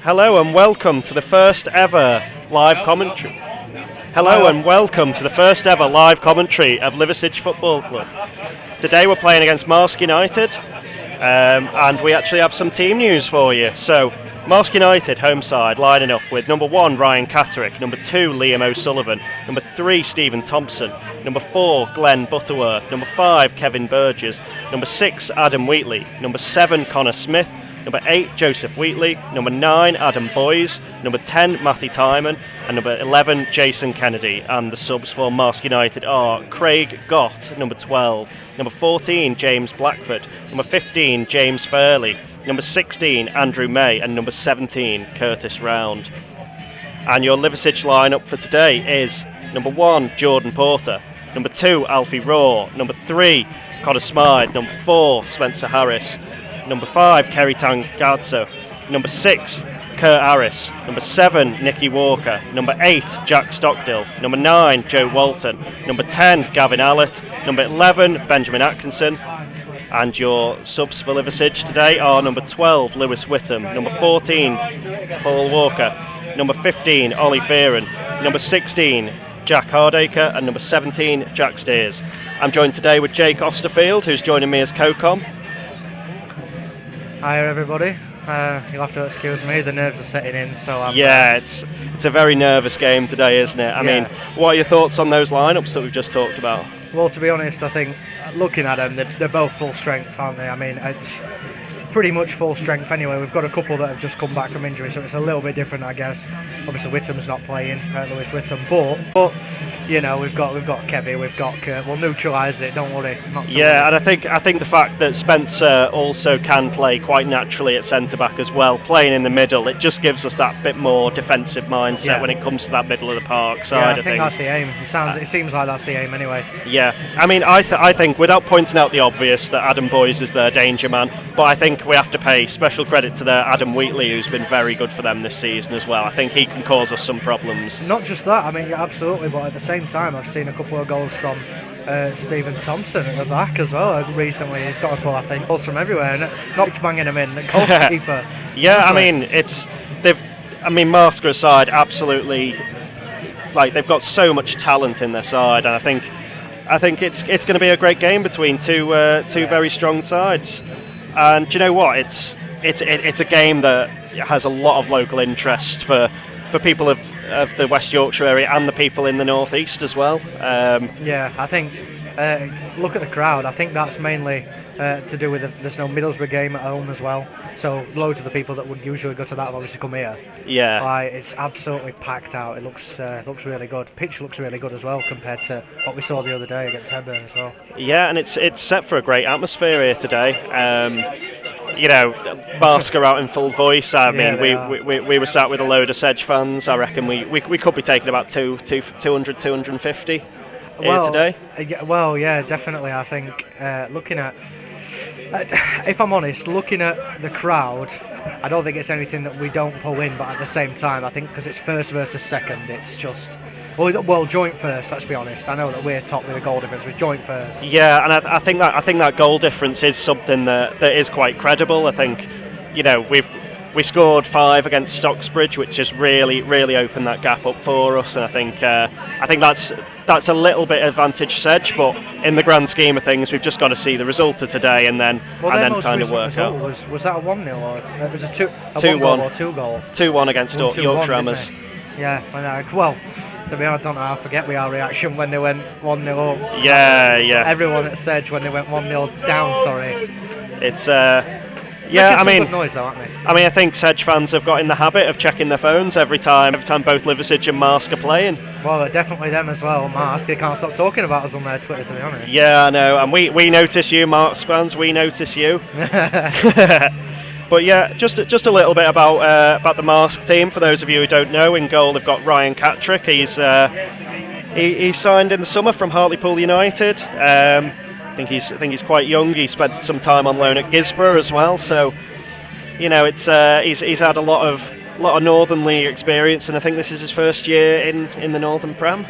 Hello and welcome to the first ever live commentary. Hello and welcome to the first ever live commentary of Liversedge Football Club. Today we're playing against Marske United, and we actually have some team news for you. So, Marske United home side lining up with number 1 Ryan Catterick, number 2 Liam O'Sullivan, number 3 Stephen Thompson, number 4 Glenn Butterworth, number 5 Kevin Burgess, number 6 Adam Wheatley, number 7 Connor Smith, number 8 Joseph Wheatley, number 9 Adam Boys, number 10 Matty Timon, and number 11 Jason Kennedy. And the subs for Marske United are Craig Gott, number 12, number 14 James Blackford, number 15 James Fairley, number 16 Andrew May, and number 17 Curtis Round. And your Liversedge lineup for today is number 1 Jordan Porter, number 2 Alfie Raw, number 3 Connor Smythe, number 4 Spencer Harris, number 5 Kerry Tangazzo, number 6 Kurt Harris, number 7 Nicky Walker, number 8 Jack Stockdill, number 9 Joe Walton, number 10 Gavin Allett, number 11 Benjamin Atkinson. And your subs for Liversedge today are number 12 Lewis Whittam, number 14 Paul Walker, number 15 Ollie Fearon, number 16 Jack Hardacre, and number 17 Jack Steers. I'm joined today with Jake Osterfield, who's joining me as co-com. Hi everybody, you'll have to excuse me, the nerves are setting in, so I'm... Yeah, it's a very nervous game today, isn't it? I mean, what are your thoughts on those lineups that we've just talked about? Well, to be honest, I think, looking at them, they're both full strength, aren't they? I mean, it's pretty much full strength anyway. We've got a couple that have just come back from injury, so it's a little bit different, I guess. Obviously, Whittam's not playing, Lewis Whittam, but you know, we've got Kevy, we've got Kurt. We'll neutralise it, don't worry. Yeah, and I think the fact that Spencer also can play quite naturally at centre back as well, playing in the middle, it just gives us that bit more defensive mindset when it comes to that middle of the park side. I think that's the aim. It seems like that's the aim anyway. Yeah, I mean, I think without pointing out the obvious that Adam Boys is their danger man, but I think we have to pay special credit to their Adam Wheatley, who's been very good for them this season as well. I think he can cause us some problems. Not just that, I mean, absolutely, but at the same time, I've seen a couple of goals from Stephen Thompson at the back as well recently. He's got a couple, I think, goals from everywhere, and not banging them in. The goalkeeper. Yeah, I mean, Marske aside, absolutely, like, they've got so much talent in their side, and I think it's going to be a great game between two very strong sides. And do you know what? It's a game that has a lot of local interest for people of the West Yorkshire area and the people in the North East as well. Yeah, I think look at the crowd. I think that's mainly to do with there's no Middlesbrough game at home as well. So loads of the people that would usually go to that have obviously come here. Yeah. It's absolutely packed out. It looks really good. Pitch looks really good as well compared to what we saw the other day against Hebburn as well. Yeah, and it's set for a great atmosphere here today. You know, Marske are out in full voice. I mean, we were sat with a load of Sedge fans. I reckon we could be taking about 250 here today. Well, yeah, definitely. I think looking at, if I'm honest, looking at the crowd, I don't think it's anything that we don't pull in. But at the same time, I think because it's first versus second, it's just. Well, joint first. Let's be honest. I know that we're top with a goal difference. We're joint first. Yeah, and I think that goal difference is something that is quite credible. I think, you know, we scored 5 against Stocksbridge, which just really opened that gap up for us. And I think that's a little bit advantage Sedge, but in the grand scheme of things, we've just got to see the result of today and then kind of work out. Was that a 1-0 or it was a 2-1 or 2-goal? 2-1 against Yorkshire Hammers. Yeah, well. To be honest, I don't know how to forget our reaction when they went 1-0 up. Yeah. Everyone at Sedge when they went 1-0 down. Sorry. It's I mean, good noise though, aren't they? I mean, I think Sedge fans have got in the habit of checking their phones every time both Liversedge and Marske are playing. Well, definitely them as well. Marske, they can't stop talking about us on their Twitter, to be honest. Yeah, I know, and we notice you, Marske fans. We notice you. But yeah, just a little bit about the Marske team. For those of you who don't know, in goal they've got Ryan Catterick. He's signed in the summer from Hartlepool United. I think he's quite young. He spent some time on loan at Gisborough as well. So, you know, it's he's had a lot of Northern League experience, and I think this is his first year in the Northern Prem.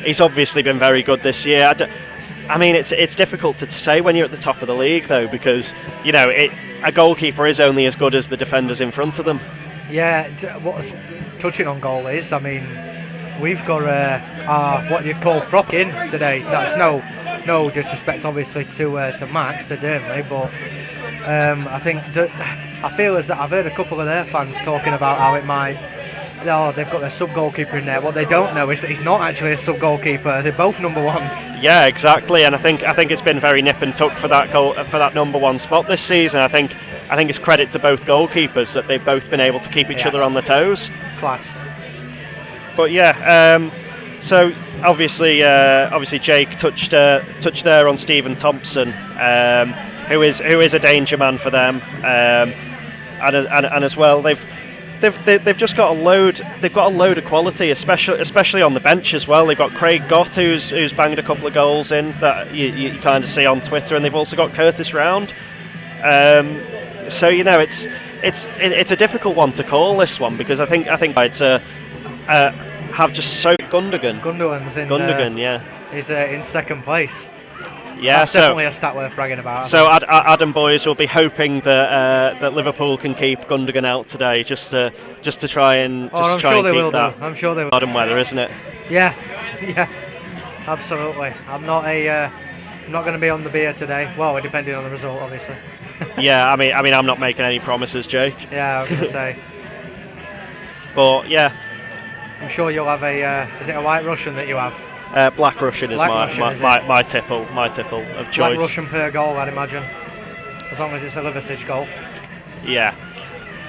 He's obviously been very good this year. I mean, it's difficult to say when you're at the top of the league, though, because a goalkeeper is only as good as the defenders in front of them. Yeah, what's touching on goalies, I mean, we've got our what you'd call prop in today. That's no disrespect, obviously, to Max, to Davies, but I feel as that I've heard a couple of their fans talking about how it might. Oh, they've got their sub goalkeeper in there. What they don't know is that he's not actually a sub goalkeeper. They're both number ones. Yeah, exactly. And I think it's been very nip and tuck for that number one spot this season. I think it's credit to both goalkeepers that they've both been able to keep each other on the toes. Class. But yeah, so obviously Jake touched there on Stephen Thompson, who is a danger man for them, and as well they've just got a load. They've got a load of quality, especially on the bench as well. They've got Craig Gott, who's banged a couple of goals in that you kind of see on Twitter, and they've also got Curtis Round. So it's a difficult one to call, this one, because I think it's have just so Gundogan, yeah, is in second place. Yeah, that's definitely a stat worth bragging about. So Adam Boys will be hoping that Liverpool can keep Gundogan out today, just to try and keep that. I'm sure they will. Modern weather, isn't it? Yeah, absolutely. I'm not going to be on the beer today. Well, depending on the result, obviously. Yeah, I mean, I'm not making any promises, Jake. Yeah, I was going to say. But yeah, I'm sure you'll have is it a White Russian that you have? Black Russian is my tipple of choice. Black Russian per goal, I'd imagine, as long as it's a Liversedge goal. Yeah.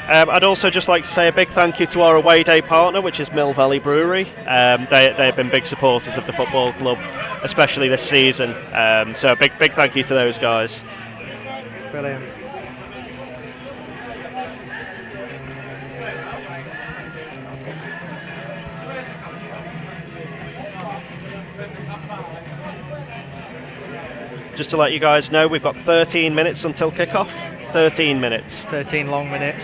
I'd also just like to say a big thank you to our away day partner, which is Mill Valley Brewery. They've been big supporters of the football club, especially this season. So a big thank you to those guys. Brilliant. Just to let you guys know, we've got 13 minutes until kick-off. 13 minutes. 13 long minutes.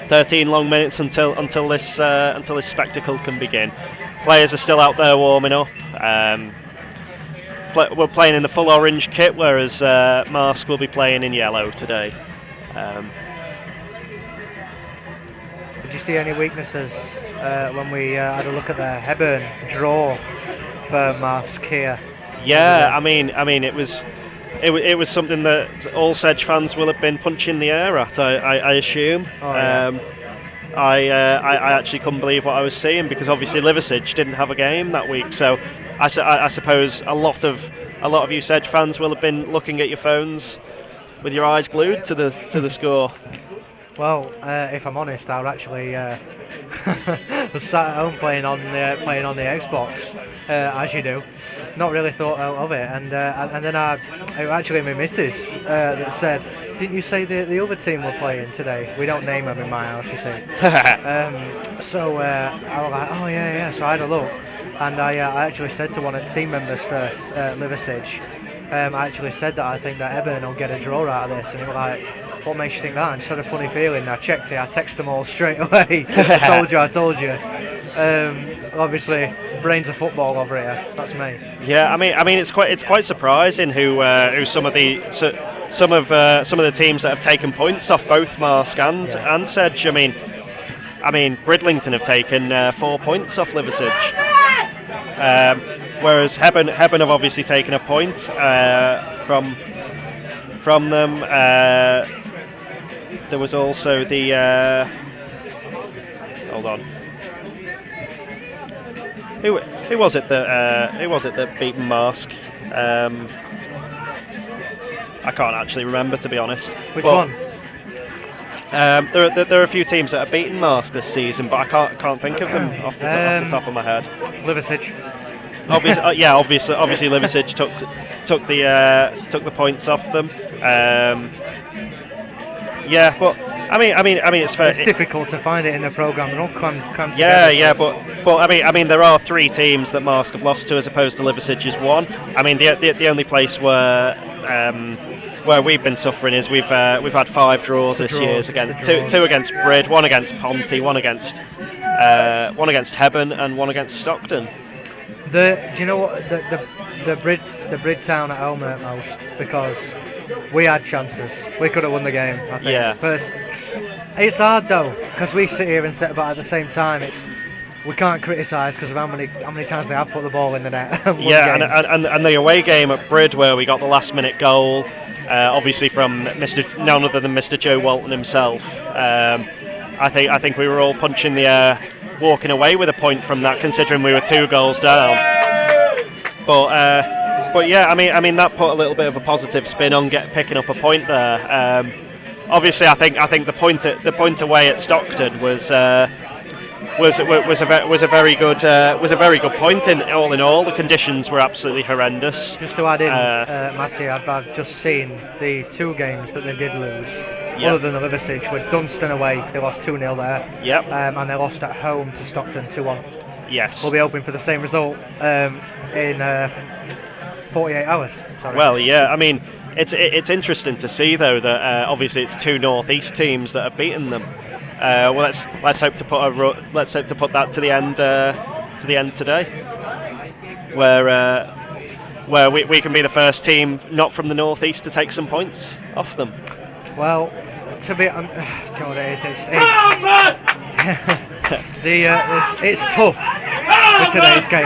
13 long minutes until this spectacle can begin. Players are still out there warming up. We're playing in the full orange kit, whereas Marske will be playing in yellow today. Did you see any weaknesses when we had a look at the Hebburn draw for Marske here? Yeah, I mean, it was something that all Sedge fans will have been punching the air at, I assume. Oh, yeah. I actually couldn't believe what I was seeing, because obviously Liversedge didn't have a game that week, so I suppose a lot of you Sedge fans will have been looking at your phones with your eyes glued to the score. Well, if I'm honest, I was actually sat at home playing on the Xbox, as you do. Not really thought of it, and then it was actually my missus that said, "Didn't you say the other team were playing today?" We don't name them in my house, you see. So I was like, "Oh yeah." So I had a look, and I actually said to one of the team members first, Liversedge, I actually said that I think that Hebburn will get a draw out of this, and he was like, "What makes you think that?" And just had a funny feeling. I checked it. I texted them all straight away. I told you. Obviously, brains of football over here. That's me. Yeah, I mean, it's quite surprising who some of the teams that have taken points off both Marske and Sedge. I mean, Bridlington have taken 4 points off Liversedge, whereas Hebburn have obviously taken a point from them. There was also the hold on. Who was it that beat Marske? I can't actually remember, to be honest. Which one? There are a few teams that have beaten Marske this season, but I can't think of them off the top of my head. Liversedge. Obviously Liversedge took the points off them. Yeah, but I mean, it's fair. It's difficult to find it in the programme. They don't come together. Yeah, but I mean, there are 3 teams that Marske have lost to, as opposed to Liversedge's 1. I mean, the only place where we've been suffering is we've had 5 draws this year. Again, two against Brid, 1 against Ponty, 1 against Hebburn, and 1 against Stockton. Do you know what the the Bridtown at home hurt most because we had chances. We could have won the game, I think. Yeah. First, it's hard though because we sit here and sit about at the same time. We can't criticise because of how many times they have put the ball in the net. Yeah, and the away game at Brid where we got the last minute goal, obviously from none other than Mr. Joe Walton himself. I think we were all punching the air, walking away with a point from that, considering we were 2 goals down. But yeah, I mean that put a little bit of a positive spin on picking up a point there. Obviously, I think the point away at Stockton was a very good point. In all, the conditions were absolutely horrendous. Just to add in, Matty, I've just seen the 2 games that they did lose. Yep. Other than the Liversedge, with Dunstan away, they lost 2-0 there. Yep. And they lost at home to Stockton 2-1. Yes. We'll be hoping for the same result in 48 hours. Sorry. Well, yeah. I mean, it's interesting to see though that obviously it's 2 North East teams that have beaten them. Well, let's hope to put that to the end today, where we can be the first team not from the North East to take some points off them. Well, to be, do you know what it is? It's tough with today's game.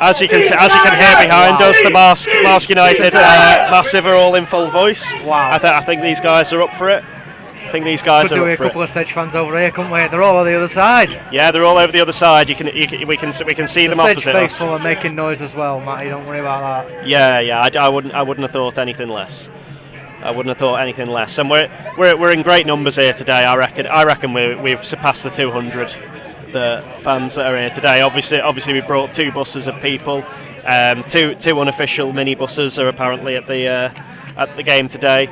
As you can hear behind us, the Marske United massive are all in full voice. Wow! I think these guys are up for it. I think these guys are up for it. Could do a couple of Sedge fans over here, couldn't we? They're all on the other side. Yeah, they're all over the other side. We can see them opposite us. Sedge faithful are making noise as well, Matty. Don't worry about that. Yeah. I wouldn't have thought anything less. And we're in great numbers here today. I reckon we've surpassed the 200. The fans that are here today. Obviously we brought 2 buses of people. Two unofficial minibuses are apparently at the game today.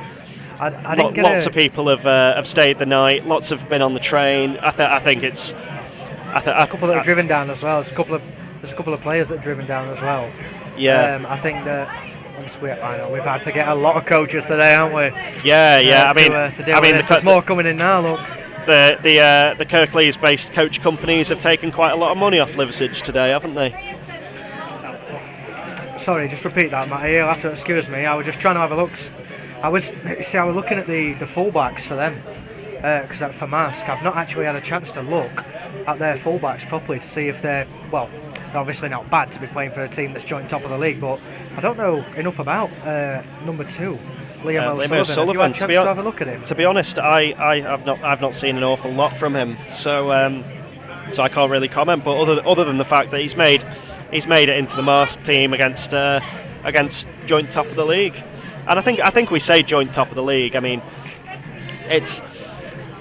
Lots of people have stayed the night. Lots have been on the train. I think it's a couple that have driven down as well. There's a couple of players that have driven down as well. Yeah. I think that. I know we've had to get a lot of coaches today, haven't we? Yeah. There's more coming in now. Look. The Kirklees-based coach companies have taken quite a lot of money off Liversedge today, haven't they? Sorry, just repeat that, Matt. You'll have to excuse me. I was just trying to have a look. I was looking at the fullbacks for them because for Marske, I've not actually had a chance to look at their fullbacks properly to see if they're obviously not bad to be playing for a team that's joint top of the league, but I don't know enough about number 2. Liam O'Sullivan. Have you had a chance to have a look at him? To be honest, I've not seen an awful lot from him, so I can't really comment. But other than the fact that he's made it into the Marske team against joint top of the league, and I think we say joint top of the league. I mean, it's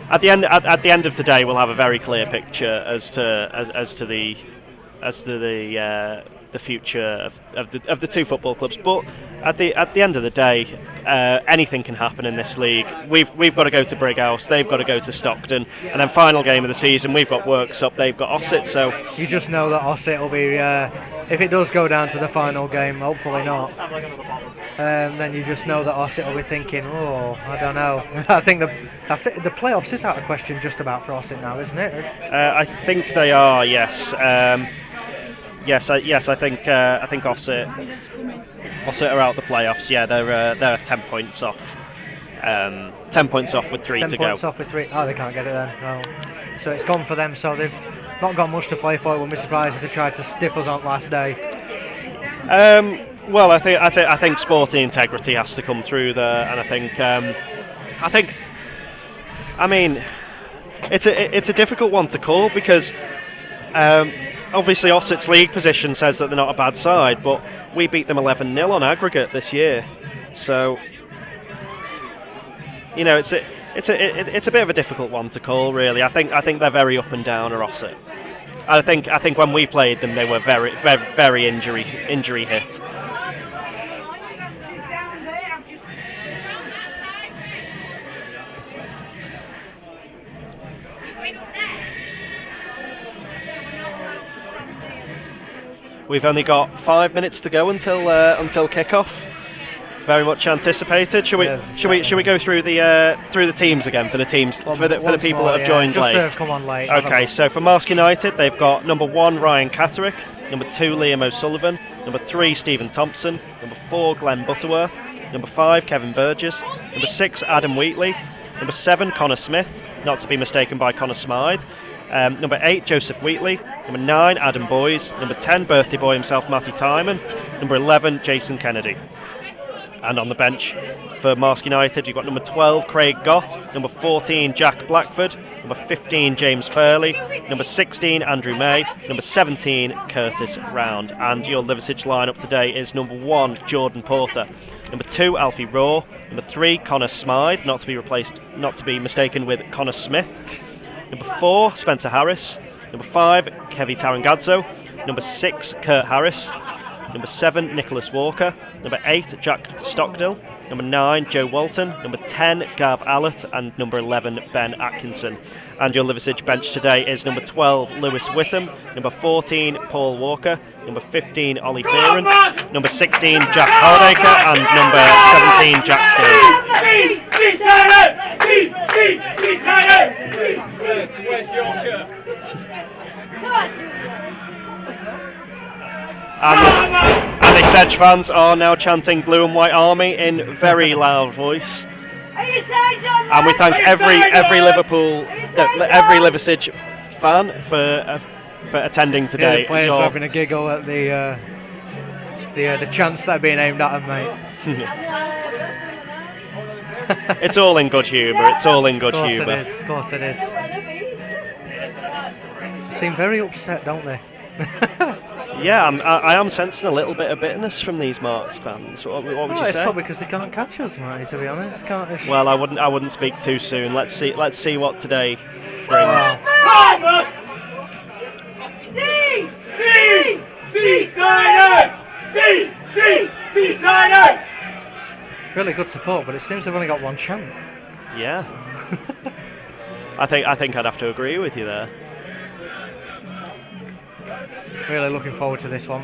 at the end of today we'll have a very clear picture as to the future of the 2 football clubs. But at the end of the day, anything can happen in this league. We've got to go to Brighouse, they've got to go to Stockton, and then final game of the season we've got Worksop, they've got Ossett. So you just know that Ossett will be, if it does go down to the final game, hopefully not. Then you just know that Ossett will be thinking, I don't know. I think the playoffs is out of question just about for Ossett now, isn't it? I think they are. Yes. Yes, I think Ossett are out the playoffs. Yeah, they're 10 points off. 10 points off with 3 to go. 10 points off with 3. Oh, they can't get it then. No. So it's gone for them. So they've not got much to play for. Wouldn't be surprised if they tried to stiff us on last day. Well, I think sporting integrity has to come through there, and I mean, it's a difficult one to call because. Obviously, Ossett's league position says that they're not a bad side, but we beat them 11-0 on aggregate this year. So, it's a bit of a difficult one to call, really. I think they're very up and down, are Ossett. I think when we played them, they were very, very, very injury hit. We've only got 5 minutes to go until kick-off. Very much anticipated. Should we go through the teams again for the people that have joined late? Come on late. Okay, so for Marske United, they've got number 1 Ryan Catterick, number 2 Liam O'Sullivan, Number 3, Stephen Thompson. Number 4, Glenn Butterworth. Number 5, Kevin Burgess. Number 6, Adam Wheatley. Number 7, Connor Smith, not to be mistaken by Connor Smythe. Number 8, Joseph Wheatley. Number 9, Adam Boys. Number 10, birthday boy himself, Matty Timon. Number 11, Jason Kennedy. And on the bench for Marske United, you've got number 12, Craig Gott. Number 14, Jack Blackford. Number 15, James Fairley. Number 16, Andrew May. Number 17, Curtis Round. And your Liversedge lineup today is number 1, Jordan Porter. Number 2, Alfie Raw. Number 3, Connor Smythe, not to be mistaken with Connor Smith. Number 4, Spencer Harris. Number 5, Kevi Tarangazzo. Number 6, Kurt Harris. Number 7, Nicholas Walker. Number 8, Jack Stockdill. Number 9, Joe Walton. Number 10, Gav Allett. And number 11, Ben Atkinson. And your Liversedge bench today is number 12, Lewis Whittam. Number 14, Paul Walker. Number 15, Ollie Fearon. Number 16, Jack Hardacre. And number 17, Jack Steele. Where's Yorkshire? And the Sedge fans are now chanting Blue and White Army in very loud voice. And we thank every Liversedge fan for attending today. The players are having a giggle at the chants that are being aimed at them, mate. It's all in good humour. It's all in good humour. Of course it is. They seem very upset, don't they? Yeah, I am sensing a little bit of bitterness from these Marks fans. What would you say? It's probably because they can't catch us, mate. To be honest, can't they? Well, I wouldn't speak too soon. Let's see what today brings. Thomas! C signers! C signers! Really good support, but it seems they've only got one chant. Yeah. I think I'd have to agree with you there. Really looking forward to this one.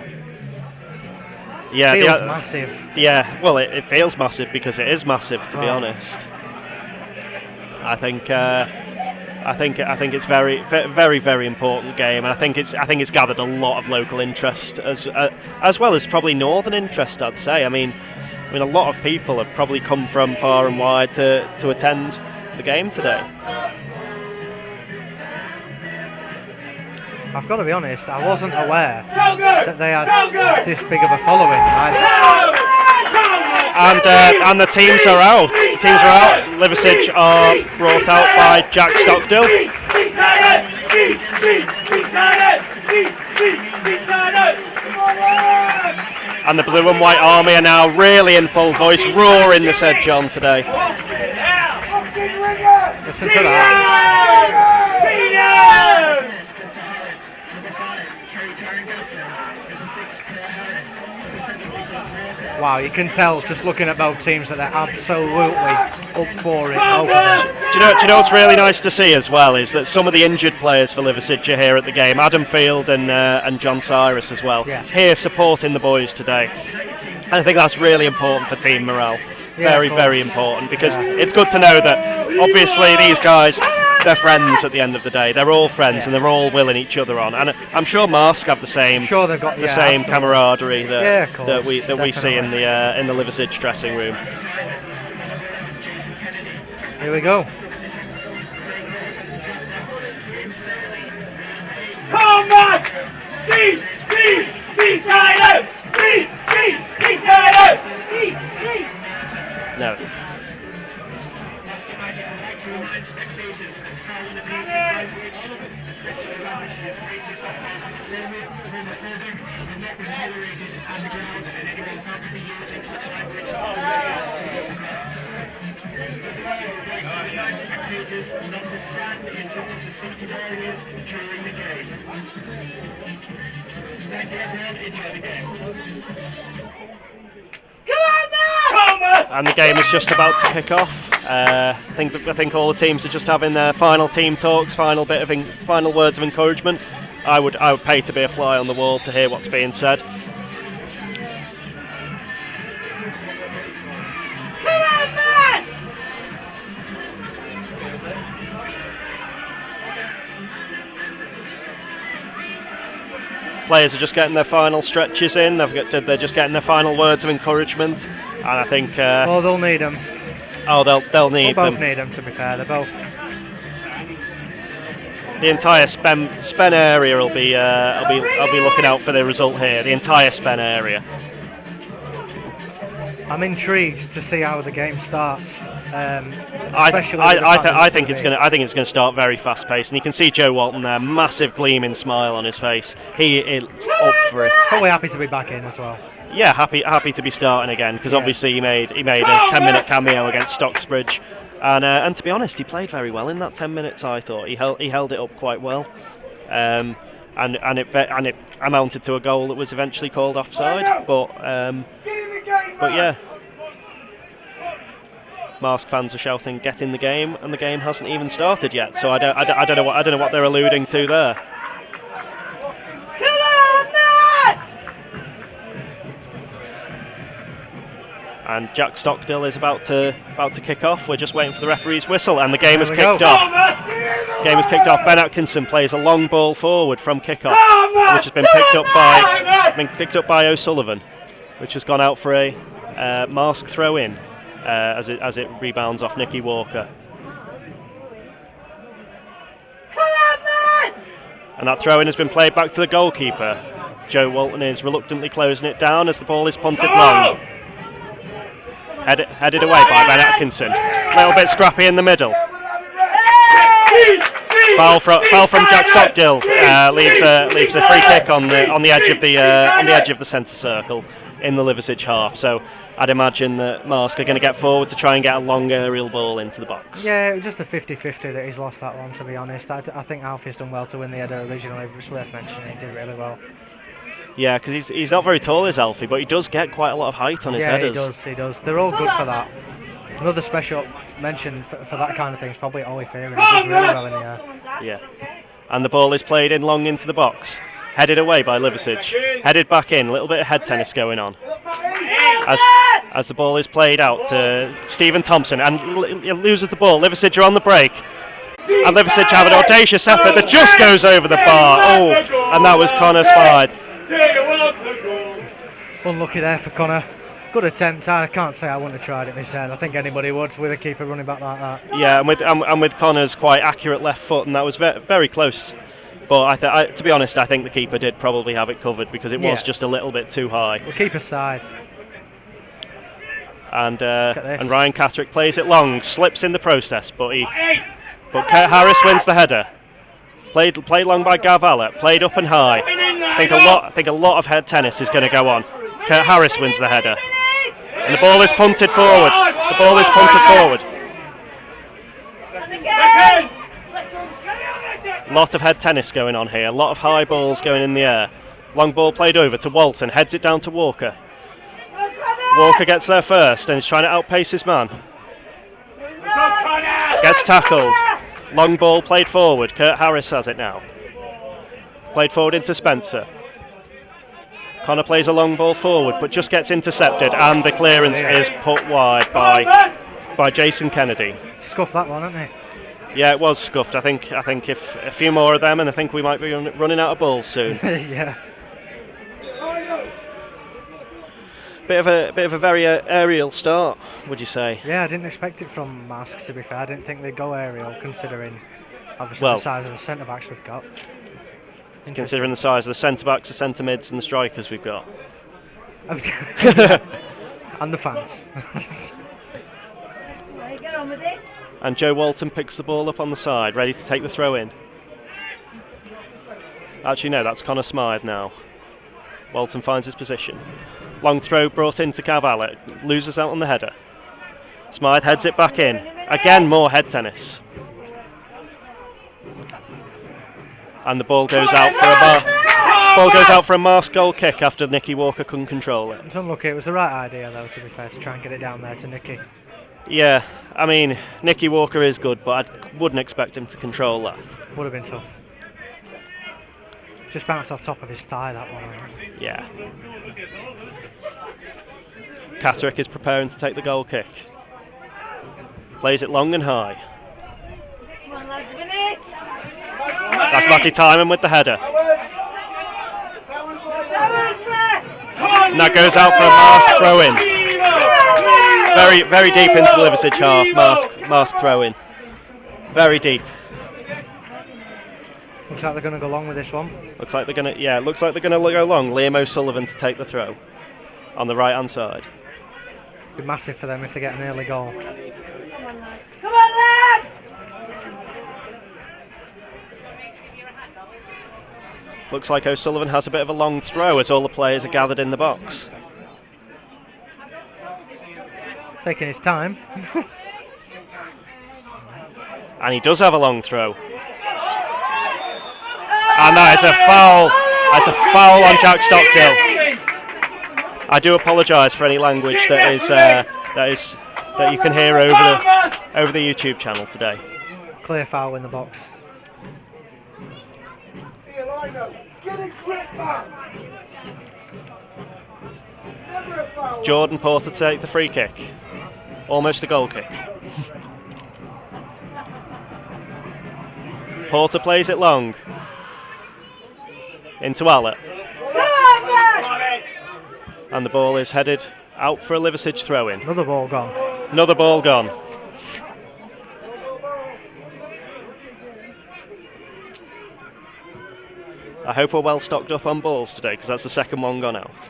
Yeah, feels massive. Yeah, well, it feels massive because it is massive, to be honest. I think it's very important game, and I think it's gathered a lot of local interest as well as probably northern interest, I'd say. I mean, a lot of people have probably come from far and wide to attend the game today. I've got to be honest, I wasn't aware that they had this big of a following. And the teams are out. Liversedge are brought out by Jack Stockdill. And the Blue and White Army are now really in full voice, roaring the Sedge on today. Listen to that. Wow, you can tell just looking at both teams that they're absolutely up for it over there. Do you know what's really nice to see as well is that some of the injured players for Liversedge are here at the game. Adam Field and John Cyrus as well, here supporting the boys today. And I think that's really important for team morale. Very important, because it's good to know that obviously these guys, they're friends at the end of the day. They're all friends and they're all willing each other on. And I'm sure Marske have the same they've got, same camaraderie that we definitely see in the Liversedge dressing room. Here we go. Come on! C silence! C silence! No. And the game is just about to kick off. I think all the teams are just having their final team talks, final words of encouragement. I would pay to be a fly on the wall to hear what's being said. players are just getting their final stretches in. They're just getting their final words of encouragement, and I think. Well, they'll need them. Oh, they'll need them. They'll both need them. To be fair, they're both. The entire Spen area will be. I'll be looking out for the result here. The entire Spen area. I'm intrigued to see how the game starts. I think it's going to start very fast paced, and you can see Joe Walton there, massive gleaming smile on his face. He is up for it. Probably happy to be back in as well. Yeah, happy to be starting again, because obviously he made a 10-minute cameo against Stocksbridge, and to be honest, he played very well in that 10 minutes. I thought he held it up quite well, and it amounted to a goal that was eventually called offside. But yeah. Marske fans are shouting, "Get in the game," and the game hasn't even started yet. So I don't know what they're alluding to there. And Jack Stockdill is about to kick off. We're just waiting for the referee's whistle, and the game has kicked off. Game has kicked off. Ben Atkinson plays a long ball forward from kick-off, which has been picked up by O'Sullivan, which has gone out for a Marske throw-in. As it rebounds off Nicky Walker. And that throw-in has been played back to the goalkeeper. Joe Walton is reluctantly closing it down as the ball is punted long. Headed away by Ben Atkinson. A little bit scrappy in the middle. Foul from Jack Stockdill leaves a free kick on the edge of the centre circle in the Liversedge half. So I'd imagine that Marske are going to get forward to try and get a long aerial ball into the box. Yeah, it was just a 50-50 that he's lost that one, to be honest. I think Alfie's done well to win the header originally, but it's worth mentioning he did really well. Yeah, because he's not very tall, is Alfie, but he does get quite a lot of height on his headers. Yeah, he does. They're all good for that. Another special mention for that kind of thing is probably Ollie Fearing. He does really well in the air. Yeah. And the ball is played in long into the box. Headed away by Liversedge. Headed back in. A little bit of head tennis going on. As the ball is played out to Stephen Thompson, and loses the ball. Liversedge are on the break. And Liversedge have an audacious effort that just goes over the bar. Oh, and that was Connor Spide. Unlucky there for Connor. Good attempt. I can't say I wouldn't have tried it myself. I think anybody would with a keeper running back like that. Yeah, and with Connor's quite accurate left foot, and that was very close. But to be honest, I think the keeper did probably have it covered because it was just a little bit too high. The keeper's side. And Ryan Catterick plays it long, slips in the process, but Kurt Harris wins the header. Played long by Gav Allett, played up and high. I think a lot of head tennis is going to go on. Kurt Harris wins the header, and the ball is punted forward. Lot of head tennis going on here. A lot of high balls going in the air. Long ball played over to Walton, heads it down to Walker. Walker gets there first and is trying to outpace his man. Gets tackled. Long ball played forward. Kurt Harris has it now. Played forward into Spencer. Connor plays a long ball forward but just gets intercepted, and the clearance is put wide by Jason Kennedy. Scuffed that one, hasn't he? Yeah, it was scuffed. I think if a few more of them, and I think we might be running out of balls soon. Yeah. Bit of a very aerial start, would you say? Yeah, I didn't expect it from Marske, to be fair. I didn't think they'd go aerial, considering obviously the size of the centre backs we've got. Considering the size of the centre backs, the centre mids, and the strikers we've got. And the fans. And Joe Walton picks the ball up on the side, ready to take the throw in. Actually, no, that's Connor Smythe now. Walton finds his position. Long throw brought into Gav Allett, loses out on the header. Smythe heads it back in. Again, more head tennis. And the ball goes out for a Marske goal kick after Nicky Walker couldn't control it. It's unlucky. It was the right idea, though, to be fair, to try and get it down there to Nicky. Yeah, I mean, Nicky Walker is good, but I wouldn't expect him to control that. Would have been tough. Just bounced off top of his thigh, that one. Yeah. Catterick is preparing to take the goal kick. Plays it long and high. That's Matty Timon with the header. And that goes out for a Marske throw-in. Very deep into the Liversedge half. Marske throw-in. Very deep. Looks like they're going to go long with this one. Looks like they're going to. Yeah, looks like they're going to go long. Liam O'Sullivan to take the throw on the right-hand side. Be massive for them if they get an early goal. Come on, lads! Looks like O'Sullivan has a bit of a long throw as all the players are gathered in the box. Taking his time. And he does have a long throw. And that is a foul. That's a foul on Jack Stockdale. I do apologise for any language that you can hear over the YouTube channel today. Clear foul in the box. Jordan Porter to take the free kick. Almost a goal kick. Porter plays it long. Into Allett. And the ball is headed out for a Liversedge throw-in. Another ball gone. Another ball gone. I hope we're well stocked up on balls today, because that's the second one gone out.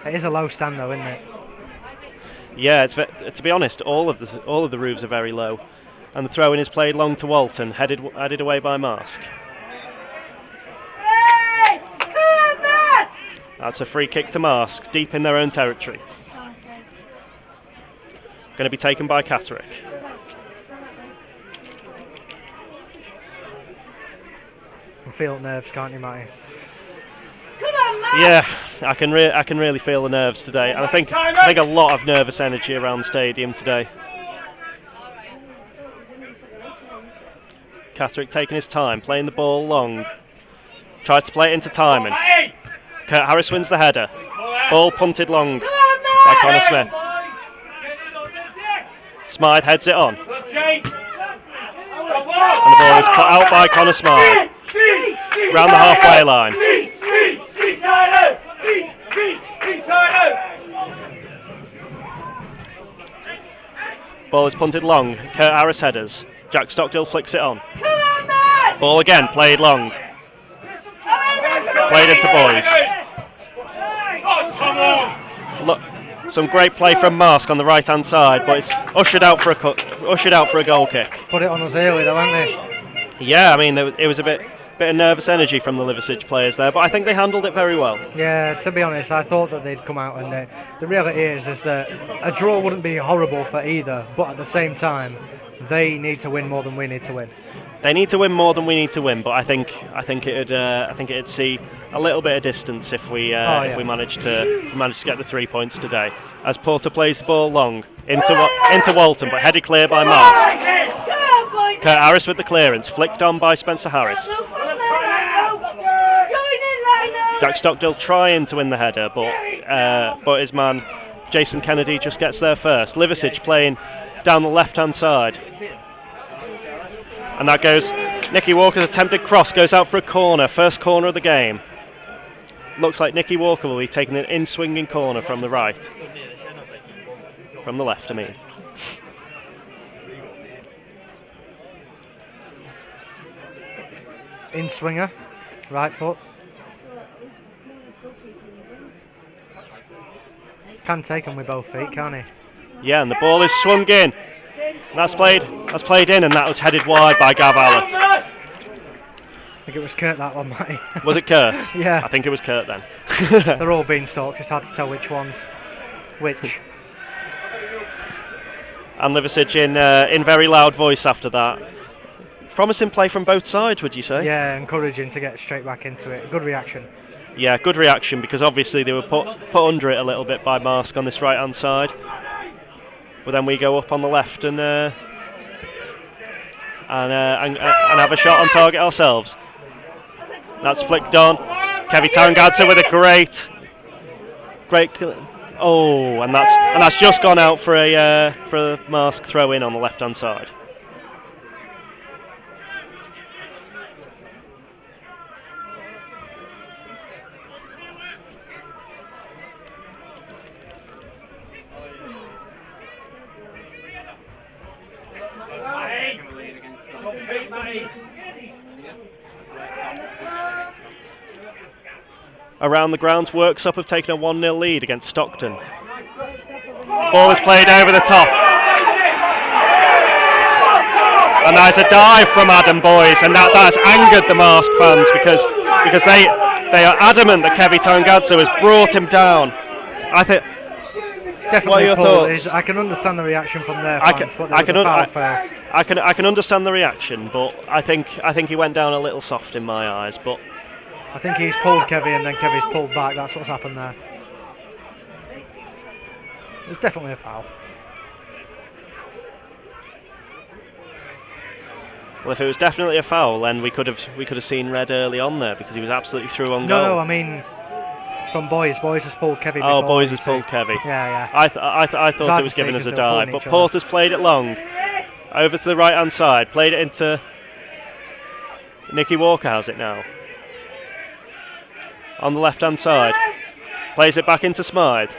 It is a low stand though, isn't it? Yeah, to be honest, all of the roofs are very low, and the throw-in is played long to Walton, headed away by Marske. That's a free kick to Marske, deep in their own territory. Going to be taken by Catterick. You feel nerves, can't you, Matty? Yeah, I can really feel the nerves today, and I think a lot of nervous energy around the stadium today. Catterick taking his time, playing the ball long, tries to play it into Timon. Kurt Harris wins the header. Ball punted long by Connor Smith. Smythe heads it on, and the ball is cut out by Connor Smythe round the halfway line. Ball is punted long. Kurt Harris headers. Jack Stockdale flicks it on. Ball again played long. Played into Boys. Look, some great play from Marske on the right hand side, but it's ushered out for a goal kick. Put it on us early though, haven't they? Yeah, I mean it was a bit of nervous energy from the Liversedge players there, but I think they handled it very well. Yeah, to be honest, I thought that they'd come out, and the reality is that a draw wouldn't be horrible for either, but at the same time, they need to win more than we need to win. They need to win more than we need to win, but I think it'd see a little bit of distance if we manage to get the 3 points today. As Porter plays the ball long into Walton, but headed clear by Marske. Kurt Harris with the clearance, flicked on by Spencer Harris. Jack Stockdale trying to win the header, but his man Jason Kennedy just gets there first. Liversedge playing down the left-hand side. And that goes, Nicky Walker's attempted cross goes out for a corner, first corner of the game. Looks like Nicky Walker will be taking an in-swinging corner from the right. From the left, I mean. In-swinger, right foot. Can take him with both feet, can't he? Yeah, and the ball is swung in. That's played in, and that was headed wide by Gav Allett. I think it was Kurt, that one, Matty. Was it Kurt? Yeah. I think it was Kurt then. They're all being stalked, it's hard to tell which one's which. And Liversedge in very loud voice after that. Promising play from both sides, would you say? Yeah, encouraging to get straight back into it. Good reaction. Yeah, good reaction, because obviously they were put under it a little bit by Marske on this right hand side. But then we go up on the left and have a shot on target ourselves. That's flicked on. Kevy Tangadze with a great. Oh, and that's just gone out for a Marske throw in on the left hand side. around the grounds. Works up have taken a 1-0 lead against Stockton. Ball was played over the top. And there's a dive from Adam Boys, and that's angered the Marske fans because they are adamant that Kevy Tongazzo has brought him down. I think. What are your thoughts? I can understand the reaction from their fans, but there was a foul first. I can understand the reaction, but I think he went down a little soft in my eyes. But I think he's pulled Kevy and then Kevy's pulled back. That's what's happened there. It's definitely a foul. Well, if it was definitely a foul, then we could have seen red early on there because he was absolutely through on goal. No, I mean from Boys. Boys has pulled Kevy. Oh, Boys has pulled Kevy. Yeah. I thought it was given as a dive, but Porter's played it long, over to the right hand side, played it into Nicky Walker. Has it now on the left hand side, plays it back into Smythe.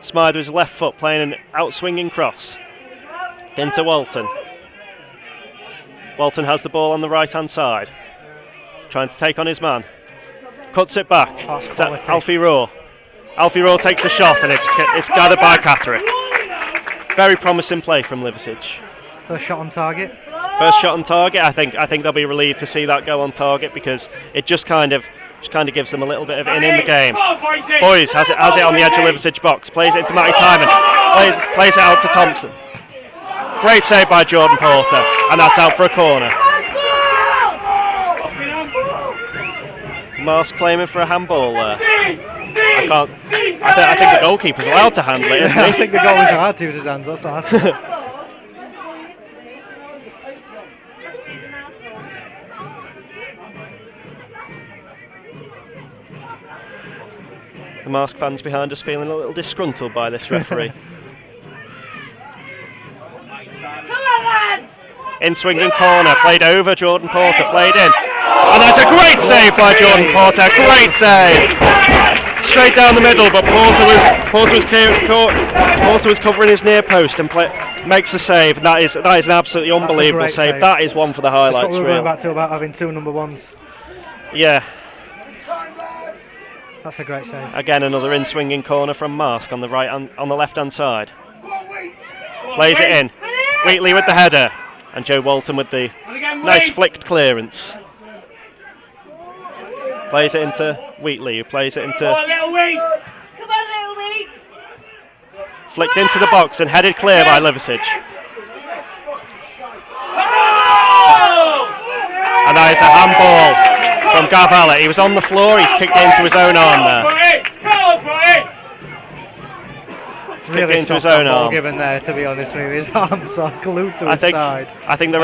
Smythe with his left foot playing an out-swinging cross into Walton. Walton has the ball on the right hand side, trying to take on his man. Cuts it back to Alfie Raw. Alfie Raw takes a shot and it's gathered by Catterick. Very promising play from Liversedge. First shot on target. First shot on target. I think they'll be relieved to see that go on target because it just kind of gives them a little bit of in the game. Boys has it on the edge of Liversedge box. Plays it into Matty Timon. Plays it out to Thompson. Great save by Jordan Porter, and that's out for a corner. Marske claiming for a handball there. I think the goalkeeper's allowed to handle it, isn't he? I think the goalie's allowed to use his hands, that's hard. The Marske fans behind us feeling a little disgruntled by this referee. In swinging corner, played over Jordan Porter, played in. And that's a great save by Jordan Porter, great save! Straight down the middle, but Porter was covering his near post and makes the save. And that is an absolutely unbelievable save. That is one for the highlights. That's what we were going back to about having two number ones. Yeah. That's a great save. Again, another in-swinging corner from Marske on the left-hand side. Plays it in. Wheatley with the header, and Joe Walton with the nice flicked clearance. Plays it into Wheatley, who plays it into... Come on, little Wheats! Flicked into the box and headed clear by Liversedge. And that is a handball from Gav Allett. He was on the floor, he's kicked it into his own arm there. Really into his own arm. Given there, to be honest with you, his arms are glued to his side. I think the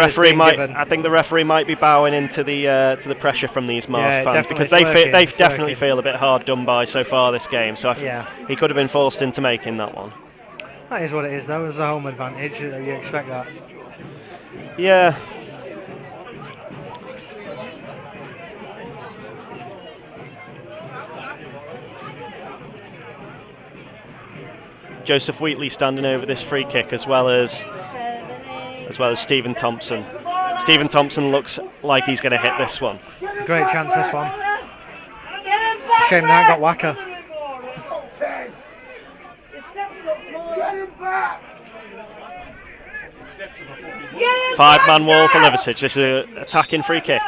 referee might be bowing into the pressure from these Marske fans because they definitely feel a bit hard done by so far this game. So he could have been forced into making that one. That is what it is, though. It's a home advantage. You expect that. Yeah. Joseph Wheatley standing over this free kick as well as Stephen Thompson. Stephen Thompson looks like he's going to hit this one. Great chance this one. Shame that got Wacker. 5-man wall for Liversedge. This is an attacking free kick.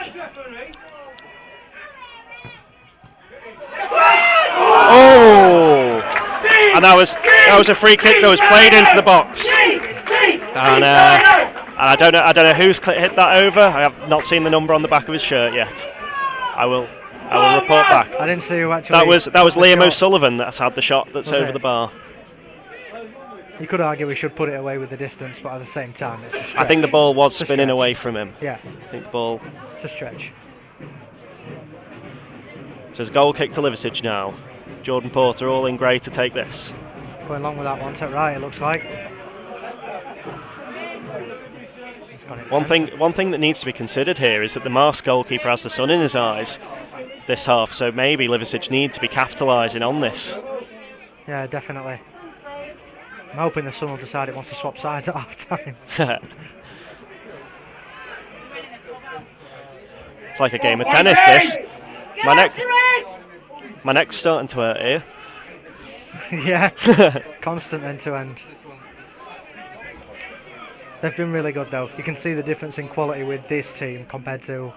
Oh! And that was a free kick that was played into the box. And I don't know who's hit that over. I have not seen the number on the back of his shirt yet. I will report back. I didn't see who actually. That was Liam O'Sullivan that's had the shot that's over the bar. You could argue we should put it away with the distance, but at the same time, it's a stretch. I think the ball was spinning away from him. Yeah. I think the ball. It's a stretch. So it's a goal kick to Liversedge now. Jordan Porter all in grey to take this. Going along with that one to right, it looks like. One thing that needs to be considered here is that the Marske goalkeeper has the sun in his eyes this half, so maybe Liversedge need to be capitalising on this. Yeah, definitely. I'm hoping the sun will decide it wants to swap sides at half time. It's like a game of tennis, this. My neck's starting to hurt here. Yeah, constant end to end. They've been really good though. You can see the difference in quality with this team compared to,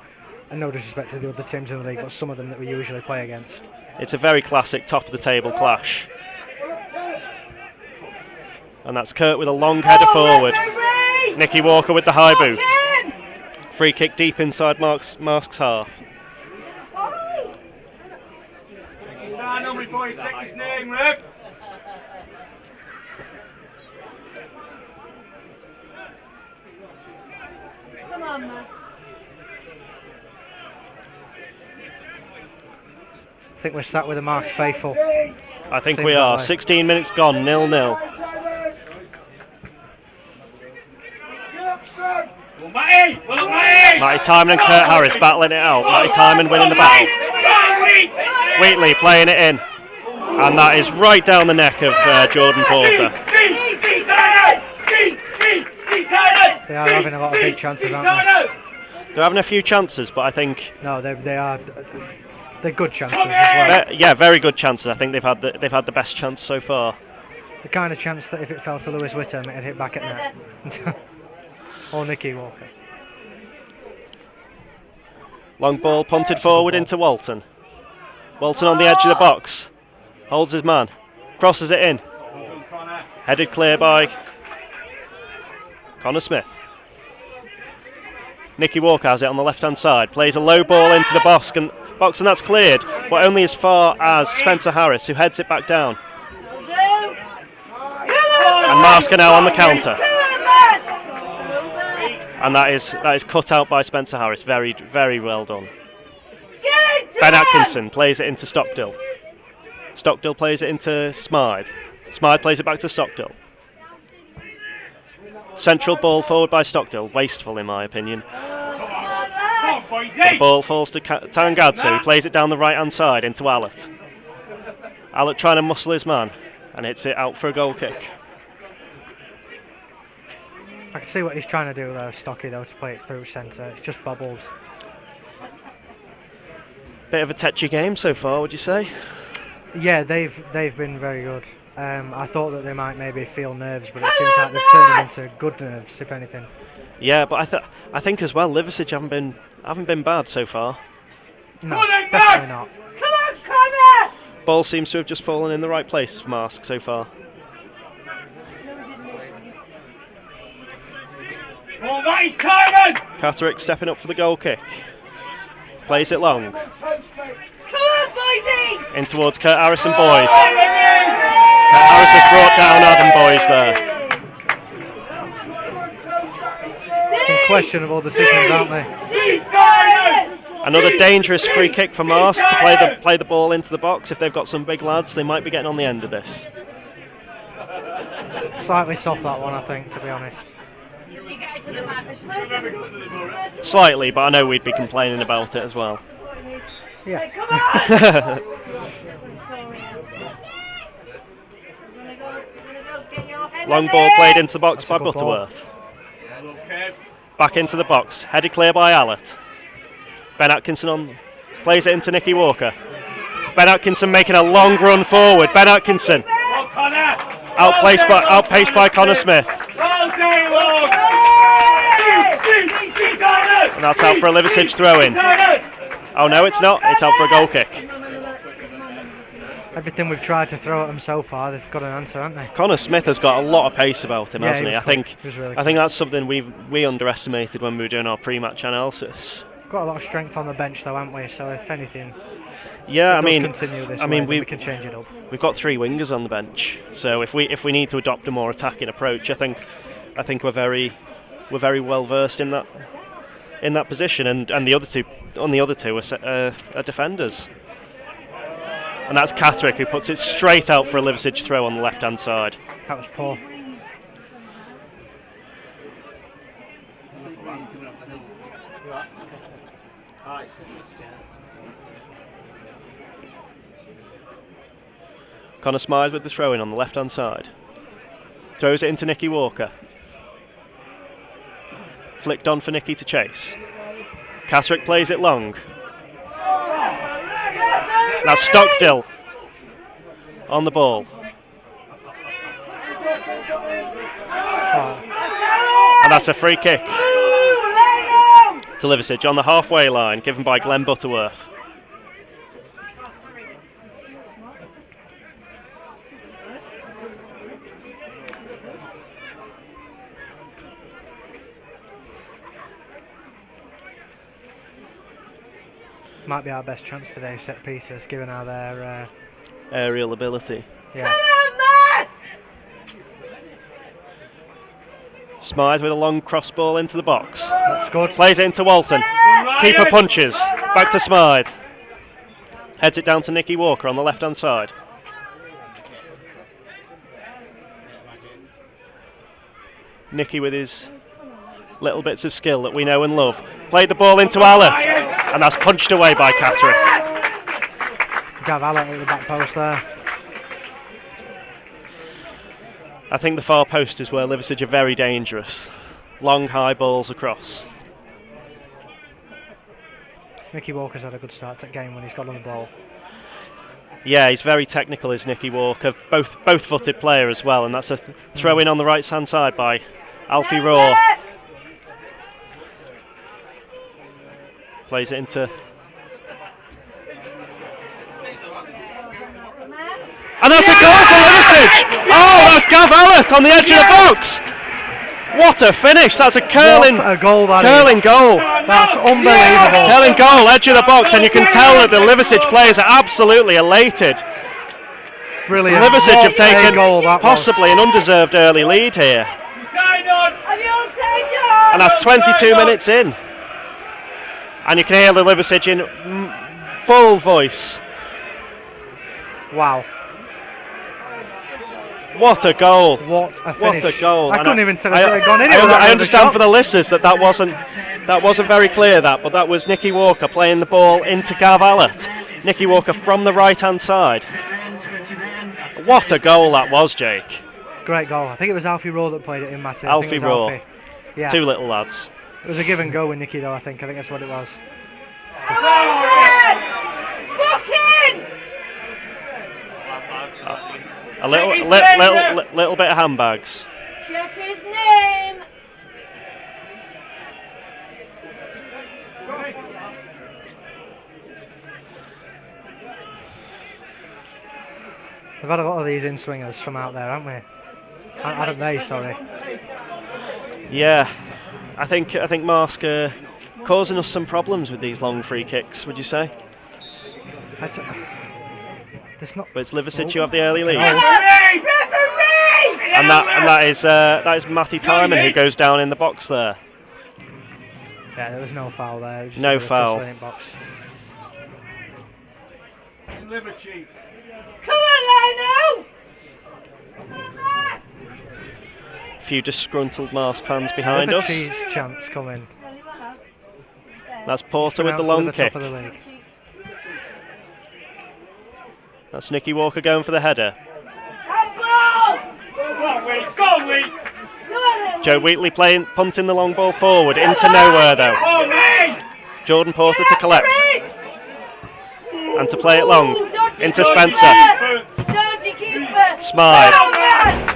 and no disrespect to the other teams in the league, but some of them that we usually play against. It's a very classic top of the table clash. And that's Kurt with a long header forward. Nicky Walker with the high boot. Free kick deep inside Marsk's half. Sign on before you take his name, Rick. Come on, Matt. I think we're sat with the Marks faithful. I think Seems we that are. way. 16 minutes gone, 0-0. Well, Matty! Well, Matty! Matty Timon and Kurt Harris battling it out. Matty Timon winning the battle. Wheatley playing it in. And that is right down the neck of Jordan Porter. They are having a lot of big chances, aren't They're having a few chances, but I think... they? No, they're good chances as well. yeah, very good chances. I think they've had the best chance so far. The kind of chance that if it fell to Lewis Whittam, it'd hit back at net. Or Nicky Walker. Long ball punted forward into Walton. Walton on the edge of the box. Holds his man. Crosses it in. Headed clear by Connor Smith. Nicky Walker has it on the left hand side. Plays a low ball into the box and that's cleared, but only as far as Spencer Harris, who heads it back down. And Marske now on the counter. And that is cut out by Spencer Harris. Very, very well done. Ben Atkinson plays it into Stockdill. Stockdill plays it into Smythe. Smythe plays it back to Stockdill. Central ball forward by Stockdill. Wasteful in my opinion. The ball falls to Tarangadze, who plays it down the right hand side into Allett. Allett trying to muscle his man and hits it out for a goal kick. I can see what he's trying to do there, Stocky, though, to play it through centre. It's just bobbled. Bit of a tetchy game so far, would you say? Yeah, they've been very good. I thought that they might maybe feel nerves, but it seems like they've turned them into good nerves, if anything. Yeah, but I think as well, Liversedge haven't been bad so far. No, definitely not. Come on, Connor! Ball seems to have just fallen in the right place for Marske so far. Oh, Matty Timon! Catterick stepping up for the goal kick. Plays it long. Come on, Boysy! In towards Kurt Harris and Boys. Kurt Harris has brought down Adam Boys there. Some questionable decisions, aren't they? Another dangerous free kick for Marske to play the ball into the box. If they've got some big lads, they might be getting on the end of this. Slightly soft, that one, I think, to be honest. Slightly, but I know we'd be complaining about it as well. Yeah. Come on! Long ball played into the box by That's a good ball. Butterworth. Back into the box, headed clear by Allett. Ben Atkinson plays it into Nicky Walker. Ben Atkinson making a long run forward. Ben Atkinson outpaced by Connor Smith. And that's out for a Liversedge throw in. Oh no, it's not. It's out for a goal kick. Everything we've tried to throw at them so far, they've got an answer, haven't they? Connor Smith has got a lot of pace about him, Yeah, hasn't he? I think really I think that's something we underestimated when we were doing our pre-match analysis. Got a lot of strength on the bench though, haven't we? So if anything, Yeah, I mean, continue this way, we can change it up. We've got three wingers on the bench, so if we need to adopt a more attacking approach, I think we're very well versed in that position, and the other two are defenders. And that's Catterick, who puts it straight out for a Liversedge throw on the left hand side. That was poor. Connor Smythe with the throw in on the left hand side. Throws it into Nicky Walker. Flicked on for Nicky to chase. Catterick plays it long. That's Stockdill on the ball. And that's a free kick to Liversedge on the halfway line, given by Glenn Butterworth. Might be our best chance today, set pieces, given how their aerial ability. Yeah. Smythe with a long cross ball into the box. That's good. Plays it into Walton. Keeper punches. Back to Smythe. Heads it down to Nicky Walker on the left hand side. Nicky with his little bits of skill that we know and love. Played the ball into Allett, and that's punched away by Catterick. Gav Allett at the back post there. I think the far post is where Liversedge are very dangerous. Long high balls across. Nicky Walker's had a good start to the game when he's got on the ball. Yeah, he's very technical, is Nicky Walker. Both-footed player as well, and that's a throw in on the right hand side by Alfie Raw. Plays it into... And that's a goal for Liversedge! Oh, that's Gav Allett on the edge of the box! What a finish! That's a curling goal. Goal. That's unbelievable. Curling goal, edge of the box, and you can tell that the Liversedge players are absolutely elated. Brilliant. Liversedge have taken goal, possibly an undeserved early lead here. And that's 22 minutes in. And you can hear the Liversedge in full voice. Wow. What a goal. What a finish. What a goal. I couldn't even tell if it had gone in. I understand for the listeners that wasn't very clear, but that was Nicky Walker playing the ball into Gav Allett. Nicky Walker from the right hand side. What a goal that was, Jake. Great goal. I think it was Alfie Raw that played it in, Matty. Alfie Raw. Yeah. Two little lads. It was a give and go with Nicky though, I think that's what it was. A little bit of handbags. Check his name. We've had a lot of these in-swingers from out there, haven't we? Haven't they, sorry. Yeah. I think Marske causing us some problems with these long free kicks, would you say? But it's Liversedge who have the early lead. Referee! And that is Matty Timon who goes down in the box there. Yeah, there was no foul there. Just no foul. Box. Liver cheats. Come on, Lino! A few disgruntled Marske fans behind us. Cheese chance coming. That's Porter with the long kick. Top of the league. That's Nicky Walker going for the header. Go, Weeks! Joe Wheatley punting the long ball forward into nowhere though. Jordan Porter to collect. And to play it long into Spencer. Smythe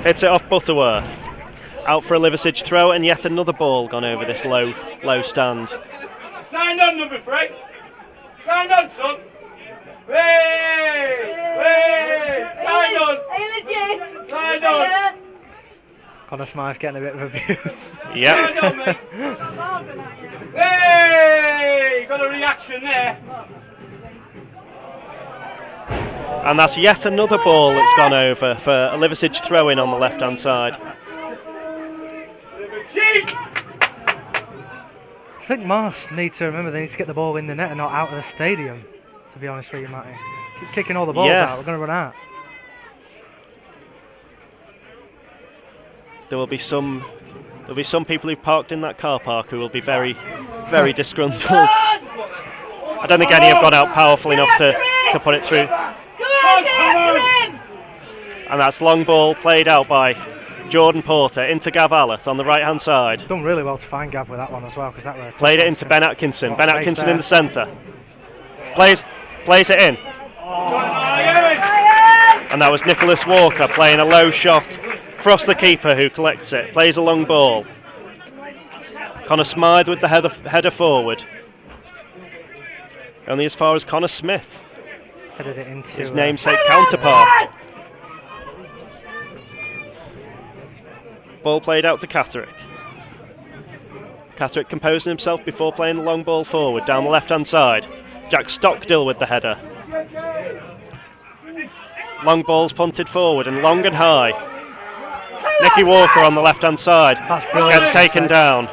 hits it off Butterworth. Out for a Liversedge throw, and yet another ball gone over this low stand. Signed on, number 3. Signed on, son. Signed on. Are you legit? Signed on. Connor Smythe getting a bit of abuse. Yep. Signed on, mate. Hey! Got a reaction there. And that's yet another ball that's gone over for a Liversedge throw-in on the left-hand side. I think Marske need to remember they need to get the ball in the net and not out of the stadium, to be honest with you, Matty. Keep kicking all the balls out, we're going to run out. There will be some people who've parked in that car park who will be very, very disgruntled. I don't think any have gone out powerful enough to put it through. And that's long ball played out by Jordan Porter into Gav Allett on the right hand side. Done really well to find Gav with that one as well, because that was played it into Ben Atkinson. Ben Atkinson in the centre. Plays it in. And that was Nicholas Walker playing a low shot across the keeper, who collects it, plays a long ball. Connor Smythe with the header forward. Only as far as Connor Smith, Headed it into his namesake counterpart. Ball played out to Catterick. Catterick composing himself before playing the long ball forward down the left-hand side. Jack Stockdill with the header. Long ball's punted forward and long and high. Nicky Walker on the left-hand side gets taken down.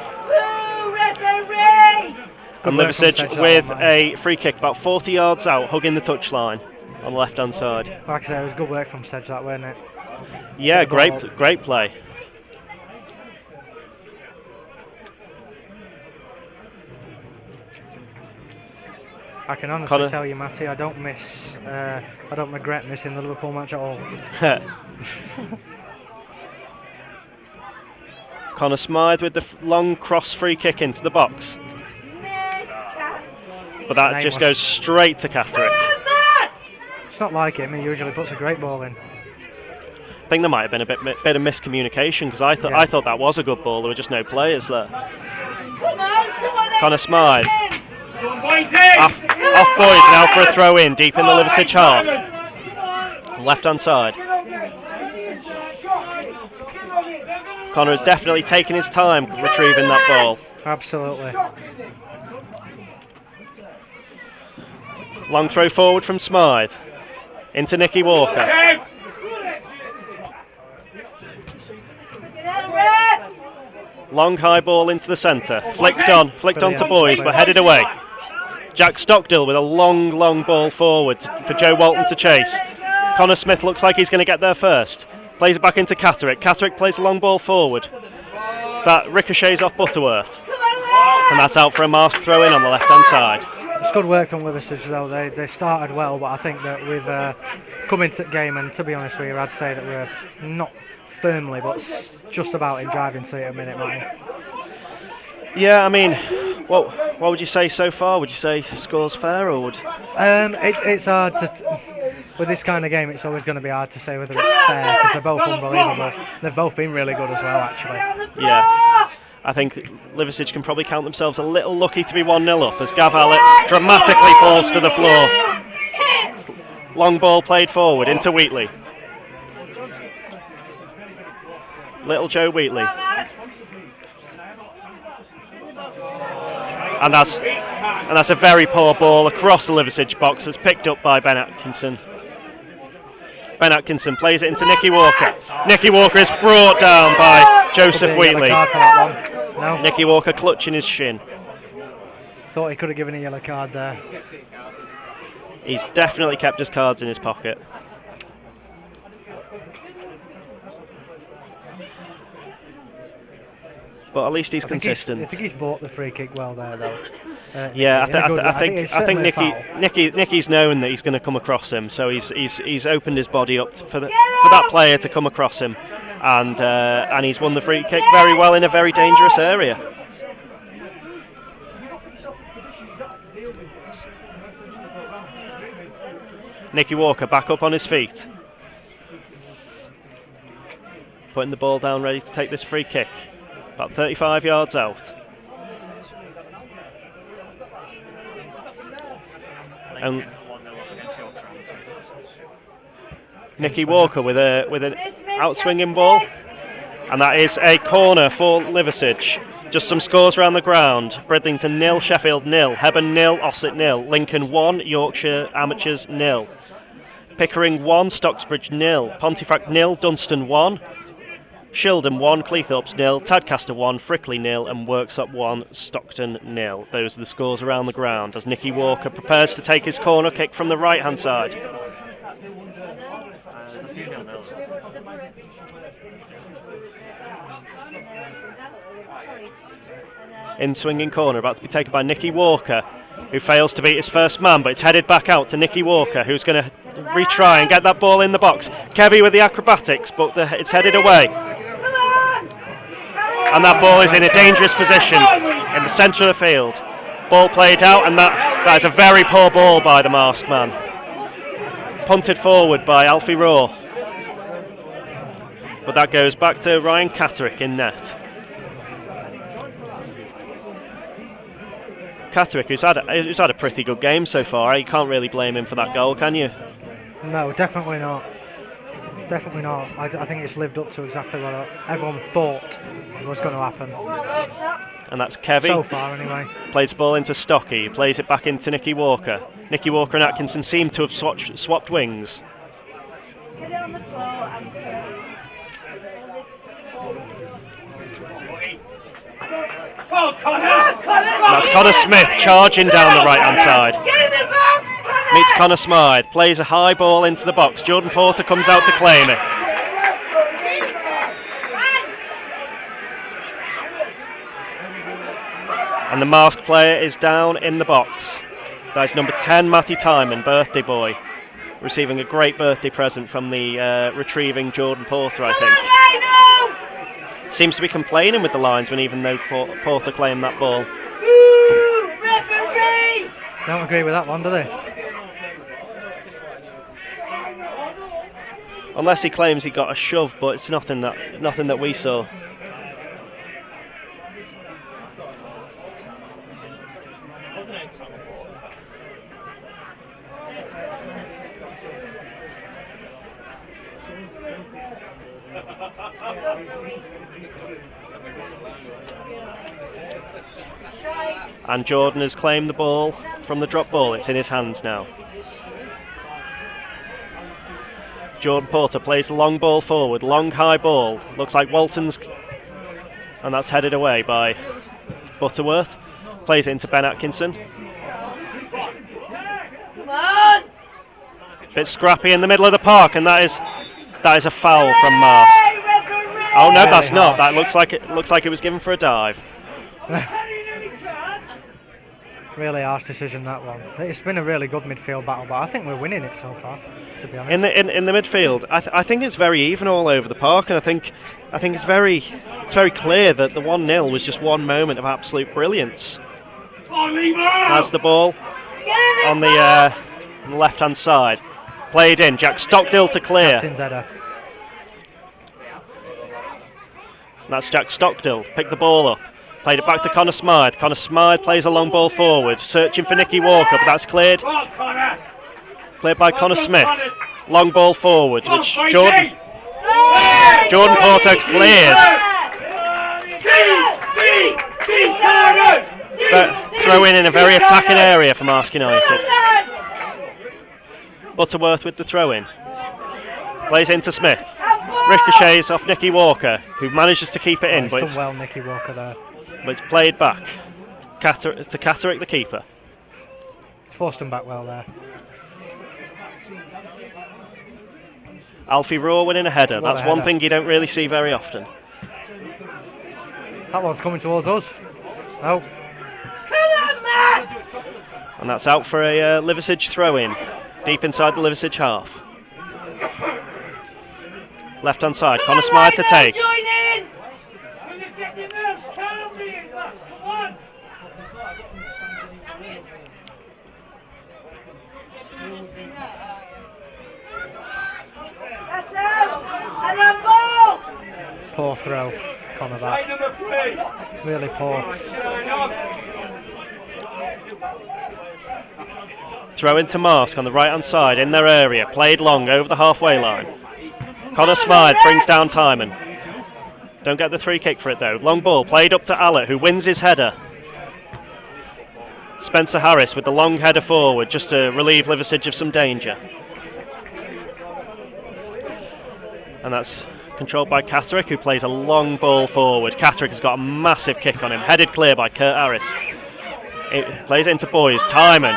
And Liversedge with a free kick about 40 yards out, hugging the touchline on the left-hand side. Like I said, it was good work from Sedge, that, wasn't it? Yeah, great play. I can honestly tell you, Matty, I don't regret missing the Liverpool match at all. Connor Smythe with the long cross free kick into the box. But that just goes straight to Catterick. It's not like him, he usually puts a great ball in. I think there might have been a bit of miscommunication, because I thought that was a good ball, there were just no players there. Connor Smythe. Off boys now for a throw in deep in the Liversedge half. Left hand side. Connor has definitely taken his time retrieving that ball. Absolutely. Long throw forward from Smythe into Nicky Walker. Long high ball into the centre. Flicked on to Boys, but headed away. Jack Stockdill with a long ball forward for Joe Walton to chase. Connor Smith looks like he's going to get there first. Plays it back into Catterick. Catterick plays a long ball forward. That ricochets off Butterworth. And that's out for a Marske throw in on the left hand side. It's good work from Liversedge though. They started well, but I think that we've come into the game, and to be honest with you, I'd say that we're not firmly, but just about in driving seat at a minute, Martin. Yeah, I mean, what would you say so far? Would you say scores fair, or would? It's hard to. With this kind of game, it's always going to be hard to say whether it's fair, because they're both unbelievable. They've both been really good as well, actually. Yeah. I think Liversedge can probably count themselves a little lucky to be 1-0 up as Gav Hallett dramatically falls to the floor. Long ball played forward into Wheatley. Little Joe Wheatley. And that's a very poor ball across the Liversedge box that's picked up by Ben Atkinson. Ben Atkinson plays it into Nicky Walker. Nicky Walker is brought down by Joseph Wheatley. No. Nicky Walker clutching his shin. Thought he could have given a yellow card there. He's definitely kept his cards in his pocket. But at least he's consistent. I think he's bought the free kick well there, though. Yeah, I think Nicky's known that he's going to come across him, so he's opened his body up for that player to come across him, and he's won the free kick very well in a very dangerous area. Nicky Walker back up on his feet, putting the ball down, ready to take this free kick. About 35 yards out. And Nicky Walker with an outswinging ball, and that is a corner for Liversedge. Just some scores around the ground. Bridlington 0, Sheffield 0, Hebburn 0, Ossett 0, Lincoln 1, Yorkshire Amateurs 0, Pickering 1, Stocksbridge 0, Pontefract 0, Dunstan 1, Shildon 1, Cleethorpes 0, Tadcaster 1, Frickley 0, and Worksop 1, Stockton 0. Those are the scores around the ground as Nicky Walker prepares to take his corner kick from the right hand side. There's a few nil-nils. In swinging corner, about to be taken by Nicky Walker, who fails to beat his first man, but it's headed back out to Nicky Walker, who's going to retry and get that ball in the box. Kevy with the acrobatics, but it's headed away. And that ball is in a dangerous position in the centre of the field. Ball played out, and that is a very poor ball by the Marske man. punted forward by Alfie Raw. But that goes back to Ryan Catterick in net. Catterick, who's had a pretty good game so far. You can't really blame him for that goal, can you? No, definitely not. Definitely not. I think it's lived up to exactly what everyone thought was going to happen. And that's Kevy. So far, anyway. Plays the ball into Stocky. Plays it back into Nicky Walker. Nicky Walker and Atkinson seem to have swapped wings. Get it on the floor and That's Connor Smith charging down the right hand side. Get in the box, Connor! Meets Connor Smythe, plays a high ball into the box. Jordan Porter comes out to claim it. And the Marske player is down in the box. That is number 10, Matty Timon, birthday boy. Receiving a great birthday present from the retrieving Jordan Porter, I think. Seems to be complaining with the linesman, even though Porter claimed that ball. Ooh, referee! Don't agree with that one, do they? Unless he claims he got a shove, but it's nothing that we saw. And Jordan has claimed the ball from the drop ball. It's in his hands now. Jordan Porter plays the long ball forward, long high ball. Looks like Walton's, and that's headed away by Butterworth. Plays it into Ben Atkinson. Come on! Bit scrappy in the middle of the park, and that is a foul from Marske. Oh no, that's not. That looks like it was given for a dive. Really harsh decision, that one. It's been a really good midfield battle, but I think we're winning it so far, to be honest. In the midfield, I think it's very even all over the park, and I think it's very clear that the 1-0 was just one moment of absolute brilliance. Has the ball on the left hand side, played in. Jack Stockdill to clear. Captain's header. That's Jack Stockdill. Picked the ball up. Played it back to Connor Smythe. Connor Smythe plays a long ball forward, searching for Nicky Walker, but that's cleared. Cleared by Connor Smith. Long ball forward, which Jordan Porter clears. But throw in a very attacking area for Marske United. Butterworth with the throw in. Plays into Smith. Ricochets off Nicky Walker, who manages to keep it in. But it's done well, Nicky Walker there. But it's played back to Catterick, the keeper. Forced him back well there. Alfie Raw winning a header. That's one thing you don't really see very often. That one's coming towards us. Oh. Come on, Matt! And that's out for a Liversedge throw in, deep inside the Liversedge half. Left hand side, Connor Smythe to take. Join in! That's out! And a ball! Poor throw, Connor, that. Really poor. Throw into Marske on the right hand side in their area, played long over the halfway line. Connor Smythe brings down Timon. Don't get the free kick for it though. Long ball played up to Allett, who wins his header. Spencer Harris with the long header forward just to relieve Liversedge of some danger. And that's controlled by Catterick, who plays a long ball forward. Catterick has got a massive kick on him, headed clear by Kurt Harris. It plays into Boys. Timon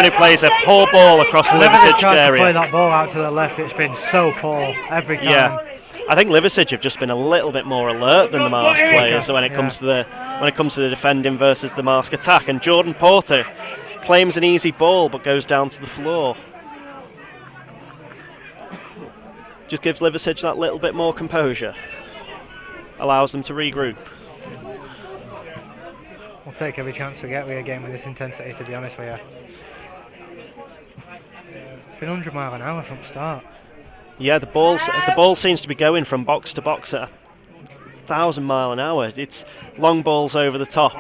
who plays a poor ball across the Liversedge area. To play that ball out to the left, it's been so poor every time. Yeah, I think Liversedge have just been a little bit more alert than the Marske players. So when it comes to the defending versus the Marske attack, and Jordan Porter claims an easy ball but goes down to the floor. Just gives Liversedge that little bit more composure, allows them to regroup. We'll take every chance we get with a game with this intensity, to be honest with you. been 100 mile an hour from the start. Yeah, the ball seems to be going from box to box at 1,000 mile an hour. It's long balls over the top.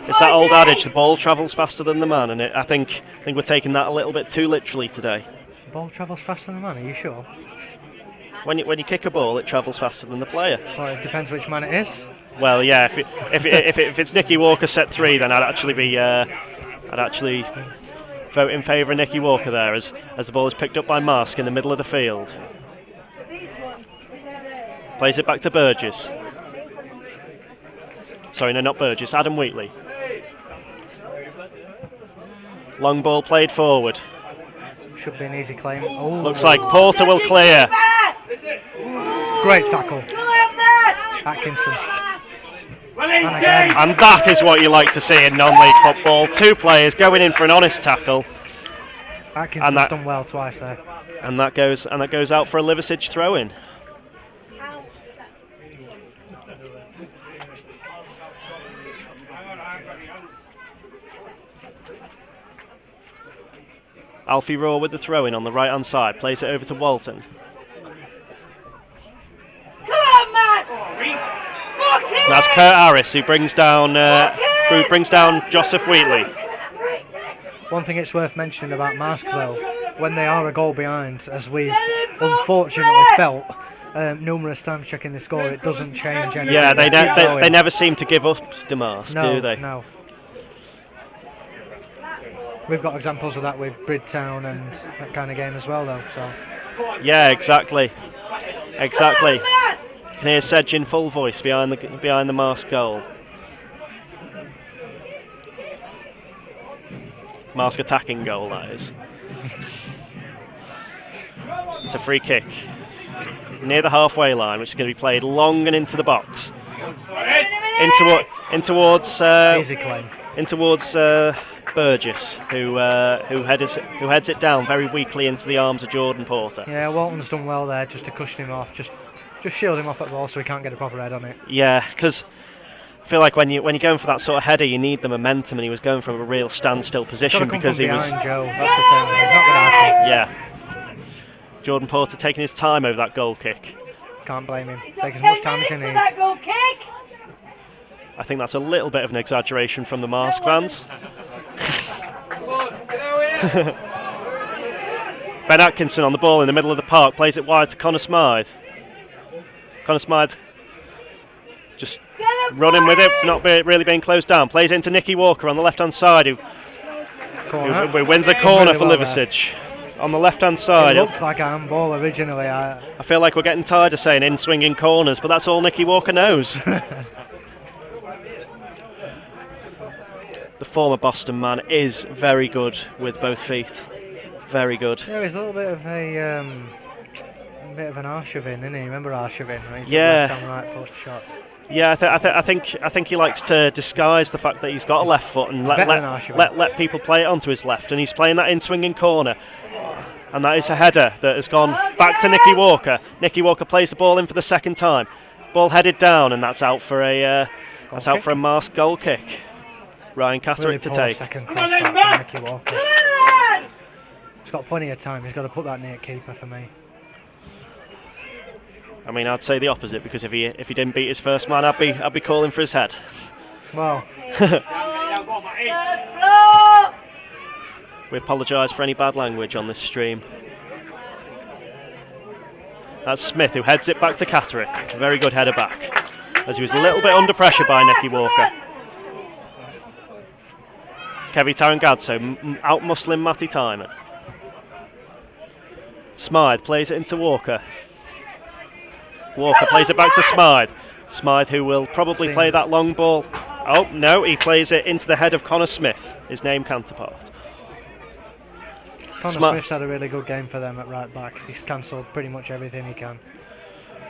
It's that old adage: the ball travels faster than the man, and I think we're taking that a little bit too literally today. The ball travels faster than the man. Are you sure? When you kick a ball, it travels faster than the player. Well, it depends which man it is. Well, yeah. If it's Nicky Walker set 3, then I'd actually vote in favour of Nicky Walker there, as the ball is picked up by Marske in the middle of the field. Plays it back to Burgess. Sorry, no, not Burgess. Adam Wheatley. Long ball played forward. Should be an easy claim. Oh. Looks like Porter will clear. Great tackle. Atkinson. And that is what you like to see in non-league football. 2 players going in for an honest tackle. Atkinson's done well twice there. And that goes out for a Liversedge throw-in. Alfie Raw with the throw-in on the right-hand side, plays it over to Walton. Come on, Matt! That's Kurt Harris who brings down Joseph Wheatley. One thing it's worth mentioning about Marske though, when they are a goal behind, as we've unfortunately felt numerous times checking the score, it doesn't change anything. Yeah, they never seem to give up to Marske, do they? No. We've got examples of that with Bridtown and that kind of game as well, though. So. Yeah, exactly. You can hear Sedge in full voice behind the Marske goal. Marske attacking goal, that is. It's a free kick near the halfway line, which is going to be played long and into the box. In towards Burgess, who heads it down very weakly into the arms of Jordan Porter. Yeah, Walton's done well there, just to cushion him off, just shield him off at the ball so he can't get a proper head on it. Yeah, because I feel like when you're going for that sort of header, you need the momentum, and he was going from a real standstill position because he was. Joe. That's the thing. It's not going to happen. Yeah. Jordan Porter taking his time over that goal kick. Can't blame him. Take as much time as he needs. I think that's a little bit of an exaggeration from the Marske fans. Ben Atkinson on the ball in the middle of the park, plays it wide to Connor Smythe. Connor Smythe just running with it, not really being closed down. Plays it into Nicky Walker on the left-hand side, who wins a corner for Liversedge. On the left-hand side. It looked like a handball originally. I feel like we're getting tired of saying in-swinging corners, but that's all Nicky Walker knows. The former Boston man is very good with both feet. Very good. Yeah, he's a little bit of an Arshavin, isn't he? Remember Arshavin? Right? Yeah. Left and right foot shots. Yeah, I think he likes to disguise the fact that he's got a left foot and let people play it onto his left, and he's playing that in-swinging corner. And that is a header that has gone back to Nicky Walker. Nicky Walker plays the ball in for the second time. Ball headed down, and that's out for a Marske goal kick. Ryan Catterick to take. Second cross back to Nicky Walker. He's got plenty of time. He's got to put that near keeper for me. I mean, I'd say the opposite, because if he didn't beat his first man, I'd be calling for his head. Well. We apologise for any bad language on this stream. That's Smith who heads it back to Catterick. Very good header back, as he was a little bit under pressure by Nicky Walker. Kevy Tarangazzo out-muscling Matty Timon. Smythe plays it into Walker. Walker plays it back to Smythe. Smythe, who will probably play that long ball. Oh, no, he plays it into the head of Connor Smith, his name counterpart. Connor Smith's had a really good game for them at right back. He's cancelled pretty much everything he can.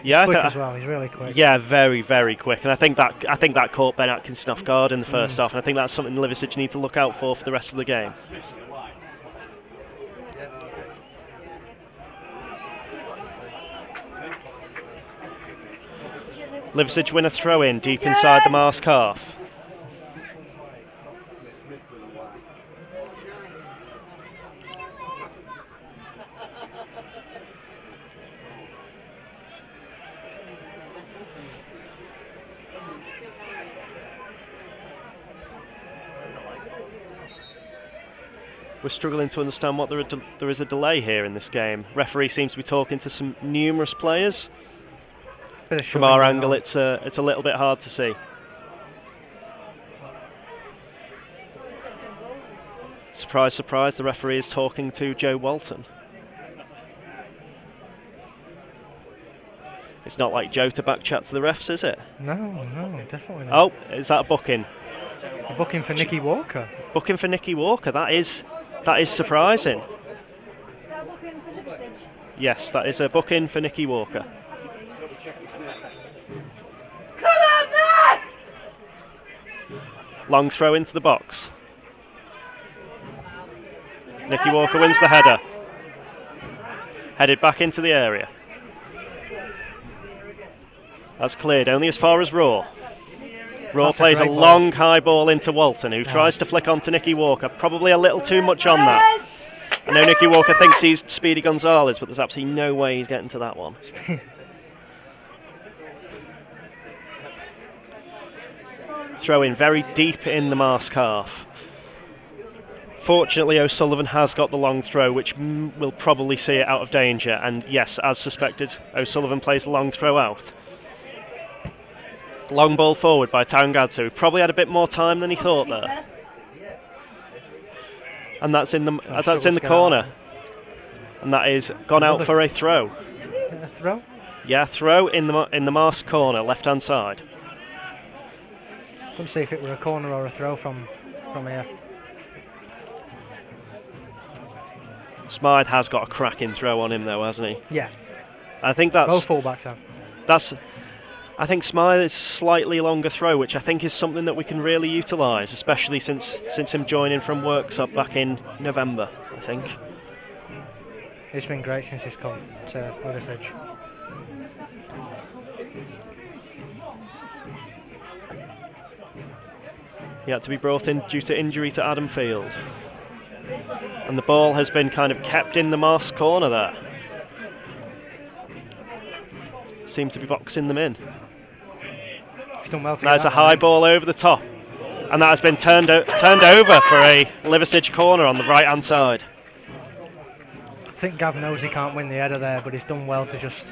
Yeah, quick as well. He's really quick. Yeah, very, very quick. And I think that caught Ben Atkinson off guard in the first half, and I think that's something Liversedge need to look out for the rest of the game. Liversedge win a throw-in deep inside the Marske half. We're struggling to understand what there is a delay here in this game. Referee seems to be talking to some numerous players. From our angle, it's a little bit hard to see. Surprise, surprise, the referee is talking to Joe Walton. It's not like Joe to back chat to the refs, is it? No, definitely not. Oh, is that a booking? A booking for Nicky Walker. Booking for Nicky Walker, that is surprising. Booking for Liversedge. Yes, that is a booking for Nicky Walker. Come on, Marske! Long throw into the box. Nicky Walker wins the header. Headed back into the area. That's cleared only as far as Raw. Raw plays a long high ball into Walton, who tries to flick onto Nicky Walker. Probably a little too much on that. I know Nicky Walker thinks he's Speedy Gonzalez, but there's absolutely no way he's getting to that one. Throw in very deep in the Marske half. Fortunately, O'Sullivan has got the long throw, which will probably see it out of danger. And yes, as suspected, O'Sullivan plays the long throw out. Long ball forward by Tangadzu, who probably had a bit more time than he thought there. And that's in the corner. And that is gone out for a throw. A throw? Yeah, throw in the Marske corner, left hand side. Couldn't see if it were a corner or a throw from here. Smythe has got a cracking throw on him though, hasn't he? Yeah. I think that's both fullbacks have. I think Smythe's slightly longer throw, which I think is something that we can really utilise, especially since him joining from Worksop back in November, I think. It's been great since he's come to Liversedge. He had to be brought in due to injury to Adam Field. And the ball has been kind of kept in the Marske corner there. Seems to be boxing them in. He's done well to There's a high ball over the top. And that has been turned over for a Liversedge corner on the right hand side. I think Gav knows he can't win the header there, but he's done well to just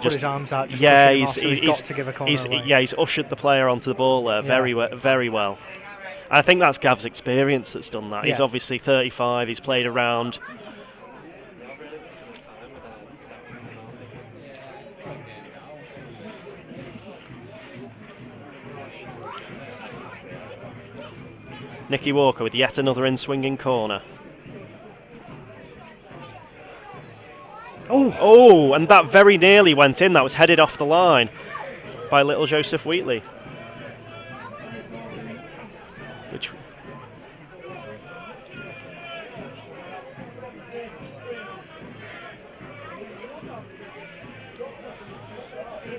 put his arms out. He's got to give a corner away. Yeah, he's ushered the player onto the ball there very well. I think that's Gav's experience that's done that. He's obviously 35, he's played around. Nicky Walker with yet another in-swinging corner. Oh, and that very nearly went in. That was headed off the line by little Joseph Wheatley.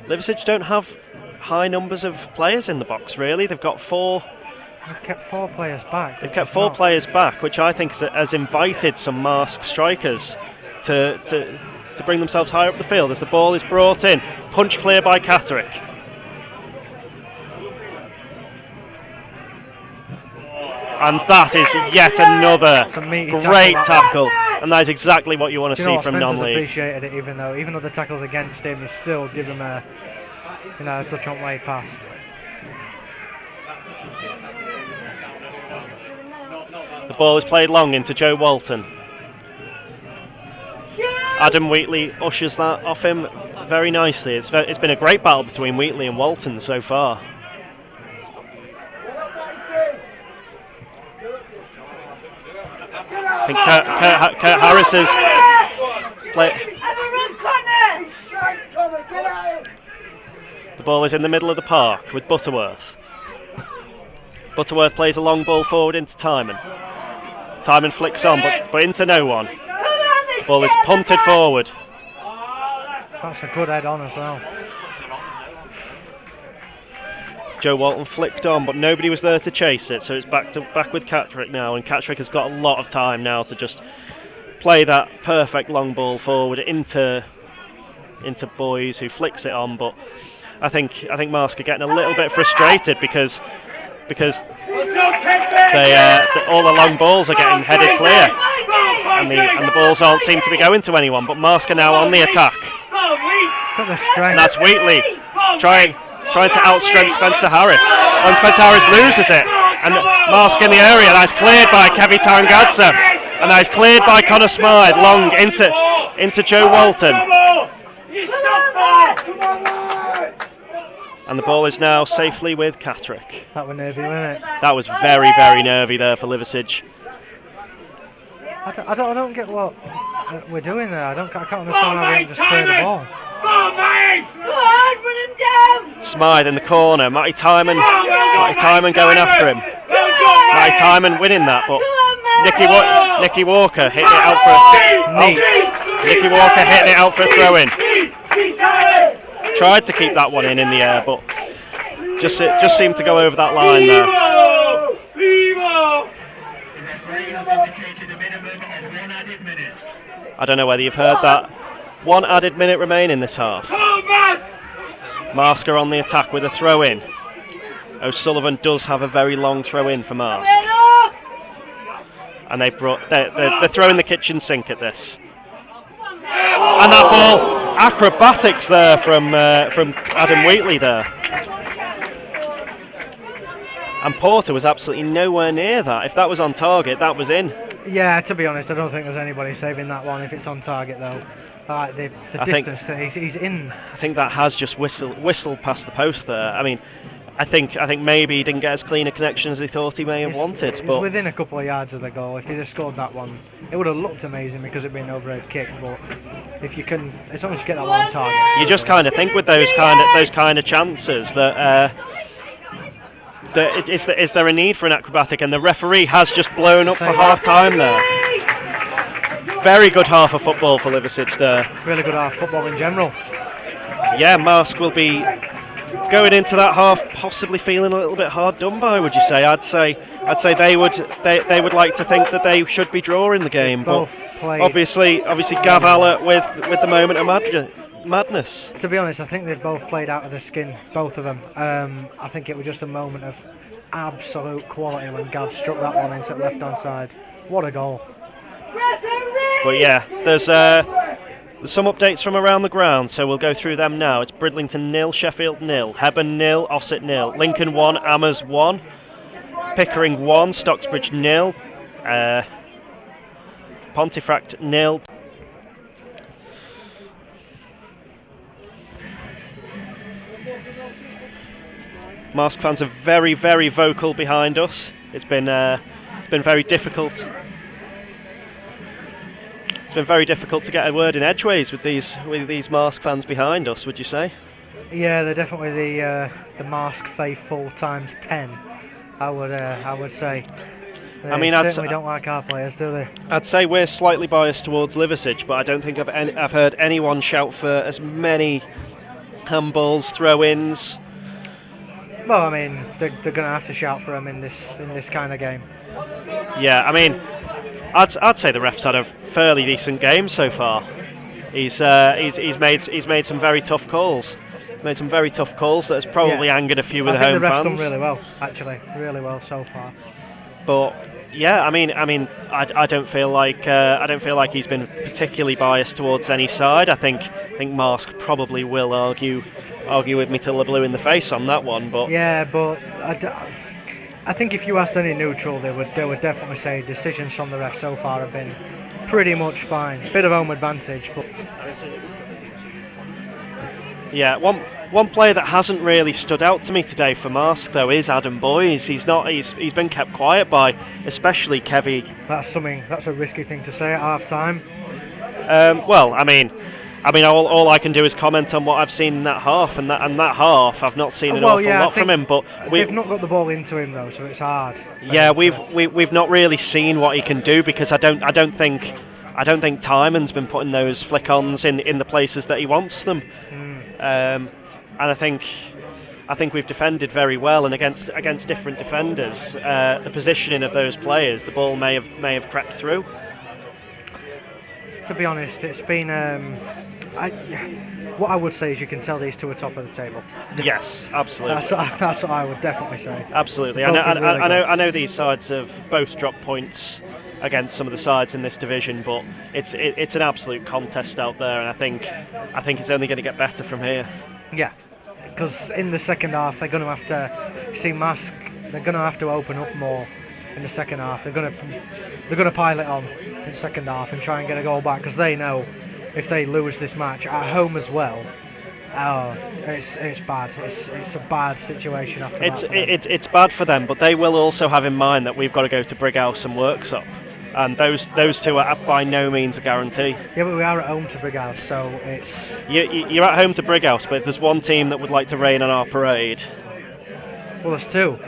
Liversedge don't have high numbers of players in the box, really. They've got four. They've kept 4 players back. They've kept 4 players back, which I think has invited some Marske strikers to bring themselves higher up the field as the ball is brought in. Punch clear by Catterick. And that is yet another great tackle. And that is exactly what you want to see from non-league. Appreciated it, even though the tackle's against him, he still give him a touch on way past. The ball is played long into Joe Walton. Adam Wheatley ushers that off him very nicely. It's been a great battle between Wheatley and Walton so far. I think Kurt Harris has played. The ball is in the middle of the park with Butterworth. Butterworth plays a long ball forward into Timon. Timon flicks on, but into no one. The ball is punted forward. That's a good head on as well. Joe Walton flicked on, but nobody was there to chase it, so it's back with Catterick now, and Catterick has got a lot of time now to just play that perfect long ball forward into Boys, who flicks it on. But I think Marske are getting a little bit frustrated because all the long balls are getting headed clear. and the balls aren't seem to be going to anyone. But Marske now on the attack. Got the strength. And that's Wheatley trying to outstrength Spencer Harris. When Spencer Harris loses it, and Marske in the area, that's cleared by Kevi Tangadze, and that's cleared by Connor Smythe long into Joe Walton. And the ball is now safely with Catrick. That was nervy, wasn't it? That was very, very nervy there for Liversedge. I don't get what we're doing there. I can't understand how we haven't just cleared the ball. Go on, run him down! Smythe in the corner. Matty Timon going after him. Matty Timon winning that, but Nicky Walker hitting it out for Nicky Walker hitting it out for a throw in. Tried to keep that one in the air, but just seemed to go over that line there. I don't know whether you've heard that. 1 added minute remain in this half. Marske on the attack with a throw in. O'Sullivan does have a very long throw in for Marske. And they're throwing the kitchen sink at this. And that ball, acrobatics there from Adam Wheatley there. And Porter was absolutely nowhere near that. If that was on target, that was in. Yeah, to be honest, I don't think there's anybody saving that one if it's on target though. The distance that he's in. I think that has just whistled past the post there. I mean, I think maybe he didn't get as clean a connection as he thought he may have wanted. It's but within a couple of yards of the goal. If he'd have scored that one, it would have looked amazing because it'd been an overhead kick. But if you can, as long as you get that one on target, you just kind of think with those kind of chances that. Is there a need for an acrobatic? And the referee has just blown up for half time there. Very good half of football for Liversedge there. Really good half football in general. Yeah, Marske will be going into that half possibly feeling a little bit hard done by. Would you say? I'd say they would like to think that they should be drawing the game, but obviously Gav Allett with the moment of madness. To be honest, I think they've both played out of their skin, both of them. I think it was just a moment of absolute quality when Gav struck that one into the left-hand side. What a goal! But yeah, there's some updates from around the ground, so we'll go through them now. It's Bridlington 0, Sheffield 0, Hebburn 0, Ossett 0, Lincoln 1, Amers 1, Pickering 1, Stocksbridge 0, Pontefract 0. Marske fans are very, very vocal behind us. It's been very difficult. It's been very difficult to get a word in edgeways with these Marske fans behind us. Would you say? Yeah, they're definitely the Marske faithful times 10. I would say. I mean, certainly don't like our players, do they? I'd say we're slightly biased towards Liversedge, but I don't think I've heard anyone shout for as many handballs, throw-ins. Well, I mean, they're going to have to shout for them in this kind of game. Yeah, I mean, I'd say the ref's had a fairly decent game so far. He's made some very tough calls. Made some very tough calls that has probably angered a few of the home fans. The ref's done really well, actually, really well so far. But yeah, I mean, I don't feel like he's been particularly biased towards any side. I think Marske probably will argue with me till the blue in the face on that one. But yeah, but I think if you asked any neutral, they would definitely say decisions from the ref so far have been pretty much fine. Bit of home advantage, but yeah, one player that hasn't really stood out to me today for Marske though is Adam Boyes. He's been kept quiet by especially Kevi. That's a risky thing to say at half time. Well, I mean, all I can do is comment on what I've seen in that half, and that half I've not seen an awful lot from him. But we've not got the ball into him though, so it's hard. Yeah, we've not really seen what he can do because I don't think Timon's been putting those flick-ons in the places that he wants them. And I think we've defended very well, and against different defenders, the positioning of those players, the ball may have crept through. To be honest, it's been. What I would say is you can tell these two are top of the table. Yes, absolutely. That's what I would definitely say. Absolutely. I know these sides have both dropped points against some of the sides in this division, but it's an absolute contest out there, and I think it's only going to get better from here. Yeah, because in the second half they're going to have to see Marske. They're going to have to open up more in the second half. They're going to pile it on in the second half and try and get a goal back, because they know if they lose this match at home as well, it's bad. It's a bad situation after that. It's bad for them, but they will also have in mind that we've got to go to Brighouse and Worksop, and those two are by no means a guarantee. Yeah, but we are at home to Brighouse, so it's... You're at home to Brighouse, but if there's one team that would like to rain on our parade... Well, there's two.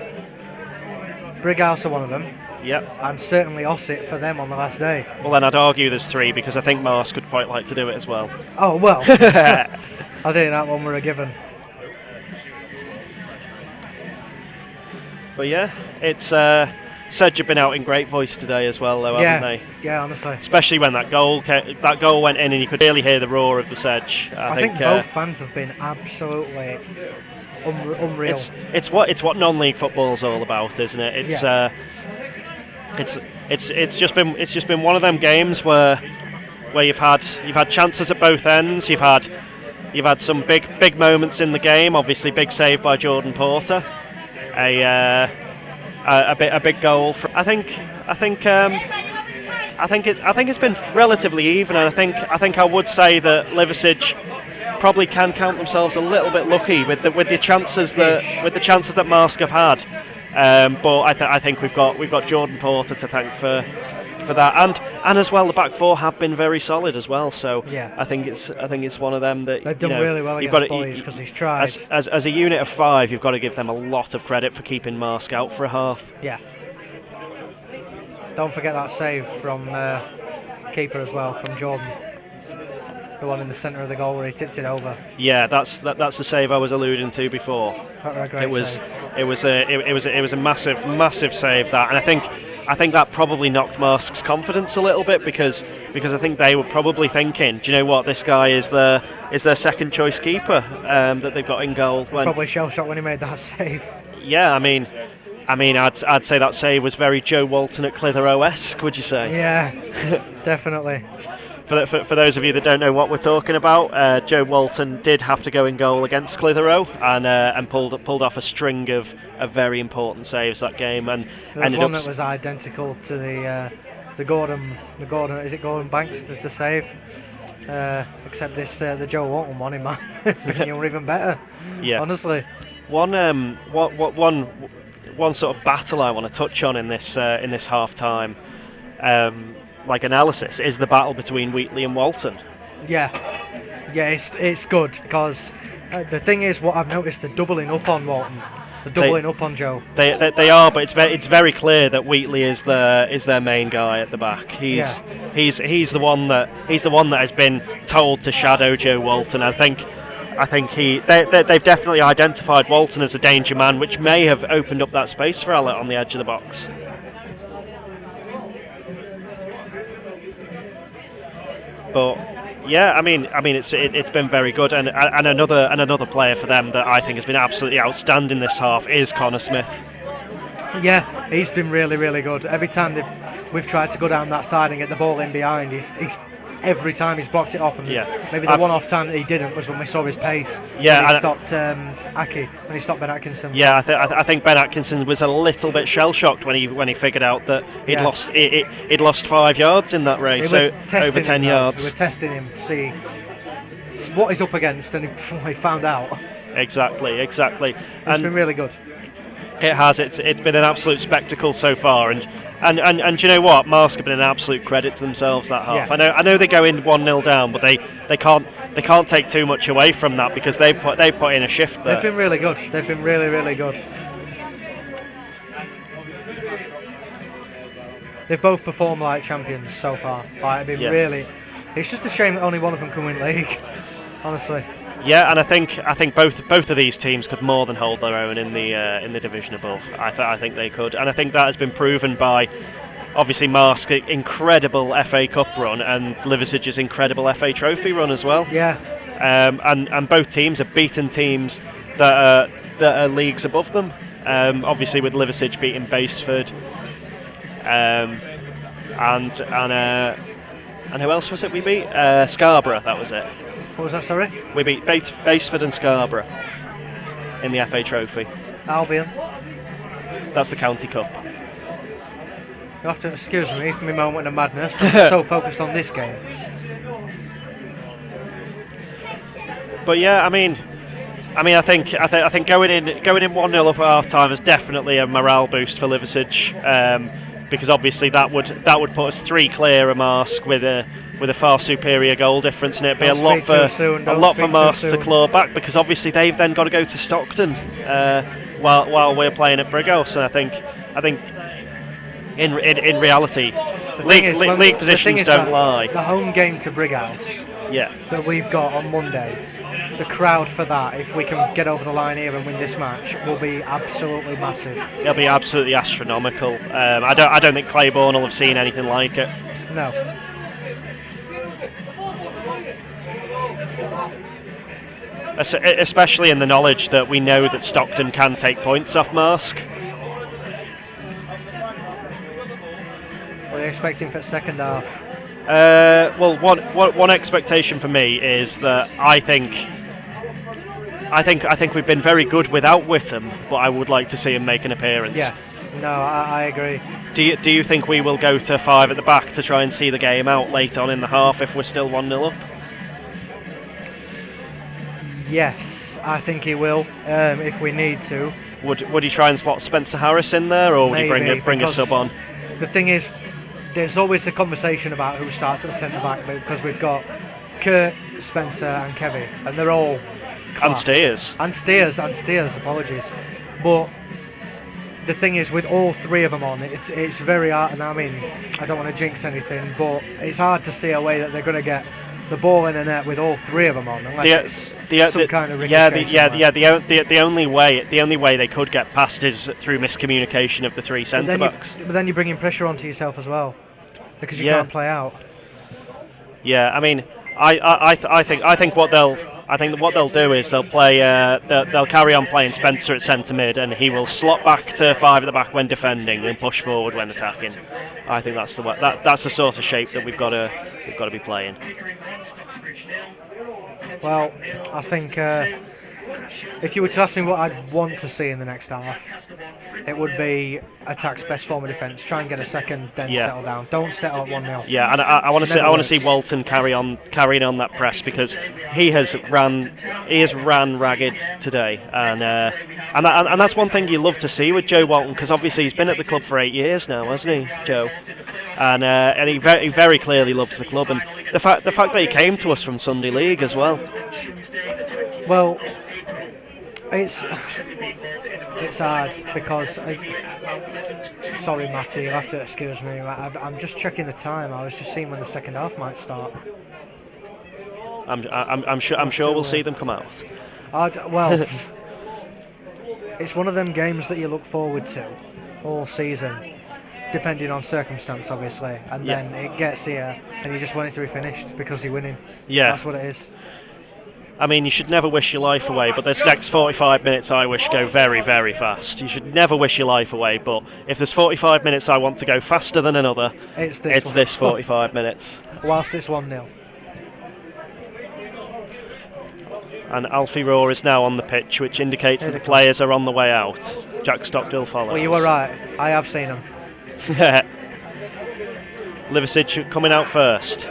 Brighouse are one of them. Yep. And certainly Ossett for them on the last day. Well, then I'd argue there's three, because I think Marske would quite like to do it as well. Oh, well. I think that one we're a given. But yeah, it's Sedge have been out in great voice today as well, though, haven't they? Yeah, honestly. Especially when that goal went in, and you could really hear the roar of the Sedge. I think both fans have been absolutely unreal. It's what non-league football's all about, isn't it? It's just been one of them games where you've had chances at both ends. You've had some big moments in the game. Obviously, big save by Jordan Porter, a big goal. I think it's been relatively even, and I think I would say that Liversedge probably can count themselves a little bit lucky with the chances that Marske have had. But I think we've got Jordan Porter to thank for that, and as well the back four have been very solid as well. So yeah. I think it's one of them that they've done really well against Boys, because he's tried. As a unit of 5, you've got to give them a lot of credit for keeping Marske out for a half. Yeah. Don't forget that save from keeper as well, from Jordan. The one in the centre of the goal where he tipped it over. Yeah, that's the save I was alluding to before. It was a massive save, that, and I think that probably knocked Marske's confidence a little bit, because I think they were probably thinking, do you know what, this guy is their second choice keeper that they've got in goal. Probably shell shocked when he made that save. Yeah, I mean, I'd say that save was very Joe Walton at Clitheroe-esque, would you say? Yeah, definitely. For those of you that don't know what we're talking about, Joe Walton did have to go in goal against Clitheroe and pulled off a string of very important saves that game, and ended one up that was identical to the Gordon is it Gordon Banks the save, except the Joe Walton one in my opinion were even better. Yeah, honestly. One sort of battle I want to touch on in this half time. Like analysis is the battle between Wheatley and Walton. Yeah, it's good, because the thing is, what I've noticed, they're doubling up on Walton, they're doubling up on Joe. They are, but it's very clear that Wheatley is their main guy at the back. He's the one that has been told to shadow Joe Walton. I think they've definitely identified Walton as a danger man, which may have opened up that space for Allet on the edge of the box. But yeah, I mean, it's been very good, and another player for them that I think has been absolutely outstanding this half is Connor Smith. Yeah, he's been really, really good. Every time we've tried to go down that side and get the ball in behind, he's every time he's blocked it off. And maybe the one-off time that he didn't was when we saw his pace. Yeah, when he stopped when he stopped Ben Atkinson. Yeah, I think Ben Atkinson was a little bit shell-shocked when he figured out that he'd lost 5 yards in that race, so over 10 yards. We were testing him to see what he's up against, and he found out. Exactly. It's been really good. It has. It's been an absolute spectacle so far, and do you know what? Marske have been an absolute credit to themselves that half. Yeah. I know they go in 1-0 down, but they can't take too much away from that, because they put in a shift there. They've been really good. They've been really, really good. They've both performed like champions so far. Really. It's just a shame that only one of them can win league. Honestly. Yeah, and I think both of these teams could more than hold their own in the division above. I think they could, and I think that has been proven by obviously Marske incredible FA Cup run and Liversedge's incredible FA Trophy run as well. Yeah. And both teams have beaten teams that are leagues above them. Obviously with Liversedge beating Baseford. and who else was it we beat? Scarborough, that was it. What was that, sorry? We beat Baseford and Scarborough in the FA Trophy. Albion. That's the County Cup. You'll have to excuse me for my moment of madness. I'm so focused on this game. But yeah, I think going in 1-0 up at half time is definitely a morale boost for Liversedge, because obviously that would put us 3 clear of Marske with a far superior goal difference, and it'd be a lot for Marske to claw back, because obviously they've then got to go to Stockton while we're playing at Brighouse, and I think in reality league positions don't lie. The home game to Brighouse that we've got on Monday, the crowd for that, if we can get over the line here and win this match, will be absolutely massive. It'll be absolutely astronomical. I don't think Claiborne will have seen anything like it. No. Especially in the knowledge that we know that Stockton can take points off Marske. What are you expecting for the second half? Well, one expectation for me is that I think we've been very good without Whittam, but I would like to see him make an appearance. Yeah, no, I agree. Do you think we will go to 5 at the back to try and see the game out late on in the half if we're still 1-0 up? Yes, I think he will, if we need to. Would he try and slot Spencer Harris in there, or would he bring a sub on? The thing is, there's always a conversation about who starts at the centre back, because we've got Kurt, Spencer and Kevin, and they're all class. And Steers, apologies. But the thing is, with all 3 of them on, it's very hard, and I mean, I don't want to jinx anything, but it's hard to see a way that they're going to get the ball in the net with all 3 of them on, unless it's some kind of the only way they could get past is through miscommunication of the 3 centre backs. But then you're bringing pressure onto yourself as well, because you can't play out. Yeah, I mean, I think what they'll do is they'll play they'll carry on playing Spencer at centre mid, and he will slot back to 5 at the back when defending and push forward when attacking. I think that's the sort of shape that we've got to be playing. Well, I think if you were to ask me what I'd want to see in the next half, it would be attack's best form of defence. Try and get a second, then settle down. Don't settle at 1-0. Yeah, and I want to see Walton carrying on that press, because he has ran ragged today, and that's one thing you love to see with Joe Walton, because obviously he's been at the club for 8 years now, hasn't he, Joe? And he very clearly loves the club, and the fact that he came to us from Sunday League as well. Well, it's hard, because sorry Matty, you'll have to excuse me, I'm just checking the time. I was just seeing when the second half might start. I'm sure we'll see them come out. Well, it's one of them games that you look forward to all season, depending on circumstance, obviously, and then it gets here and you just want it to be finished because you're winning. Yeah, that's what it is. I mean, you should never wish your life away, but this next 45 minutes I wish go very, very fast. You should never wish your life away, but if there's 45 minutes I want to go faster than another, it's this 45 minutes. Whilst it's 1-0. And Alfie Roar is now on the pitch, which indicates that the players are on the way out. Jack Stockdale follows. Well, you were right. I have seen them. Liversedge coming out first.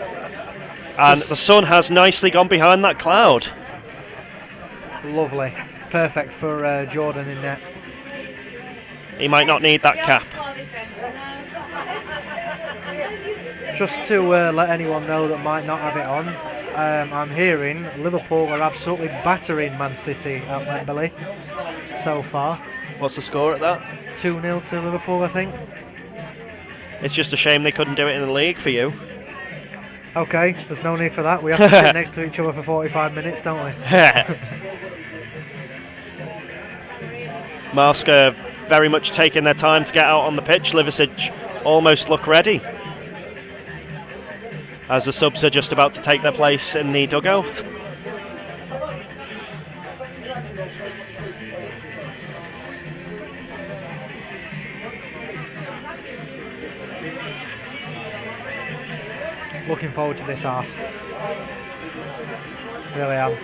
And the sun has nicely gone behind that cloud. Lovely. Perfect for Jordan in net. He might not need that cap. Just to let anyone know that might not have it on, I'm hearing Liverpool are absolutely battering Man City at Wembley so far. What's the score at that? 2-0 to Liverpool, I think. It's just a shame they couldn't do it in the league for you. Okay, there's no need for that. We have to sit next to each other for 45 minutes, don't we? Marske very much taking their time to get out on the pitch. Liversedge almost look ready, as the subs are just about to take their place in the dugout. looking forward to this half. Really am.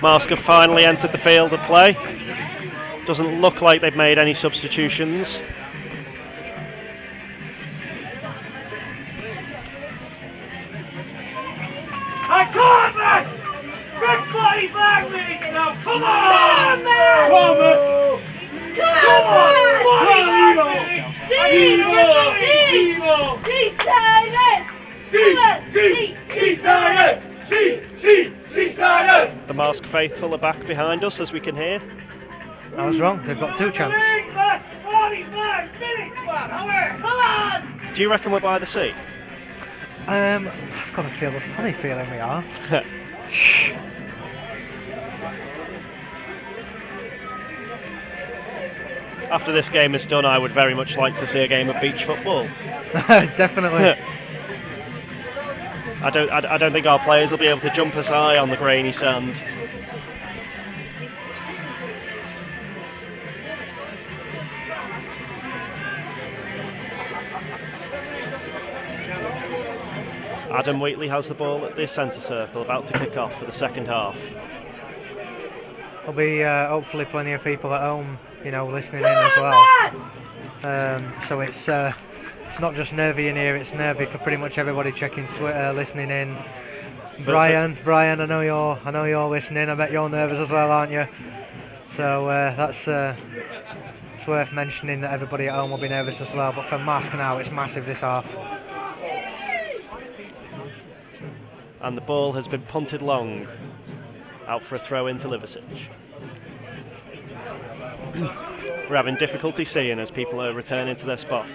Marske have finally entered the field of play. Doesn't look like they've made any substitutions. I can't, Max! Good 45 minutes now! Come on! Thomas! Come on! The Marske faithful are back behind us, as we can hear. I was wrong, they've got 2 chances. 45 minutes, man! Come on! Do you reckon we're by the sea? I've got a funny feeling we are. After this game is done, I would very much like to see a game of beach football. Definitely. I don't think our players will be able to jump as high on the grainy sand. Adam Wheatley has the ball at the centre circle, about to kick off for the second half. There'll be hopefully plenty of people at home, listening in as well. So it's not just nervy in here; it's nervy for pretty much everybody checking Twitter, listening in. Brian, I know you're listening. I bet you're nervous as well, aren't you? So that's it's worth mentioning that everybody at home will be nervous as well. But for Marske now, it's massive this half. And the ball has been punted long, out for a throw into Liversedge. We're having difficulty seeing as people are returning to their spot.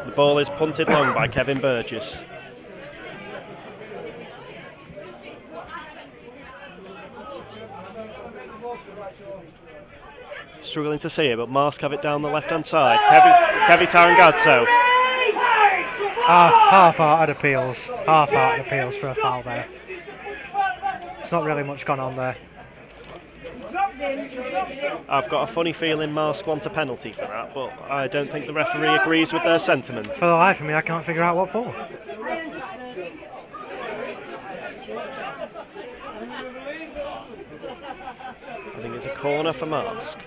The ball is punted long by Kevin Burgess. Struggling to see it, but Marske have it down the left-hand side. Kevi Tarangazzo. Half-hearted appeals for a foul there. There's not really much gone on there. I've got a funny feeling Marske want a penalty for that, but I don't think the referee agrees with their sentiment. For the life of me, I can't figure out what for. I think it's a corner for Marske.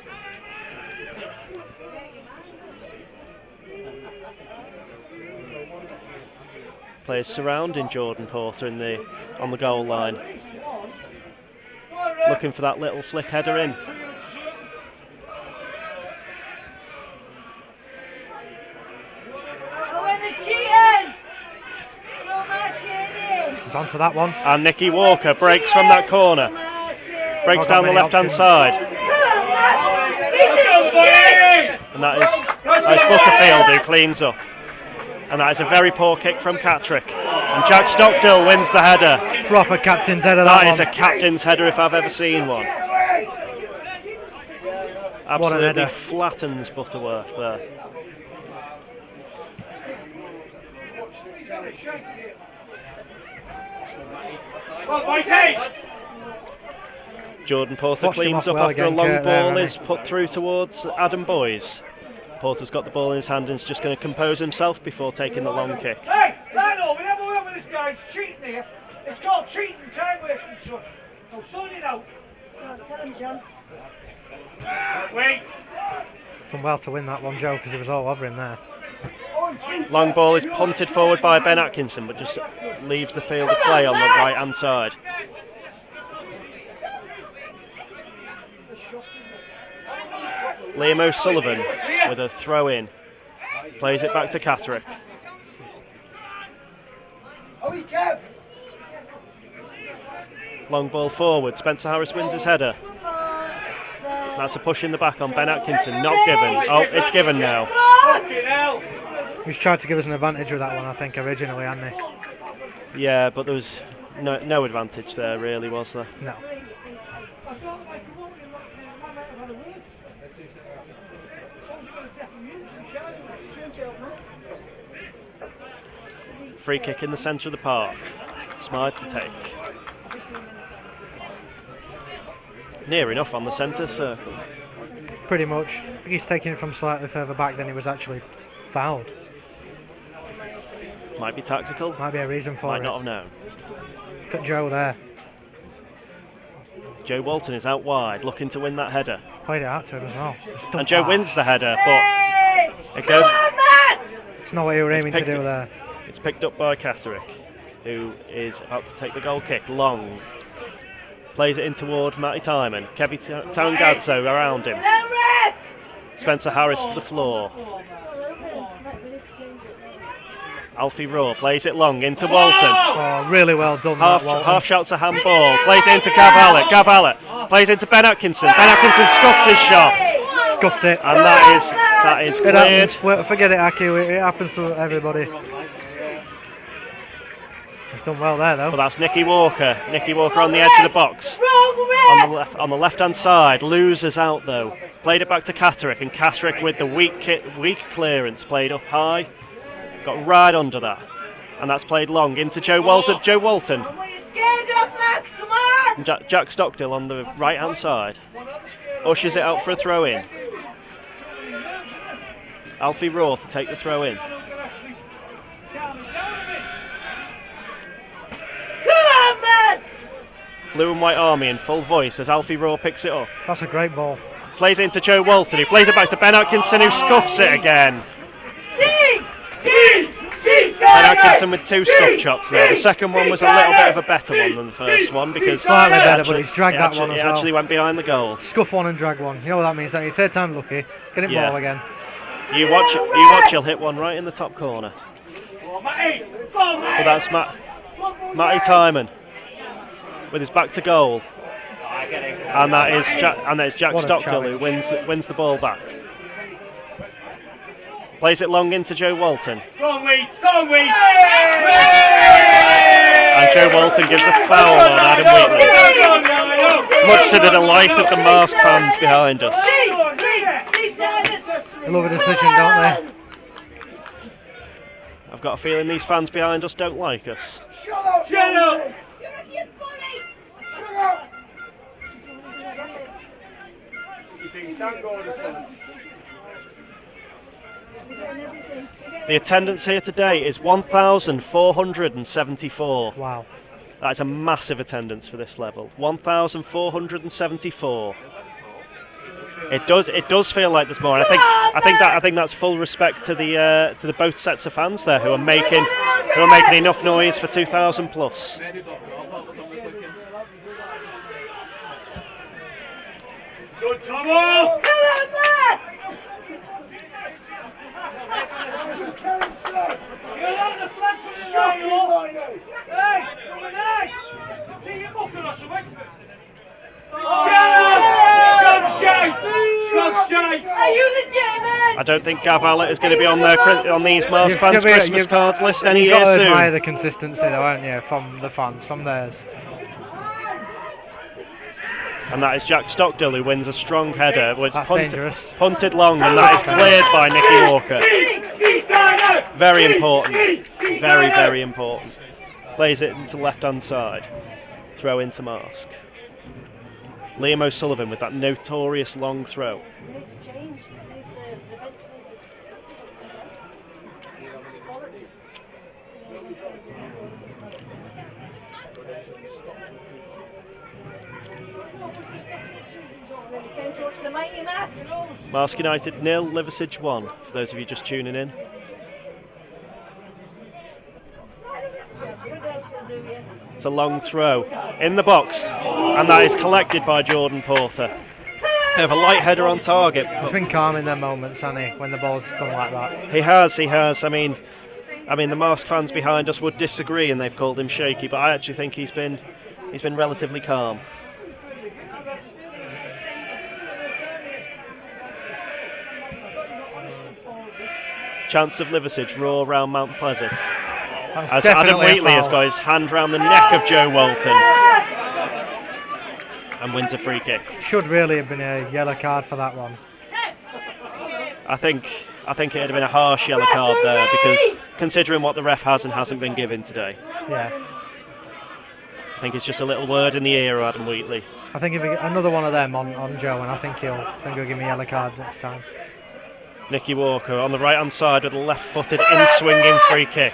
Players surrounding Jordan Porter on the goal line. Looking for that little flick header in. He's on to that one. And Nicky Walker breaks from that corner. Breaks down the left-hand side. And that is Butterfield who cleans up. And that is a very poor kick from Catrick. And Jack Stockdale wins the header. Proper captain's header. That is a captain's header if I've ever seen one. Absolutely flattens Butterworth there. Jordan Porter cleans up after a long ball is put through towards Adam Boyes. Porter's got the ball in his hand and is just going to compose himself before taking the long kick. Hey, Lano, we never went with this guy. It's cheating here. It's called cheating, time wasting, son. So sort it out. Tell him, John. Wait. Done well to win that one, Joe, because he was all over him there. Long ball is punted forward by Ben Atkinson, but just leaves the field of play on the right-hand side. Liam O'Sullivan with a throw in. Plays it back to Catrick. Long ball forward. Spencer Harris wins his header. That's a push in the back on Ben Atkinson. Not given. Oh, it's given now. He's tried to give us an advantage with that one, I think, originally, hadn't he? Yeah, but there was no advantage there, really, was there? No. Free kick in the centre of the park. Smythe to take. Near enough on the centre circle. Pretty much. I think he's taking it from slightly further back than he was actually fouled. Might be tactical. Might be a reason for it. Might not have known. Look at Joe there. Joe Walton is out wide, looking to win that header. Played it out to him as well. And Joe wins the header, but it goes. It's not what you were aiming to do there. It's picked up by Catterick, who is about to take the goal kick. Long. Plays it in toward Matty Timon. Kevy Tangadso around him. Spencer Harris to the floor. Alfie Raw plays it long into Walton. Oh, really well done. Half shouts a handball. Plays it into Gav Allett. Gav Allett plays into Ben Atkinson. Ben Atkinson scuffed his shot. Scuffed it. And that is cleared. Forget it, Aki. It happens to everybody. He's done well there, though. Well, that's Nicky Walker. Nicky Walker on the edge of the box. On the left-hand side. Losers out, though. Played it back to Catterick, and Catterick with the weak clearance. Played up high. Got right under that. And that's played long into Joe Walton. Joe Walton. And Jack Stockdale on the right-hand side. Ushers it out for a throw-in. Alfie Raw to take the throw-in. Blue and White Army in full voice as Alfie Raw picks it up. That's a great ball. Plays it into Joe Walton, who plays it back to Ben Atkinson, who scuffs it again. Ben Atkinson with two scuff shots there. The second one was a little bit of a better one than the first one because slightly better, but he's dragged that one as well. It actually went behind the goal. Scuff one and drag one. You know what that means, don't you? Third time lucky. Get it ball again. You watch, he'll hit one right in the top corner. But that's Matty Timon with his back to goal. And that is Jack Stockdale who wins the ball back. Plays it long into Joe Walton. And Joe Walton gives a foul on Adam Wheatley. Much to the delight of the Marske fans behind us. They love a decision, don't they? I've got a feeling these fans behind us don't like us. Shut up! The attendance here today is 1,474. Wow. That is a massive attendance for this level. 1,474. It does feel like there's more. And I think that's full respect to the both sets of fans there who are making enough noise for 2,000 plus. Good, Tomo! You're on the flag for the line. Hey, number 9. See you mucking or something. Are you legitimate? I don't think Gav Allett is going to be on these Marske fans' Christmas cards list any year soon. You've got to admire the consistency, though, haven't you, from the fans, from theirs. And that is Jack Stockdale who wins a strong header. Well, it's punted long, and that is cleared by Nicky Walker. Very important. Very, very important. Plays it into the left-hand side. Throw into Marske. Liam O'Sullivan with that notorious long throw. Marske United 0, Liversedge 1, for those of you just tuning in. It's a long throw in the box, and that is collected by Jordan Porter. They have a light header on target. He's been calm in their moments, hasn't he, when the ball's gone like that? He has. I mean, the Marske fans behind us would disagree, and they've called him shaky, but I actually think he's been relatively calm. Chance of Liversedge, Raw round Mount Pleasant. As Adam Wheatley has got his hand round the neck of Joe Walton. And and wins a free kick. Should really have been a yellow card for that one. I think it'd have been a harsh yellow card there, because considering what the ref has and hasn't been given today. Yeah. I think it's just a little word in the ear of Adam Wheatley. I think if we get another one of them on Joe, and I think he'll give me a yellow card next time. Nicky Walker on the right hand side with a left-footed in-swinging free kick.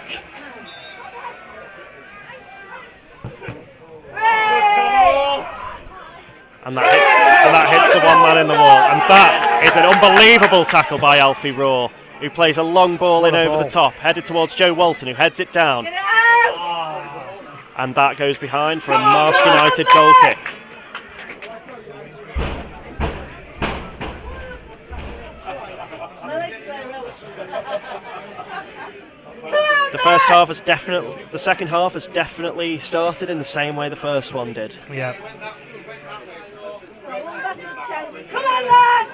And that hits the one man in the wall. And that is an unbelievable tackle by Alfie Raw, who plays a long ball in over the top, headed towards Joe Walton, who heads it down. And that goes behind for a Marske United goal kick. The second half has definitely started in the same way the first one did. Yeah. Come on, lads!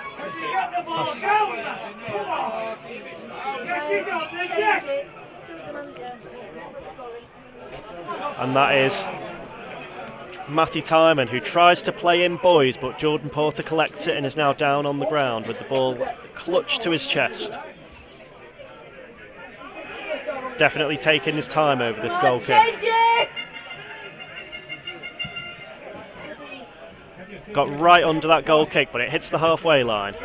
And that is Matty Timon, who tries to play in boys, but Jordan Porter collects it and is now down on the ground with the ball clutched to his chest. Definitely taking his time over this goal kick. Got right under that goal kick, but it hits the halfway line.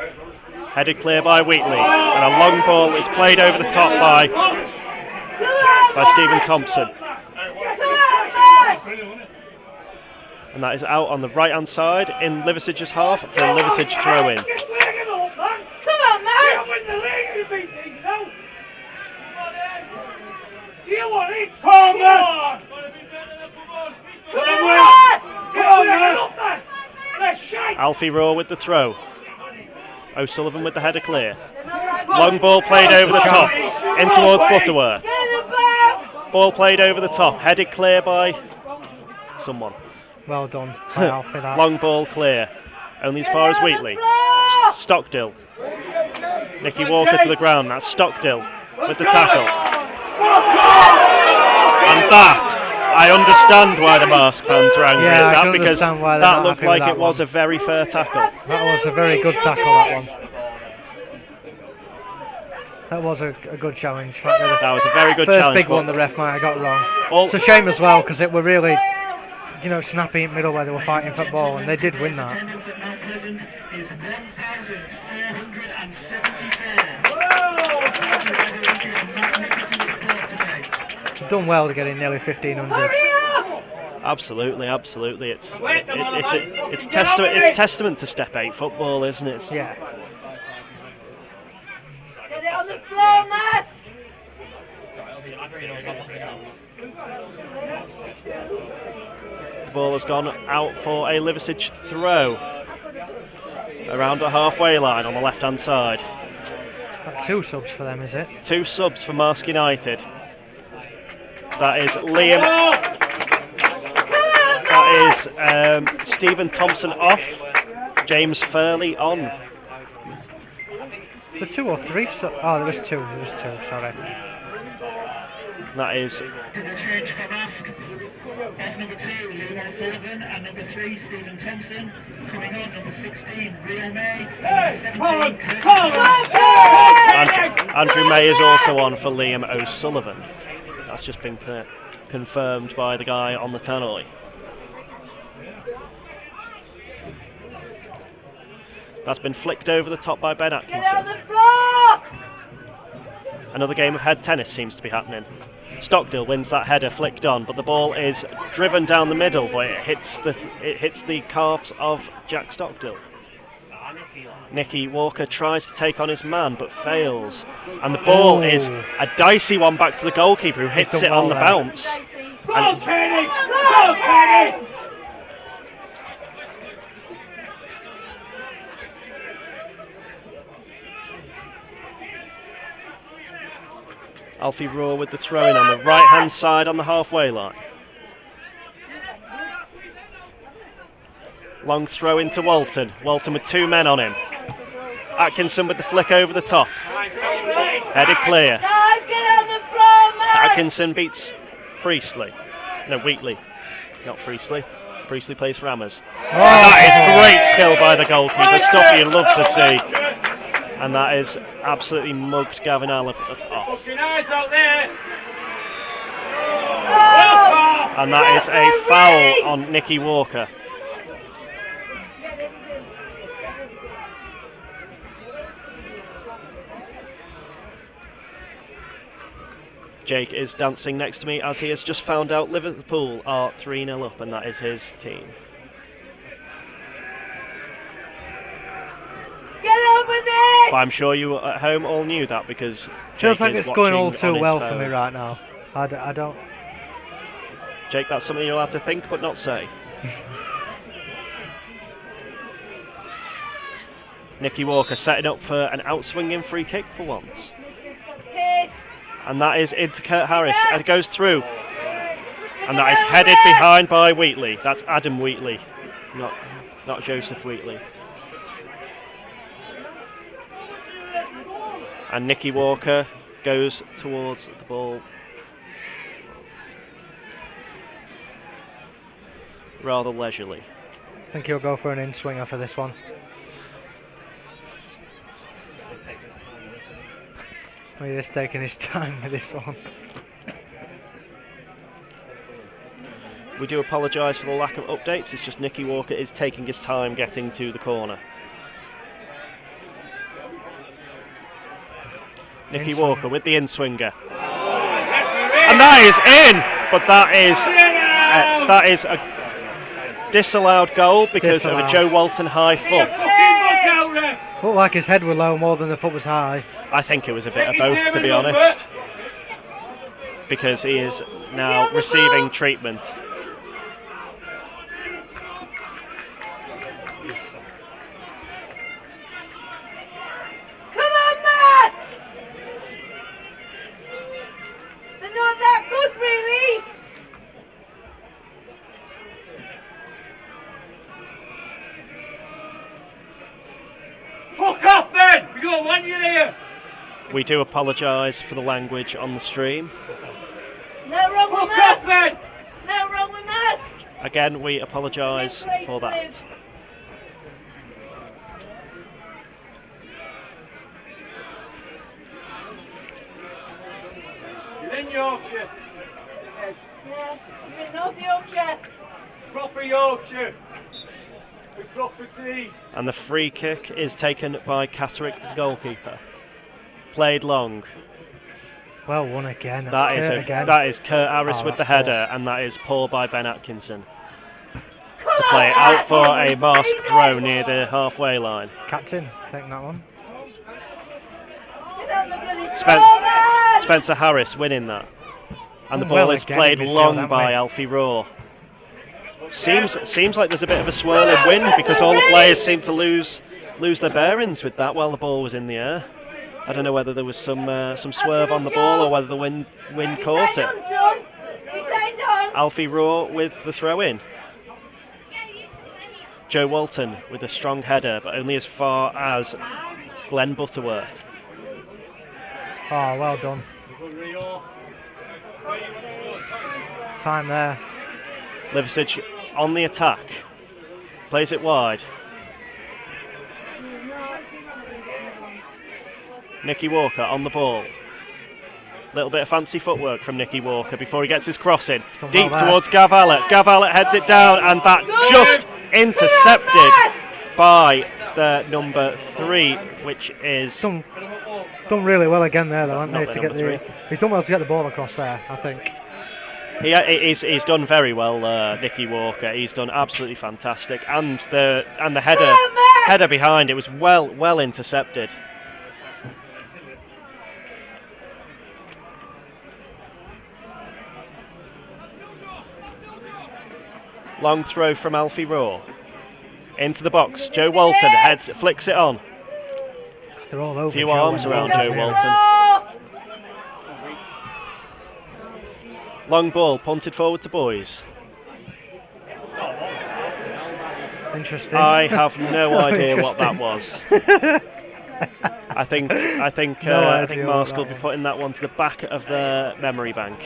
Headed clear by Wheatley, and a long ball is played over the top by Stephen Thompson. And that is out on the right hand side in Liversedge's half for a Liversedge throw in. Come on, man! Do you want it? Come on, man! Alfie Raw with the throw. O'Sullivan with the header clear. Long ball played over the top, in towards Butterworth. Ball played over the top, headed clear by someone. Well done by Alfie, that. Long ball clear, only as far as Wheatley. Stockdill. Nicky Walker to the ground, that's Stockdill with the tackle. And that, I understand why the Marske fans were angry at that, because that looked like it was a very fair tackle. That was a very good tackle, that one. That was a good challenge. That was a very good challenge. First big one the ref might have got wrong. It's a shame as well, because it were really, snappy in the middle where they were fighting for the ball, and they did win that. Done well to get in nearly 1,500. Absolutely. It's testament to Step 8 football, isn't it? Yeah. Get it on the floor, Marske! The ball has gone out for a Liversedge throw around the halfway line on the left hand side. That's 2 subs for them, is it? 2 subs for Marske United. That is Liam. That is Stephen Thompson off. James Furley on. The 2 or 3 subs? Oh, there was 2. Sorry. That is. Double change for Marske. Off number 2, Liam O'Sullivan, and number 3, Stephen Thompson. Coming on, number 16, Rio May, and number 17, Andrew May is also on for Liam O'Sullivan. That's just been confirmed by the guy on the tannoy. That's been flicked over the top by Ben Atkinson. Another game of head tennis seems to be happening. Stockdill wins that header flicked on, but the ball is driven down the middle, but it hits the calves of Jack Stockdill. Nicky Walker tries to take on his man, but fails. And the ball is a dicey one back to the goalkeeper, who hits it on the bounce. Alfie Raw with the throw-in on the right-hand side on the halfway line. Long throw into Walton. Walton with 2 men on him. Atkinson with the flick over the top. Headed clear. Atkinson beats Priestley. No, Wheatley. Not Priestley. Priestley plays for Hammers. That is great skill by the goalkeeper, stuff you love to see. And that is absolutely mugged Gavin Allen off. And that is a foul on Nicky Walker. Jake is dancing next to me as he has just found out Liverpool are 3-0 up, and that is his team. Get over there! But I'm sure you at home all knew that because Feels Jake like is it's going all watching on too his well for phone. me right now. I don't. Jake, that's something you're allowed to think but not say. Nicky Walker setting up for an outswinging free kick for once. And that is into Kurt Harris, and it goes through. And that is headed behind by Wheatley. That's Adam Wheatley, not Joseph Wheatley. And Nicky Walker goes towards the ball rather leisurely. I think he'll go for an in-swinger for this one. He is taking his time with this one. We do apologise for the lack of updates, it's just Nicky Walker is taking his time getting to the corner. Nicky Walker with the in-swinger. And that is in! But that is a disallowed goal because of a Joe Walton high foot. Looked like his head was low more than the foot was high. I think it was a bit of both, to be honest, because he is now receiving treatment. Come on, Marske! They're not that good, really. Fuck off then! We got one year here! We do apologise for the language on the stream. No wrong with Fuck off Marske! then! No wrong with Marske! Again, we apologise for that. You're in Yorkshire. Yeah, you're in North Yorkshire. Proper Yorkshire. With property. And the free kick is taken by Catterick, the goalkeeper. Played long. Well won again. That is Kurt Harris with the that's header, and that is poor by Ben Atkinson. To play it out for a Marske throw near the halfway line. Captain, taking that one. Get on the bloody floor, man! Spencer Harris winning that. And the Well ball is again played in midfield, long haven't by we? Alfie Raw. Seems like there's a bit of a swirling wind because all the players seem to lose their bearings with that while the ball was in the air. I don't know whether there was some swerve on the ball or whether the wind caught it. Alfie Raw with the throw in. Joe Walton with a strong header, but only as far as Glenn Butterworth. Oh, well done. Time there. Liversedge on the attack. Plays it wide. Nicky Walker on the ball. Little bit of fancy footwork from Nicky Walker before he gets his cross in. Deep towards Gav Allett. Gav Allett heads it down, and that just intercepted by the number 3, which is... Done really well again there, though, haven't Not they? the To get number he's done well to get the ball across there, I think. He's done very well, Nicky Walker. He's done absolutely fantastic, and the header behind it was well intercepted. Long throw from Alfie Raw into the box. Joe Walton flicks it on. They're all over. A few Joe arms and around Walton. Joe Walton. Long ball punted forward to Boys. Interesting. I have no idea what that was. I think idea what Marske will that be was. putting that one to the back of the memory bank.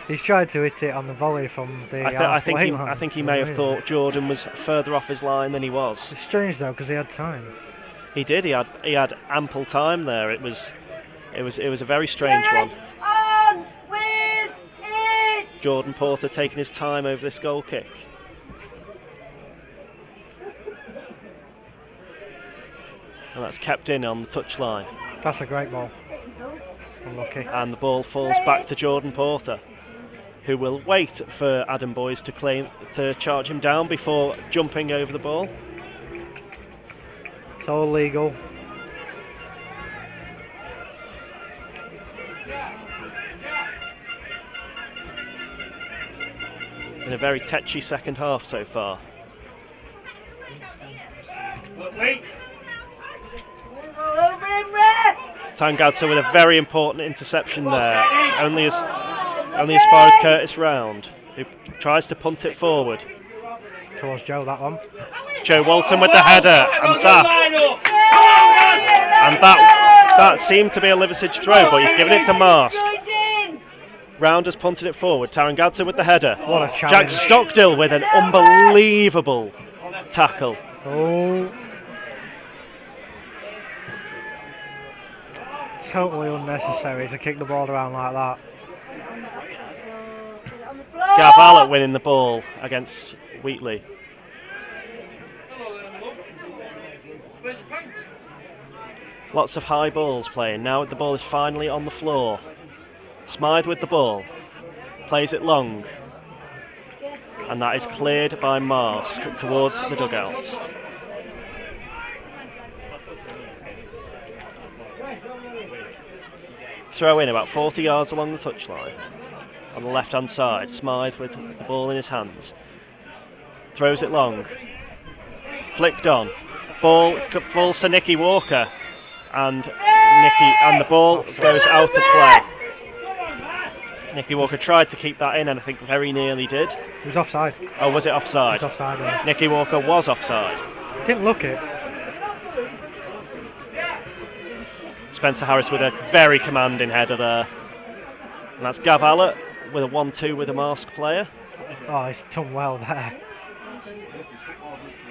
He's tried to hit it on the volley from the I think halfway he line. may have thought Jordan was further off his line than he was. It's strange though because he had time. He did. He had ample time there. It was a very strange one. On with it! Jordan Porter taking his time over this goal kick. And that's kept in on the touchline. That's a great ball. Unlucky. And the ball falls back to Jordan Porter, who will wait for Adam Boyes to charge him down before jumping over the ball. It's all legal. In a very tetchy second half so far. Wait. All over him, ref! Tangadze with a very important interception there, only as far as Curtis Round, who tries to punt it forward. Towards Joe, that one. Joe Walton with the header, and that seemed to be a Liversedge throw, but he's given it to Marske. Round has punted it forward. Tangadze with the header. What a Jack challenge. Stockdill with an unbelievable tackle. Oh. Totally unnecessary to kick the ball around like that. Gav Allett winning the ball against Wheatley. Lots of high balls playing. Now the ball is finally on the floor. Smythe with the ball. Plays it long. And that is cleared by Marske towards the dugouts. Throw in about 40 yards along the touchline. On the left hand side, Smythe with the ball in his hands. Throws it long. Flicked on. Ball falls to Nicky Walker. And the ball goes out of play. Nicky Walker tried to keep that in and I think very nearly did. He was offside. Oh, was it offside? He was offside, yeah. Nicky Walker was offside. Didn't look it. Spencer Harris with a very commanding header there. And that's Gav Allett with a 1-2 with a Marske player. Oh, he's done well there.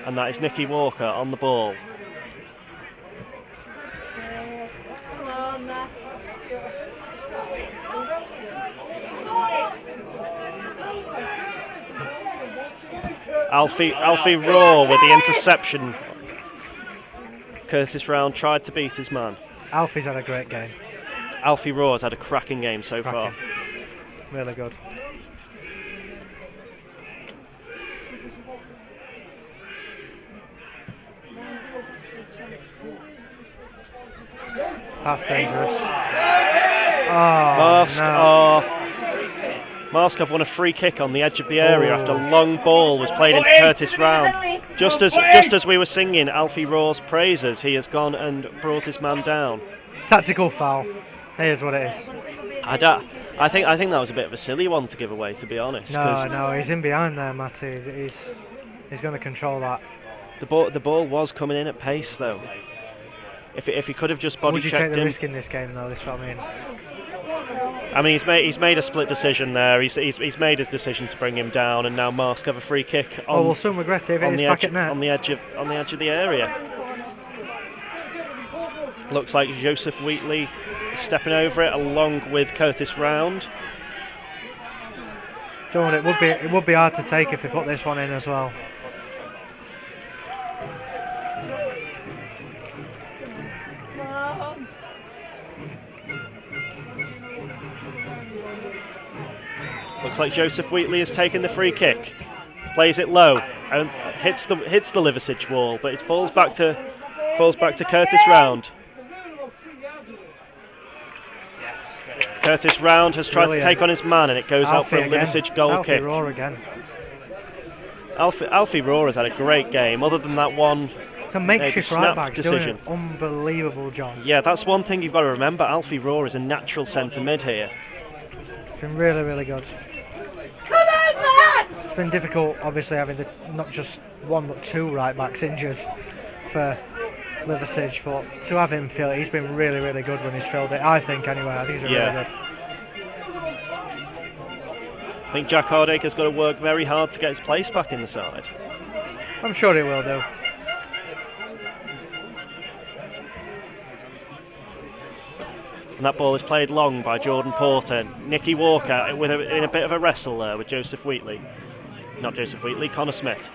And that is Nicky Walker on the ball. Come on, Max. Alfie Raw with the interception. Curtis Round tried to beat his man. Alfie's had a great game. Alfie Raw has had a cracking game so far. Really good. That's dangerous. Oh, Marske have won a free kick on the edge of the area after a long ball was played into Curtis Round. Just as we were singing Alfie Raw's praises, he has gone and brought his man down. Tactical foul. Here's what it is. I think that was a bit of a silly one to give away, to be honest. No, he's in behind there, Matty. He's going to control that. The ball was coming in at pace though. If he could have just body checked him. Would you take the risk in this game though? This is what I mean. I mean, he's made a split decision there. He's made his decision to bring him down, and now Marske have a free kick on. We'll soon regret it if it's back at net. On the edge of the area. Looks like Joseph Wheatley is stepping over it along with Curtis Round. John, it would be hard to take if they put this one in as well. Looks like Joseph Wheatley has taken the free kick. Plays it low and hits the Liversedge wall, but it falls back to Curtis Round. Curtis Round has tried to take on his man, and it goes out for a Liversedge goal kick. Alfie Raw has had a great game. Other than that one, it's a makeshift right back decision. Doing an unbelievable job. Yeah, that's one thing you've got to remember. Alfie Raw is a natural centre mid here. It's been really, really good. Come on, Matt! It's been difficult, obviously, having not just one but two right backs injured for Liversedge, but to have him fill it, he's been really, really good when he's filled it. I think, anyway. I think he's been really good. I think Jack Hardaker's got to work very hard to get his place back in the side. I'm sure he will do. And that ball is played long by Jordan Porter. Nicky Walker in a bit of a wrestle there with Joseph Wheatley. Not Joseph Wheatley, Connor Smith.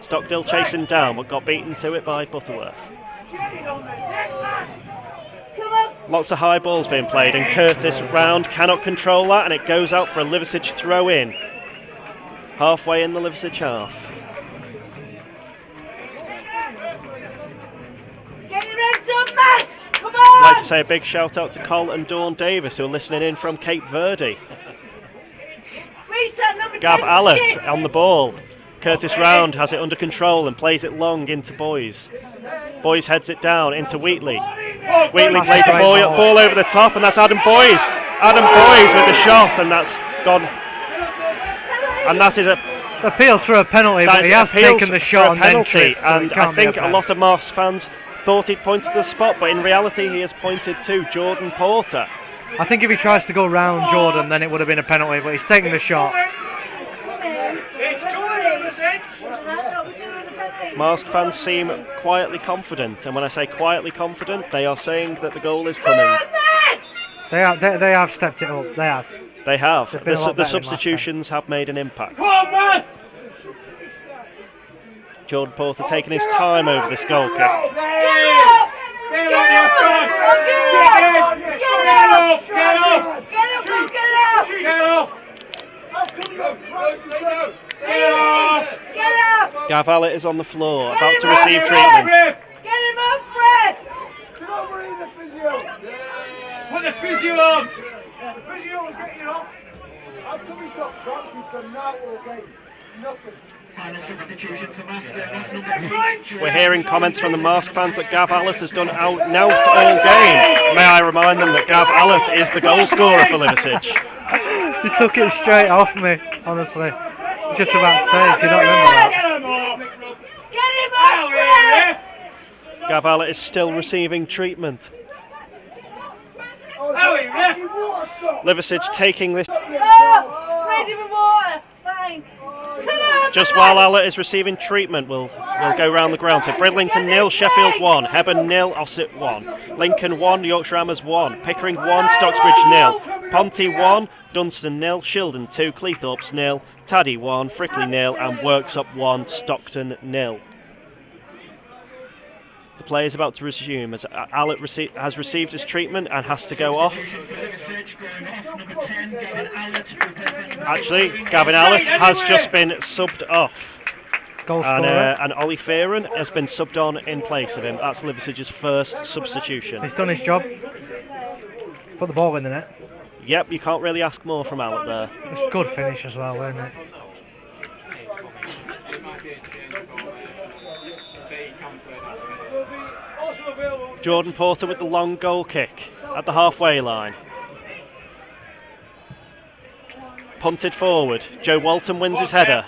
Stockdale chasing down, but got beaten to it by Butterworth. Lots of high balls being played, and Curtis Round cannot control that, and it goes out for a Liversedge throw in. Halfway in the Liversedge half. I'd like to say a big shout out to Col and Dawn Davis, who are listening in from Cape Verde. Gav Allett on the ball. Curtis Round has it under control and plays it long into Boys. Boys heads it down into Wheatley. Wheatley plays the ball over the top, and that's Adam Boys. Adam Boys with the shot, and that's gone. And that is appeals for a penalty, but he has taken the shot and penalty. Then tripped, so and I think a lot of Marske fans thought he'd pointed to the spot, but in reality he has pointed to Jordan Porter. I think if he tries to go round Jordan, then it would have been a penalty, but he's taking the shot. Marske fans seem quietly confident, and when I say quietly confident, they are saying that the goal is coming. They have stepped it up. They have. The substitutions have made an impact. Jordan Porter taking his time over this goal kick. Gav Allett is on the floor, about to receive treatment. Get him up, Fred! Come over here, the physio! Put the physio on! The physio will get you off. How come he's got cramp? He's now all game. Nothing. Final substitution for Marske. We're hearing comments from the Marske fans that Gav Allett has done out all game. May I remind them that Gav Allett is the goal scorer for Liversedge. He took it straight off me, honestly. Just about to say, do you not remember that? Get him up, Fred! Gav Allett is still receiving treatment. Liversedge taking this. Oh, sprayed him with water. It's fine. Come on, Just while Allett is receiving treatment, we'll go round the ground. So Bridlington 0, Sheffield 1, Hebburn 0, Ossett 1, Lincoln 1, Yorkshire Hammers 1, Pickering 1, Stocksbridge 0, Ponty 1, Dunstan 0, Shildon 2, Cleethorpes 0, Taddy 1, Frickley 0, and Worksop 1, Stockton 0. The play is about to resume as Allett has received his treatment and has to go off. Actually, Gavin Allett has just been subbed off. And Ollie Fearon has been subbed on in place of him. That's Liversedge's first substitution. He's done his job. Put the ball in the net. Yep, you can't really ask more from Allett there. It's a good finish as well, isn't it? Jordan Porter with the long goal kick at the halfway line. Punted forward. Joe Walton wins his header.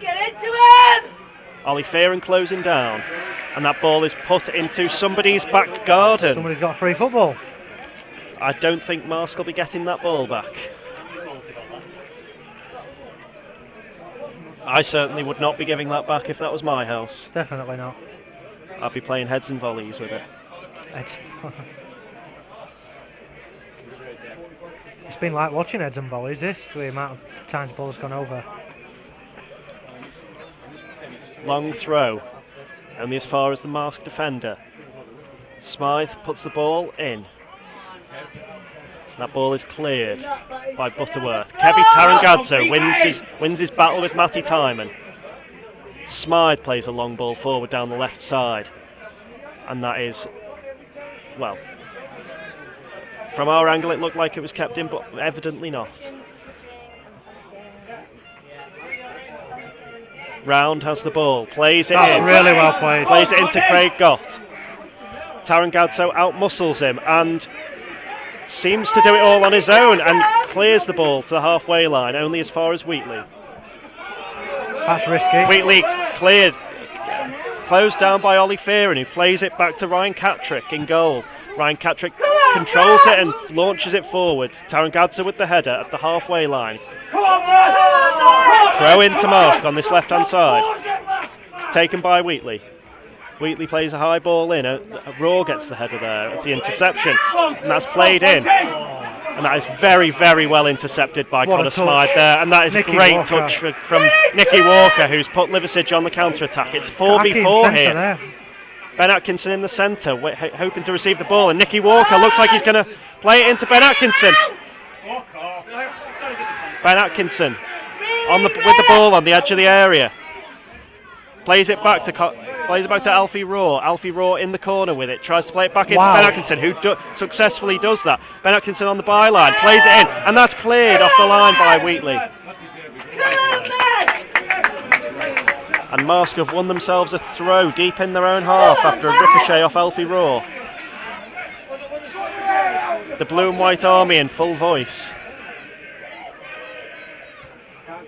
Get into him! Ollie Fearon closing down. And that ball is put into somebody's back garden. Somebody's got free football. I don't think Marske will be getting that ball back. I certainly would not be giving that back if that was my house. Definitely not. I'd be playing heads and volleys with it. It's been like watching heads and volleys, this, the amount of times the ball's gone over. Long throw, only as far as the Marske defender. Smythe puts the ball in. That ball is cleared by Butterworth. Kevin Tarangadze wins his battle with Matty Timon. Smythe plays a long ball forward down the left side. And that is, well, from our angle it looked like it was kept in, but evidently not. Round has the ball, plays it in. Really well played. Plays it into Craig Gott. Tarangadze outmuscles him and seems to do it all on his own and clears the ball to the halfway line, only as far as Wheatley. That's risky. Wheatley cleared, closed down by Ollie Fearon, who plays it back to Ryan Catrick in goal. Ryan Catrick controls it and launches it forward. Tarangadze with the header at the halfway line. Throw into Marske on this left-hand side. Taken by Wheatley. Wheatley plays a high ball in. Raw gets the header there. It's the interception. And that's played in. And that is very, very well intercepted by Connor Smythe there. And that is a great touch from Nicky Walker, who's put Liversedge on the counter-attack. It's 4v4 here. There. Ben Atkinson in the centre, hoping to receive the ball. And Nicky Walker looks like he's going to play it into Ben Atkinson. Ben Atkinson with the ball on the edge of the area. Plays it back to Alfie Raw. Alfie Raw in the corner with it. Tries to play it back into Ben Atkinson, who successfully does that. Ben Atkinson on the byline. Plays it in. And that's cleared off the line by Wheatley. And Marske have won themselves a throw deep in their own half after a ricochet off Alfie Raw. The Blue and White Army in full voice.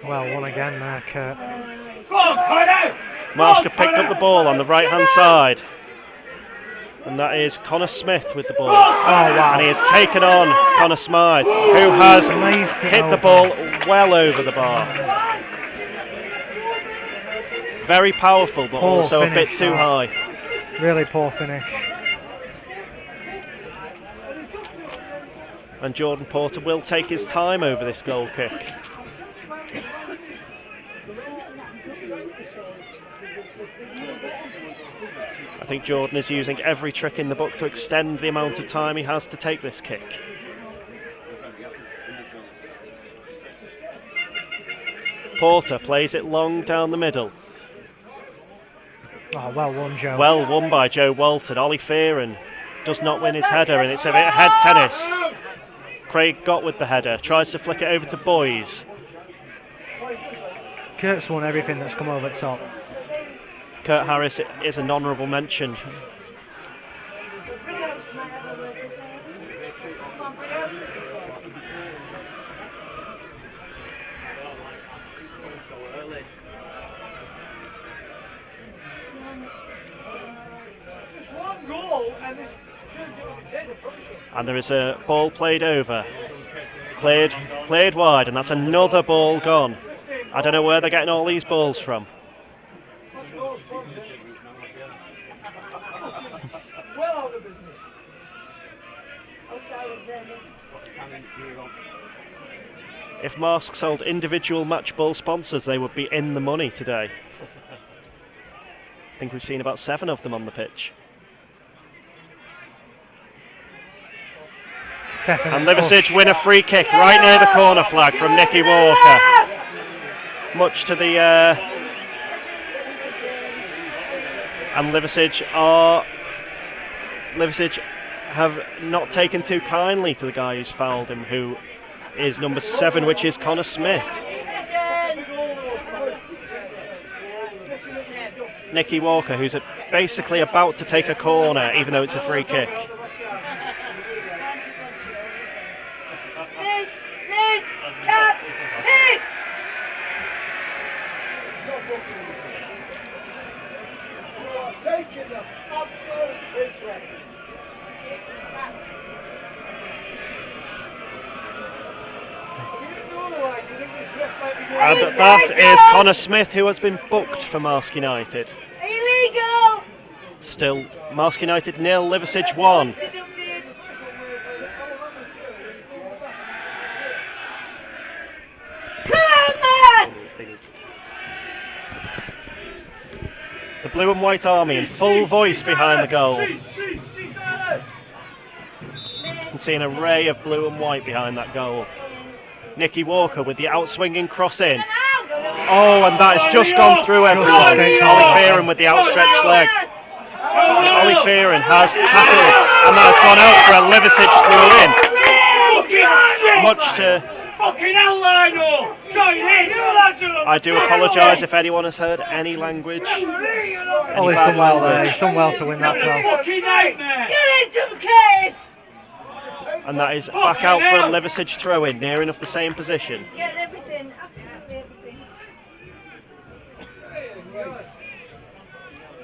Well, one again there, Kurt. Marske picked up the ball on the right hand side. And that is Connor Smith with the ball. Oh, wow. And he has taken on Connor Smythe, who has hit the ball well over the bar. Very powerful, but also a bit too high. Really poor finish. And Jordan Porter will take his time over this goal kick. I think Jordan is using every trick in the book to extend the amount of time he has to take this kick. Porter plays it long down the middle. Oh, well won, Joe. Well won by Joe Walton. Ollie Fearon does not win his header, and it's a bit of head tennis. Craig Gott with the header, tries to flick it over to Boys. Kurt's won everything that's come over the top. Kurt Harris is an honourable mention. And there is a ball played over. Cleared wide, and that's another ball gone. I don't know where they're getting all these balls from. If Marske sold individual match ball sponsors, they would be in the money today. I think we've seen about 7 of them on the pitch. Definitely. And Liversedge win a free kick right near the corner flag from Nicky Walker. Much to the... and Liversedge have not taken too kindly to the guy who's fouled him, who is number 7, which is Connor Smith. Nicky Walker, who's basically about to take a corner, even though it's a free kick. And that is Connor Smith, who has been booked for Marske United. Illegal! Still, Marske United 0, Liversedge 1. The Blue and White Army in full voice behind the goal. You can see an array of blue and white behind that goal. Nicky Walker with the outswinging cross in. Oh, and that has just gone through everyone. Ollie Fearon with the outstretched leg. Ollie Fearon has tackled, and that has gone out for a Liversedge through in. Much to... I do apologise if anyone has heard any language. Oh, he's done well there. He's done well to win that throw. And that is back out for a Liversedge throw-in, near enough the same position. Get everything, absolutely everything.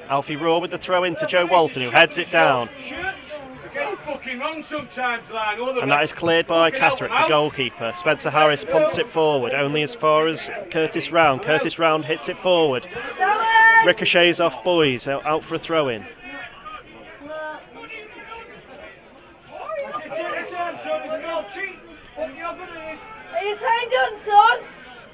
Alfie Raw with the throw-in to Joe Walton, who heads it down. fucking wrong sometimes, like. And that is cleared by Catterick, the goalkeeper. Spencer Harris punts it forward, only as far as Curtis Round. Curtis Round hits it forward. Ricochets off Boys, out for a throw-in. Are you saying done, son?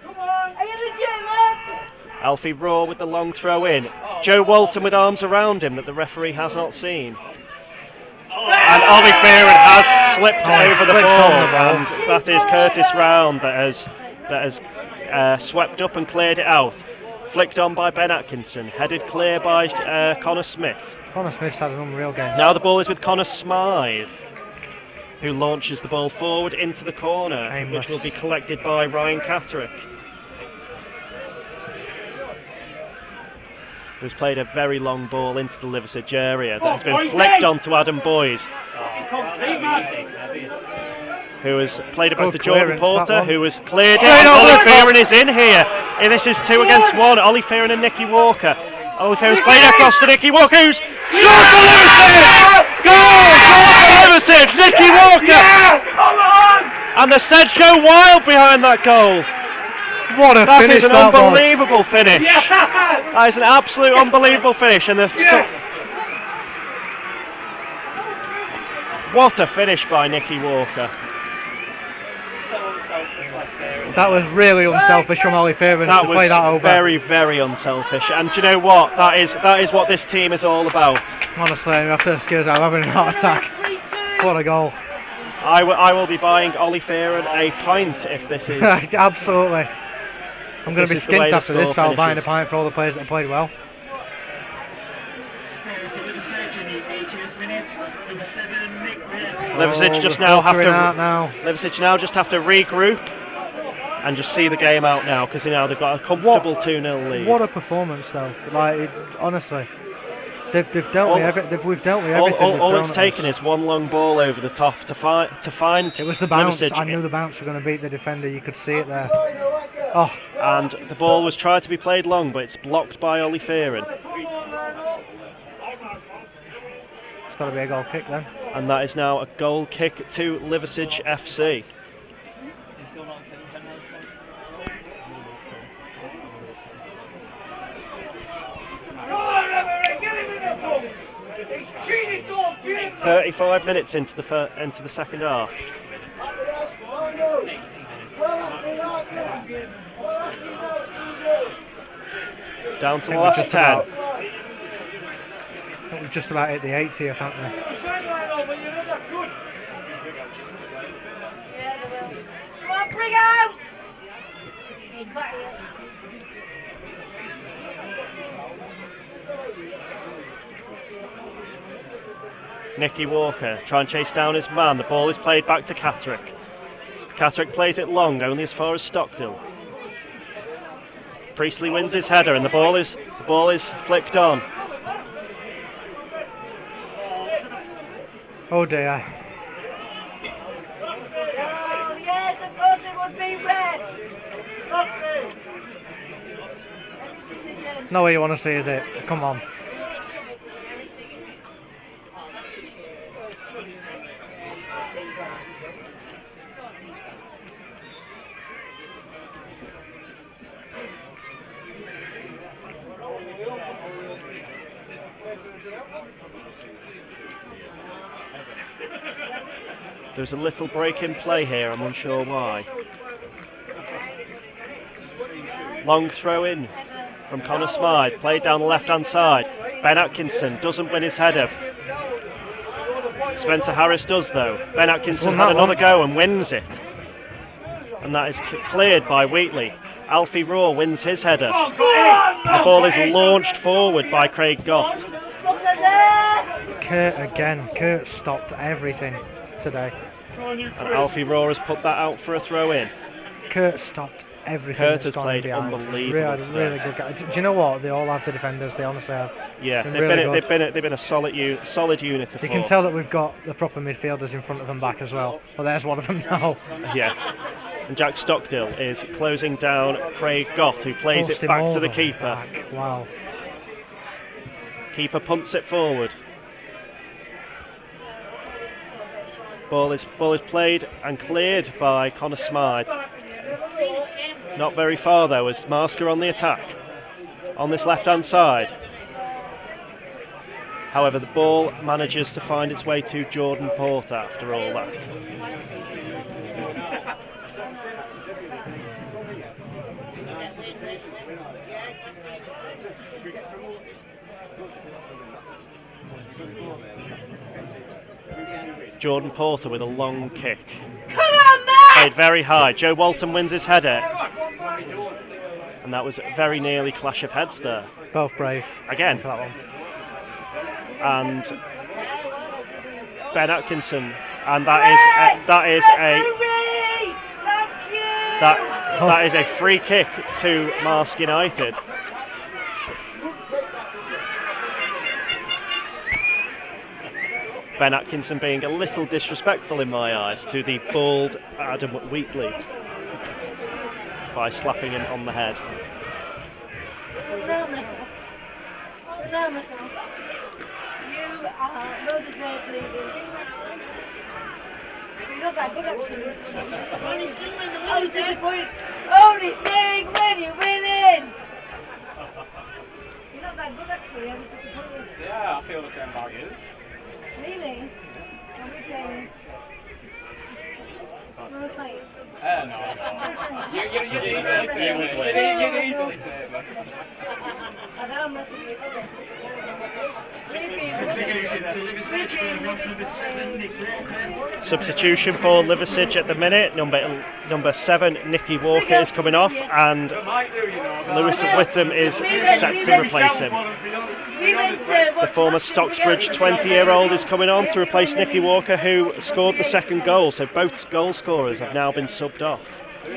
Come on. Are you legitimate? Alfie Raw with the long throw-in. Joe Walton with arms around him that the referee has not seen. And Ollie Fearon has slipped over the ball, and that is Curtis Round that has swept up and cleared it out. Flicked on by Ben Atkinson, headed clear by Connor Smith. Connor Smith's had an unreal game. Now the ball is with Connor Smythe, who launches the ball forward into the corner, which will be collected by Ryan Catterick, who's played a very long ball into the Liversedge area that has been flicked onto Adam Boys, who has played it back to Jordan Porter, who has cleared it, and Ollie Fearon is in here. And this is 2 against 1, Ollie Fearon and Nicky Walker. Ollie Fearon's played across to Nicky Walker, who's scored for Liversedge! Goal! For Liversedge, Nicky Walker! And the Sedge go wild behind that goal. What a finish! That is an unbelievable finish. That is an absolute unbelievable finish. And what a finish by Nicky Walker. That was really unselfish from Ollie Fearon to play that over. Very, very unselfish. And do you know what? That is what this team is all about. Honestly, after the skills, I'm having a heart attack. What a goal! I will be buying Ollie Fearon a pint if this is. Absolutely. I'm going to be skint after this. I'll buying a pint for all the players that played well. Liversedge just now have to. Liversedge now just have to regroup and just see the game out now, because they've got a comfortable 2-0 lead. What a performance, though! Like honestly, we've dealt with everything. All it's taken is one long ball over the top to find. It was the bounce. Liversedge. I knew the bounce was going to beat the defender. You could see it there. Oh, and the ball was tried to be played long, but it's blocked by Ollie Fearon. It's got to be a goal kick then. And that is now a goal kick to Liversedge FC. It's 35 minutes into the second half. Down to the last 10. We've just about hit the 80th, haven't we? Come on, bring out! Nicky Walker trying to chase down his man. The ball is played back to Catterick. Catterick plays it long, only as far as Stockdale. Priestley wins his header, and the ball is flicked on. Oh dear. Oh yes, I thought it would be red. Not what you want to see, is it? Come on. There's a little break in play here, I'm unsure why. Long throw in from Connor Smythe, played down the left hand side. Ben Atkinson doesn't win his header. Spencer Harris does though. Ben Atkinson had another go and wins it. And that is cleared by Wheatley. Alfie Raw wins his header. The ball is launched forward by Craig Gott. Kurt again. Kurt stopped everything today. And Alfie Raw has put that out for a throw in. Kurt stopped everything. Kurt has played unbelievable. Really good guy. Do you know what? They all have the defenders. They honestly have. Yeah, they've been a solid unit of You can tell that we've got the proper midfielders in front of them back as well. Well, there's one of them now. Yeah. And Jack Stockdale is closing down Craig Gott, who plays it back to the keeper. Back. Wow. Keeper punts it forward. Ball is played and cleared by Connor Smythe. Not very far though, as Marske on the attack on this left-hand side. However, the ball manages to find its way to Jordan Porter after all that. Jordan Porter with a long kick. Come on, Matt! Played very high. Joe Walton wins his header. And that was very nearly clash of heads there. Both brave. Again. For that one. And Ben Atkinson. And that is a free kick to Marske United. Ben Atkinson being a little disrespectful in my eyes to the bald Adam Wheatley by slapping him on the head. You are no deserved leaders. You're not that good actually. I was disappointed. Only sing when you're winning. You're not that good actually. I was disappointed. Yeah, I feel the same about you. Really? Are we playing? We're fighting. No. You'd easily take me. You'd easily take me. I know I'm messing with you. Substitution for Liversedge at the minute. Number 7, Nicky Walker, is coming off, and Lewis Whittam is set to replace him. The former Stocksbridge 20-year-old is coming on to replace Nicky Walker, who scored the second goal. So both goal scorers have now been subbed off. I'll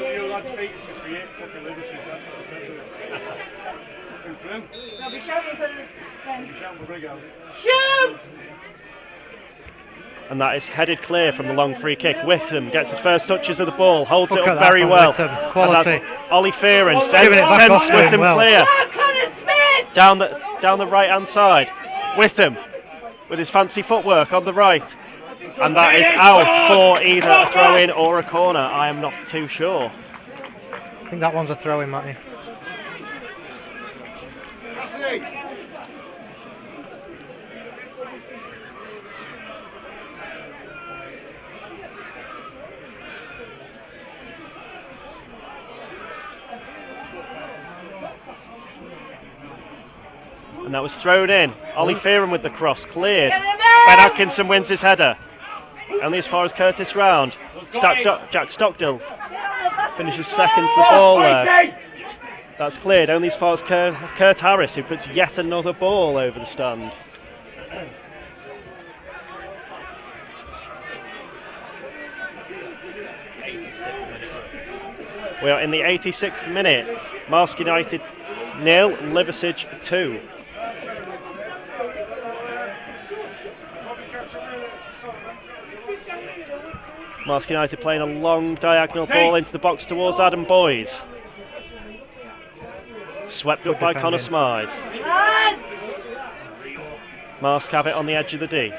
be shouting for them. Shoot! And that is headed clear from the long free kick. Whittam gets his first touches of the ball, holds it Look up at that very from well. Whittam. Quality. And that's Ollie Fearon Giving it back sends off to him Whittam well. clear Oh, Connor Smith! down the right-hand side. Whittam with his fancy footwork on the right. And that is out for either a throw-in or a corner. I am not too sure. I think that one's a throw-in, Matty. And that was thrown in. Ollie Fearon with the cross, cleared. Get him Ben out! Atkinson wins his header. Only as far as Curtis Round. Jack Stockdale finishes second to the ball there. That's cleared. Only as far as Kurt Harris, who puts yet another ball over the stand. We are in the 86th minute. Marske United 0, Liversedge 2. Marske United playing a long diagonal ball into the box towards Adam Boys. Swept up by Connor Smythe. Marske have it on the edge of the D.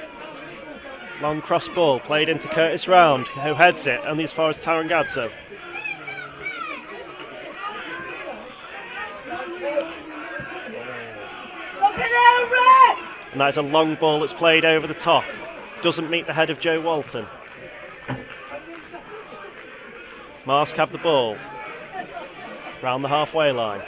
Long cross ball played into Curtis Round, who heads it only as far as Tarangazzo. And that is a long ball that's played over the top. Doesn't meet the head of Joe Walton. Marske have the ball. Round the halfway line.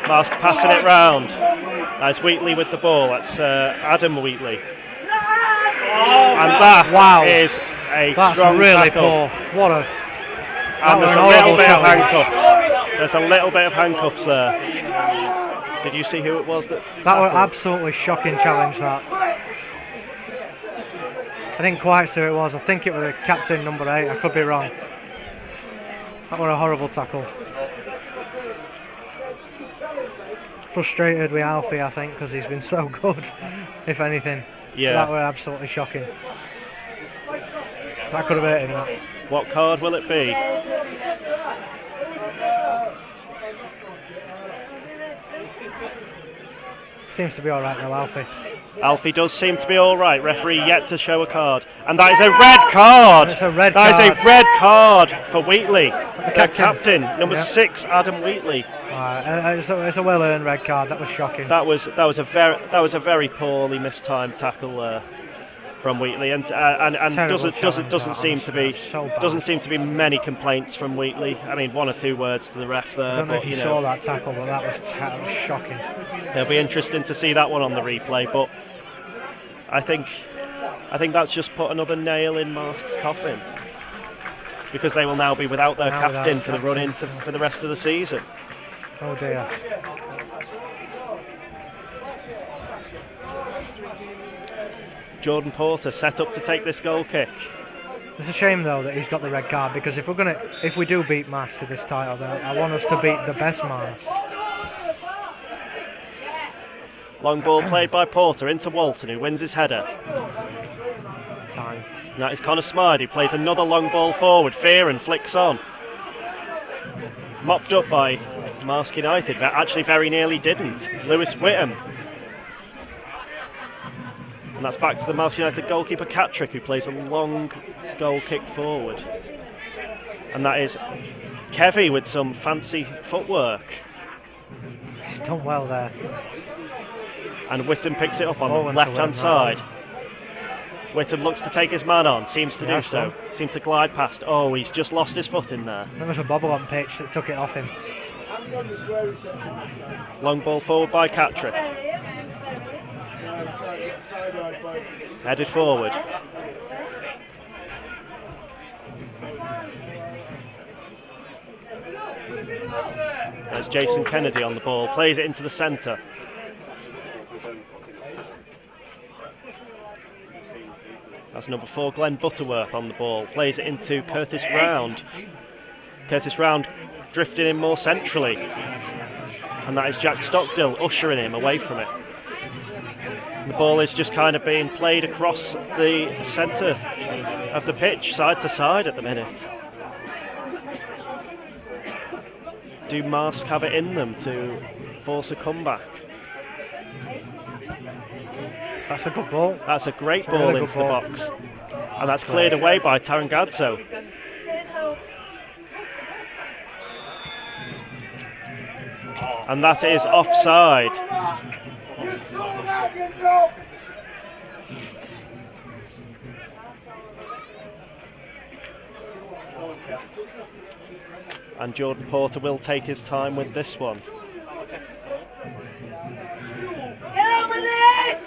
Marske passing it round. That's Wheatley with the ball. That's Adam Wheatley. And that is a strong really tackle. poor. What a... And there's a little bit of handcuffs. There's a little bit of handcuffs there. Did you see who it was that... That was absolutely shocking challenge, that. I didn't quite see who it was. I think it was the captain, number 8. I could be wrong. That was a horrible tackle. Frustrated with Alfie, I think, because he's been so good, if anything. Yeah. That was absolutely shocking. That could have hurt him, that. What card will it be? Seems to be alright now, Alfie. Alfie does seem to be all right. Referee yet to show a card, and that is a red card. It's a red That is card. a red card for Wheatley, the captain. captain, number Yeah. 6, Adam Wheatley. It's a well-earned red card. That was shocking. That was a very poorly mistimed tackle there from Wheatley, and Terrible doesn't seem to be So bad. doesn't seem to be many complaints from Wheatley. I mean, 1 or 2 words to the ref there, I don't know but if you saw that tackle, but that was shocking. it'll be interesting to see that one on the replay. But I think that's just put another nail in Marske's coffin, because they will now be without their Now captain without for the run into for the rest of the season. Oh dear. Jordan Porter set up to take this goal kick. It's a shame though that he's got the red card, because if we do beat Marske to this title, then I want us to beat the best Marske. Long ball played by Porter into Walton, who wins his header. Time. And that is Connor Smythe, who plays another long ball forward. Fearon flicks on. Mopped up by Marske United, but actually very nearly didn't. Lewis Whittam. And that's back to the Marske United goalkeeper Catrick, who plays a long goal kick forward. And that is Kevy with some fancy footwork. He's done well there. And Whittam picks it up on Oh, the and left hand to side. Whittam looks to take his man on, seems to Yeah, do so. Seems to glide past. Oh, he's just lost his foot in there. There was a bobble on pitch that took it off him. Long ball forward by Catrick. Headed forward. There's Jason Kennedy on the ball, plays it into the centre. That's number 4, Glenn Butterworth on the ball, plays it into Curtis Round. Curtis Round drifting in more centrally. And that is Jack Stockdill ushering him away from it. The ball is just kind of being played across the centre of the pitch, side to side at the minute. Do Marske have it in them to force a comeback? That's a good ball. That's a great It's a ball really into good ball. the box. And that's cleared away by Tarangazzo. And that is offside. You saw that, you know. And Jordan Porter will take his time with this one. Get on with it!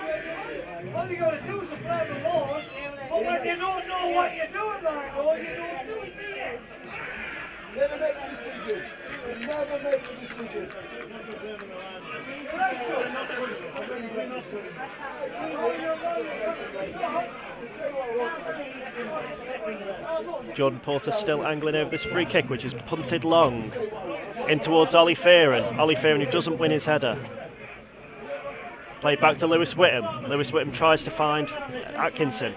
All you gotta do is apply the laws, but when you don't know what you're doing, like, all you don't do is see it. Never make a decision. Never make a decision. Jordan Porter still angling over this free kick, which is punted long in towards Ollie Fearon. Ollie Fearon, who doesn't win his header. Played back to Lewis Whittam. Lewis Whittam tries to find Atkinson.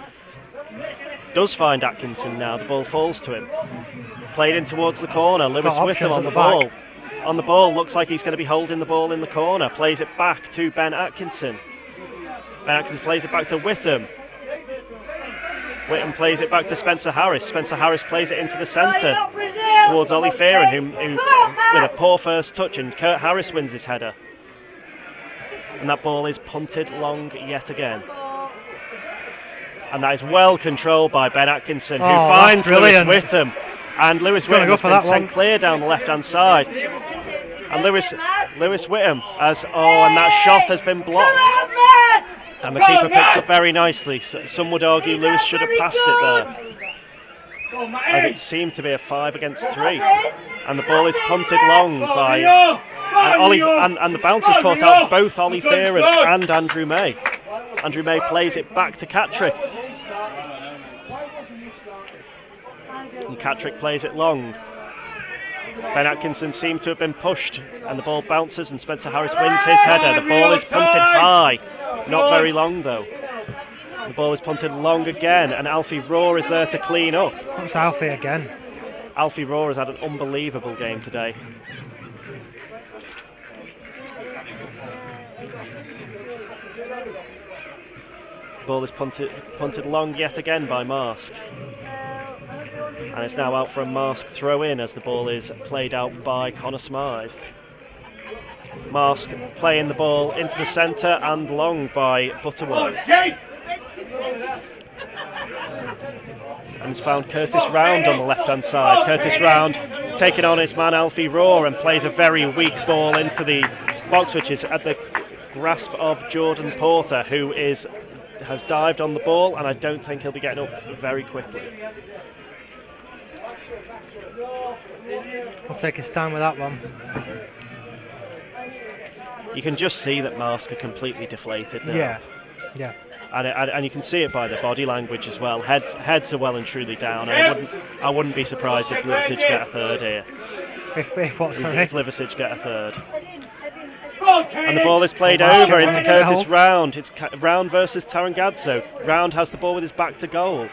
Does find Atkinson now. The ball falls to him. Played in towards the corner. Lewis Got options Whittam on at the the ball. back. On the ball, looks like he's going to be holding the ball in the corner. Plays it back to Ben Atkinson. Ben Atkinson plays it back to Whittam. Whittam plays it back to Spencer Harris. Spencer Harris plays it into the centre towards Ollie Fearon, who with a poor first touch, and Kurt Harris wins his header. And that ball is punted long yet again. And that is well controlled by Ben Atkinson, who Oh, finds that's Lewis brilliant. Whittam. And Lewis gonna Whittam go has for been that sent one. clear down the left-hand side. And Lewis Whittam has, and that shot has been blocked. And the keeper picks up very nicely. Some would argue Lewis should have passed it there, as it seemed to be a 5 against 3. And the ball is punted long by and the bounce has caught out both Ollie Fearon and Andrew May. Andrew May plays it back to Catrick. And Catrick plays it long. Ben Atkinson seemed to have been pushed, and the ball bounces, and Spencer Harris wins his header. The ball is punted high, not very long though. The ball is punted long again, and Alfie Roar is there to clean up. That's Alfie again. Alfie Roar has had an unbelievable game today. Ball is punted long yet again by Marske. And it's now out for a Marske throw in as the ball is played out by Connor Smythe. Marske playing the ball into the centre and long by Butterworth. And he's found Curtis Round on the left hand side. Curtis Round taking on his man Alfie Raw and plays a very weak ball into the box, which is at the grasp of Jordan Porter, who has dived on the ball, and I don't think he'll be getting up very quickly. I'll take his time with that one. You can just see that Marske are completely deflated now. Yeah. And you can see it by the body language as well. Heads are well and truly down. I wouldn't be surprised if Liversedge get a third here. If what, sorry? If Liversedge get a third. And the ball is played over into Curtis Round. It's Round versus Tarangadzzo. Round has the ball with his back to goal.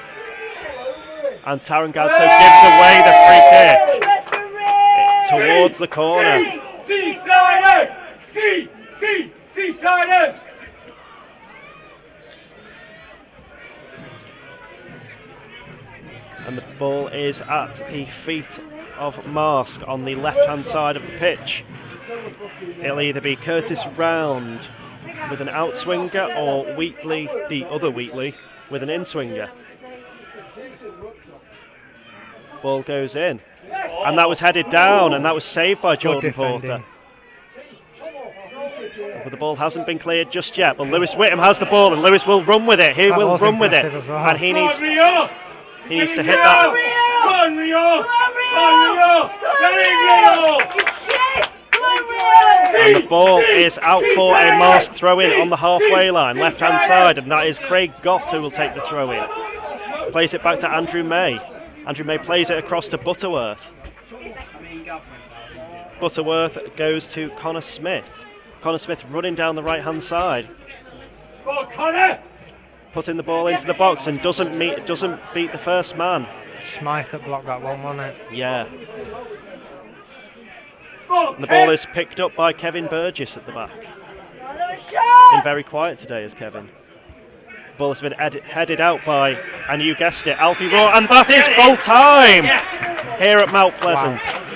And Tarangadzzo gives away the free kick towards the corner. Seasiders! Seasiders! And the ball is at the feet of Marske on the left-hand side of the pitch. It'll either be Curtis Round with an outswinger or Wheatley, the other Wheatley, with an inswinger. Ball goes in. And that was headed down, and that was saved by Jordan Porter. But the ball hasn't been cleared just yet. But Lewis Whittam has the ball, and Lewis will run with it. He will run with it. And he needs to hit that. Come on, Rio! And the ball is out for a Marske throw-in on the halfway line, left-hand side, and that is Craig Goff who will take the throw-in. Plays it back to Andrew May. Andrew May plays it across to Butterworth. Butterworth goes to Connor Smith. Connor Smith running down the right-hand side. Go, Connor! Putting the ball into the box and doesn't beat the first man. Smythe that blocked that one, wasn't it? Yeah. And the ball is picked up by Kevin Burgess at the back. Been very quiet today as Kevin. The ball has been headed out by, and you guessed it, Alfie Raw, and that is full time here at Mount Pleasant. Wow.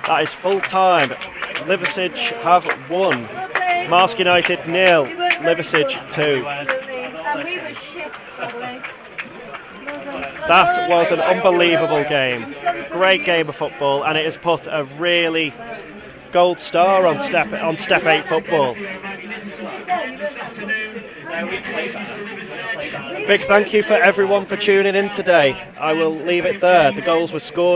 That is full time. Liversedge have won. Marske United 0, Liversedge 2. That was an unbelievable game. Great game of football, and it has put a really gold star on Step 8 football. Big thank you for everyone for tuning in today. I will leave it there. The goals were scored